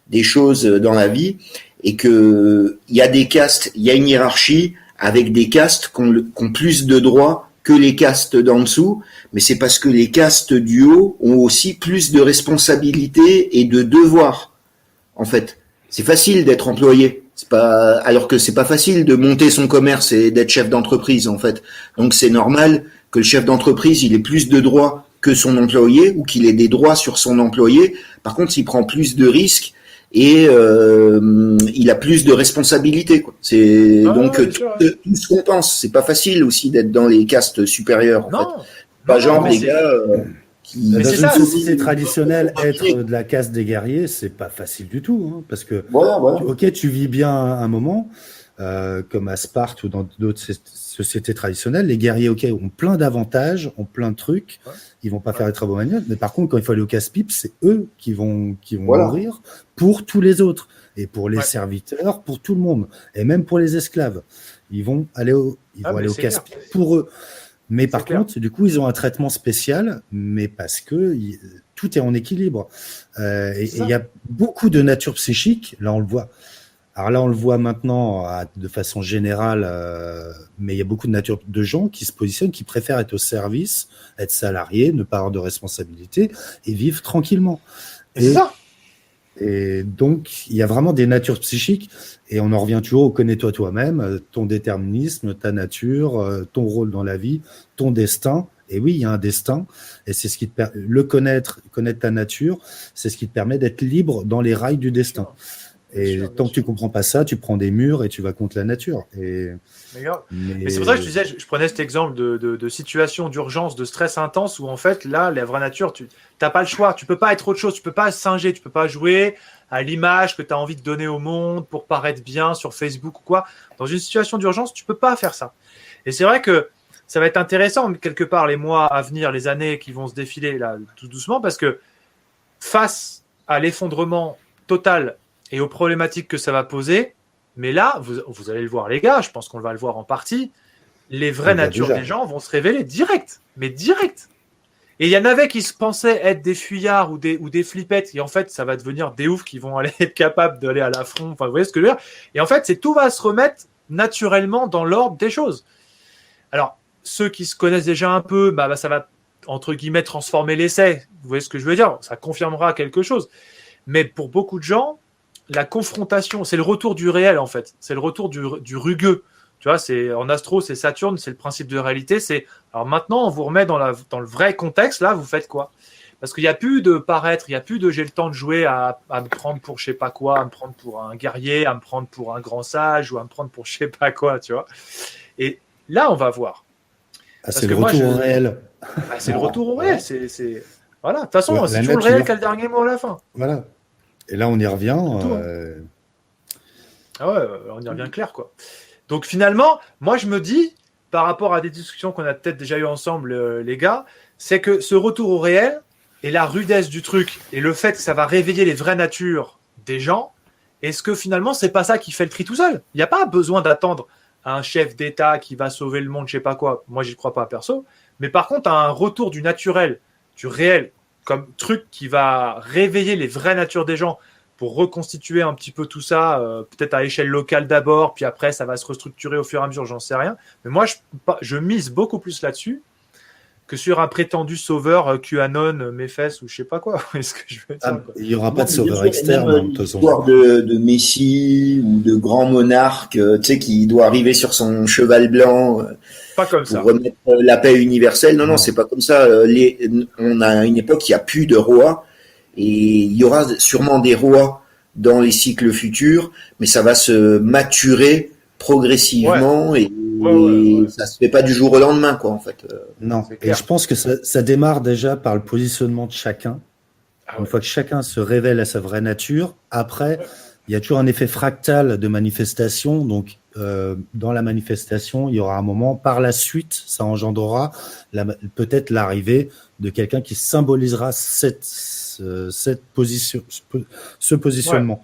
des choses dans la vie. Et que il y a des castes, il y a une hiérarchie avec des castes qui ont plus de droits que les castes d'en dessous, mais c'est parce que les castes du haut ont aussi plus de responsabilités et de devoirs. En fait, c'est facile d'être employé, c'est pas alors que c'est pas facile de monter son commerce et d'être chef d'entreprise en fait. Donc c'est normal que le chef d'entreprise, il ait plus de droits que son employé ou qu'il ait des droits sur son employé. Par contre, il prend plus de risques et il a plus de responsabilités, quoi. C'est donc tout ce qu'on pense. C'est pas facile aussi d'être dans les castes supérieures. En fait. Pas genre des gars qui. Dans une société traditionnelle, être de la caste des guerriers, c'est pas facile du tout, hein, parce que voilà. Ok, tu vis bien un moment. Comme à Sparte ou dans d'autres sociétés traditionnelles, les guerriers, ok, ont plein d'avantages, ont plein de trucs, ils vont pas faire les travaux manuels, mais par contre, quand il faut aller au casse-pipe, c'est eux qui vont mourir pour tous les autres, et pour les serviteurs, pour tout le monde, et même pour les esclaves. Ils vont aller au casse-pipe pour eux. Mais par contre, du coup, ils ont un traitement spécial, mais parce que tout est en équilibre. Et il y a beaucoup de nature psychique, là on le voit. Alors là, on le voit maintenant de façon générale, mais il y a beaucoup de gens qui se positionnent, qui préfèrent être au service, être salariés, ne pas avoir de responsabilité et vivre tranquillement. Et donc, il y a vraiment des natures psychiques et on en revient toujours au connais-toi toi-même, ton déterminisme, ta nature, ton rôle dans la vie, ton destin. Et oui, il y a un destin et c'est ce qui te connaître ta nature, c'est ce qui te permet d'être libre dans les rails du destin. Et tant que tu comprends pas ça, tu prends des murs et tu vas contre la nature. Mais c'est pour ça que je disais, je prenais cet exemple de situation d'urgence, de stress intense où en fait, là, la vraie nature, tu n'as pas le choix. Tu peux pas être autre chose. Tu peux pas singer. Tu peux pas jouer à l'image que tu as envie de donner au monde pour paraître bien sur Facebook ou quoi. Dans une situation d'urgence, tu peux pas faire ça. Et c'est vrai que ça va être intéressant, quelque part, les mois à venir, les années qui vont se défiler là, tout doucement, parce que face à l'effondrement total et aux problématiques que ça va poser. Mais là, vous allez le voir, les gars, je pense qu'on va le voir en partie. Les vraies natures des gens vont se révéler direct, mais direct. Et il y en avait qui se pensaient être des fuyards ou des flippettes, et en fait, ça va devenir des oufs qui vont aller être capables d'aller à l'affront. Enfin, vous voyez ce que je veux dire? Et en fait, tout va se remettre naturellement dans l'ordre des choses. Alors, ceux qui se connaissent déjà un peu, ça va, entre guillemets, transformer l'essai. Vous voyez ce que je veux dire? Ça confirmera quelque chose. Mais pour beaucoup de gens, la confrontation, c'est le retour du réel, en fait. C'est le retour du rugueux. Tu vois, en astro, c'est Saturne, c'est le principe de réalité. Alors maintenant, on vous remet dans le vrai contexte. Là, vous faites quoi? Parce qu'il n'y a plus de paraître, il n'y a plus de j'ai le temps de jouer à me prendre pour je sais pas quoi, à me prendre pour un guerrier, à me prendre pour un grand sage ou à me prendre pour je sais pas quoi, tu vois. Et là, on va voir. C'est le retour au réel. C'est le retour au réel. Voilà. De toute façon, c'est toujours le réel qui a le dernier mot à la fin. Voilà. Et là, on y revient. Ah ouais, on y revient clair, quoi. Donc finalement, moi je me dis, par rapport à des discussions qu'on a peut-être déjà eues ensemble, les gars, c'est que ce retour au réel et la rudesse du truc et le fait que ça va réveiller les vraies natures des gens, est-ce que finalement c'est pas ça qui fait le tri tout seul? Il n'y a pas besoin d'attendre un chef d'État qui va sauver le monde, je sais pas quoi. Moi j'y crois pas perso. Mais par contre, un retour du naturel, du réel, comme truc qui va réveiller les vraies natures des gens, pour reconstituer un petit peu tout ça, peut-être à échelle locale d'abord, puis après ça va se restructurer au fur et à mesure, j'en sais rien. Mais moi, je mise beaucoup plus là-dessus que sur un prétendu sauveur QAnon, Méfès ou je sais pas quoi. Est-ce que je veux dire, quoi. Il n'y aura pas de sauveur externe, de toute façon. L'histoire de Messie ou de grand monarque, qui doit arriver sur son cheval blanc. Pas comme pour ça. remettre la paix universelle. Non, c'est pas comme ça. On a une époque, il n'y a plus de rois. Et il y aura sûrement des rois dans les cycles futurs, mais ça va se maturer progressivement et ça se fait pas du jour au lendemain, quoi, en fait. Non. Et je pense que ça démarre déjà par le positionnement de chacun. Une fois que chacun se révèle à sa vraie nature, après, il y a toujours un effet fractal de manifestation. Donc, dans la manifestation, il y aura un moment, par la suite, ça engendrera peut-être l'arrivée de quelqu'un qui symbolisera ce positionnement.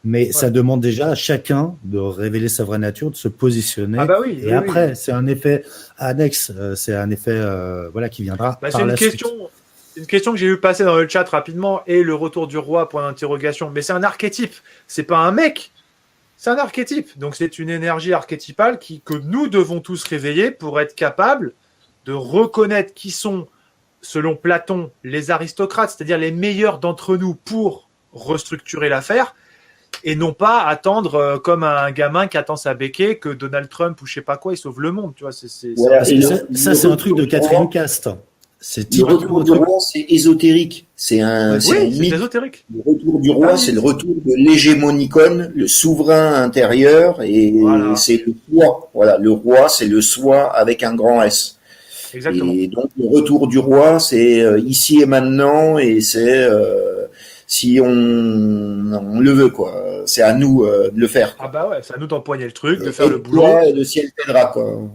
Mais ça demande déjà à chacun de révéler sa vraie nature, de se positionner. Et après, c'est un effet annexe, c'est un effet qui viendra par la suite. Une question que j'ai vu passer dans le chat rapidement et le retour du roi, point d'interrogation. Mais c'est un archétype, c'est pas un mec. C'est un archétype. Donc c'est une énergie archétypale que nous devons tous réveiller pour être capables de reconnaître qui sont, selon Platon, les aristocrates, c'est-à-dire les meilleurs d'entre nous pour restructurer l'affaire, et non pas attendre comme un gamin qui attend sa béquille que Donald Trump ou je sais pas quoi, il sauve le monde. Tu vois, ça, c'est un truc de quatrième caste. Le retour du roi, c'est ésotérique. C'est ésotérique. Le retour du roi, c'est le retour de l'hégémonicon, le souverain intérieur, et c'est le soi. Voilà, le roi, c'est le soi avec un grand S. Exactement. Et donc le retour du roi, c'est ici et maintenant, et c'est si on le veut, quoi. C'est à nous de le faire, quoi. C'est à nous d'empoigner le truc, de faire le boulot. Et le ciel t'aidera, quoi.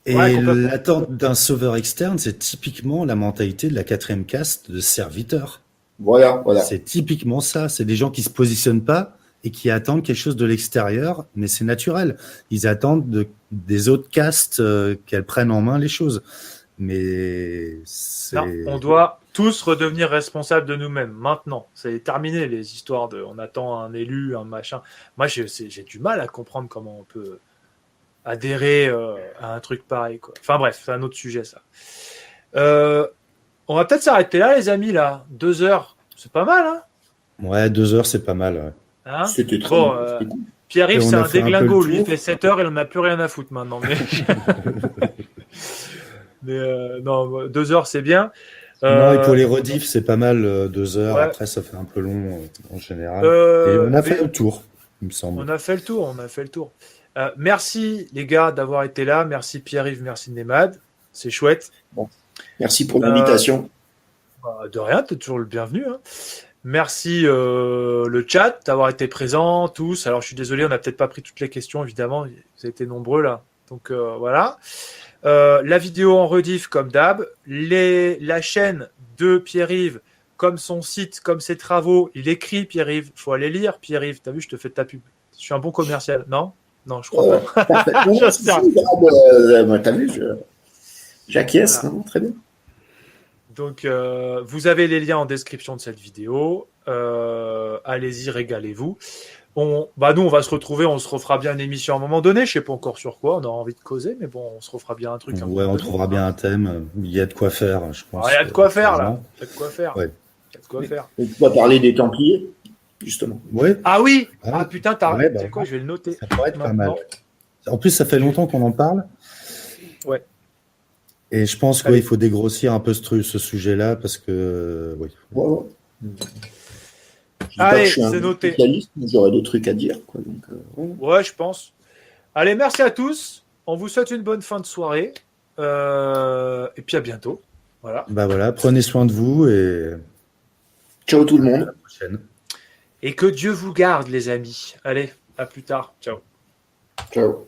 Et l'attente d'un sauveur externe, c'est typiquement la mentalité de la quatrième caste de serviteur. Voilà. C'est typiquement ça. C'est des gens qui se positionnent pas et qui attendent quelque chose de l'extérieur, mais c'est naturel. Ils attendent des autres castes qu'elles prennent en main les choses. Mais on doit tous redevenir responsables de nous-mêmes. Maintenant, c'est terminé les histoires on attend un élu, un machin. Moi, j'ai du mal à comprendre comment on peut adhérer à un truc pareil, quoi. Enfin bref, c'est un autre sujet, ça. On va peut-être s'arrêter là, les amis, là. 2 heures, c'est pas mal, hein? Ouais, 2 heures, c'est pas mal. Ouais. Hein? C'était très bon. cool. Pierre-Yves, c'est un déglingo. Lui, il fait 7 heures et on n'a plus rien à foutre maintenant. Mais non, 2 heures, c'est bien. Non, et pour les rediffs, c'est pas mal, 2 heures. Ouais. Après, ça fait un peu long en général. Et on a fait le tour, il me semble. On a fait le tour. Merci, les gars, d'avoir été là. Merci, Pierre-Yves. Merci, Nemad. C'est chouette. Bon. Merci pour l'invitation. De rien, tu es toujours le bienvenu. Hein. Merci le chat d'avoir été présent, tous. Alors, je suis désolé, on n'a peut-être pas pris toutes les questions, évidemment. Vous avez été nombreux, là. Donc, voilà. La vidéo en rediff, comme d'hab. La chaîne de Pierre-Yves comme son site, comme ses travaux, il écrit Pierre-Yves. Il faut aller lire Pierre-Yves. T'as vu, je te fais de ta pub. Je suis un bon commercial. Non, je crois pas. Parfaitement. J'espère. T'as vu, j'acquiesce, Voilà. hein, très bien. Donc, vous avez les liens en description de cette vidéo. Allez-y, régalez-vous. Nous, on va se retrouver, on se refera bien une émission à un moment donné. Je sais pas encore sur quoi, on a envie de causer, mais bon, on se refera bien un truc. Ouais, on trouvera bien un thème. Il y a de quoi faire, je pense. Il y a de quoi faire, là. Il y a de quoi faire. Ouais. Il y a de quoi faire. On va parler des Templiers, justement. Ouais, Ah oui. Ah, Ah putain, t'as ouais, tu sais bah, quoi, je vais le noter. ça pourrait être pas Maintenant. mal. En plus, ça fait longtemps qu'on en parle. Ouais. Et je pense Allez. qu'il faut dégrossir un peu ce sujet-là parce que, oui. Ouais, ouais. Je dis pas Allez, que je suis un c'est noté. spécialiste, mais j'aurais des trucs à dire, quoi. Donc, ouais. Ouais, je pense. Allez, merci à tous. On vous souhaite une bonne fin de soirée. Et puis à bientôt. Voilà. Bah voilà, prenez soin de vous et Ciao tout le à monde. la prochaine. Et que Dieu vous garde, les amis. Allez, à plus tard. Ciao. Ciao.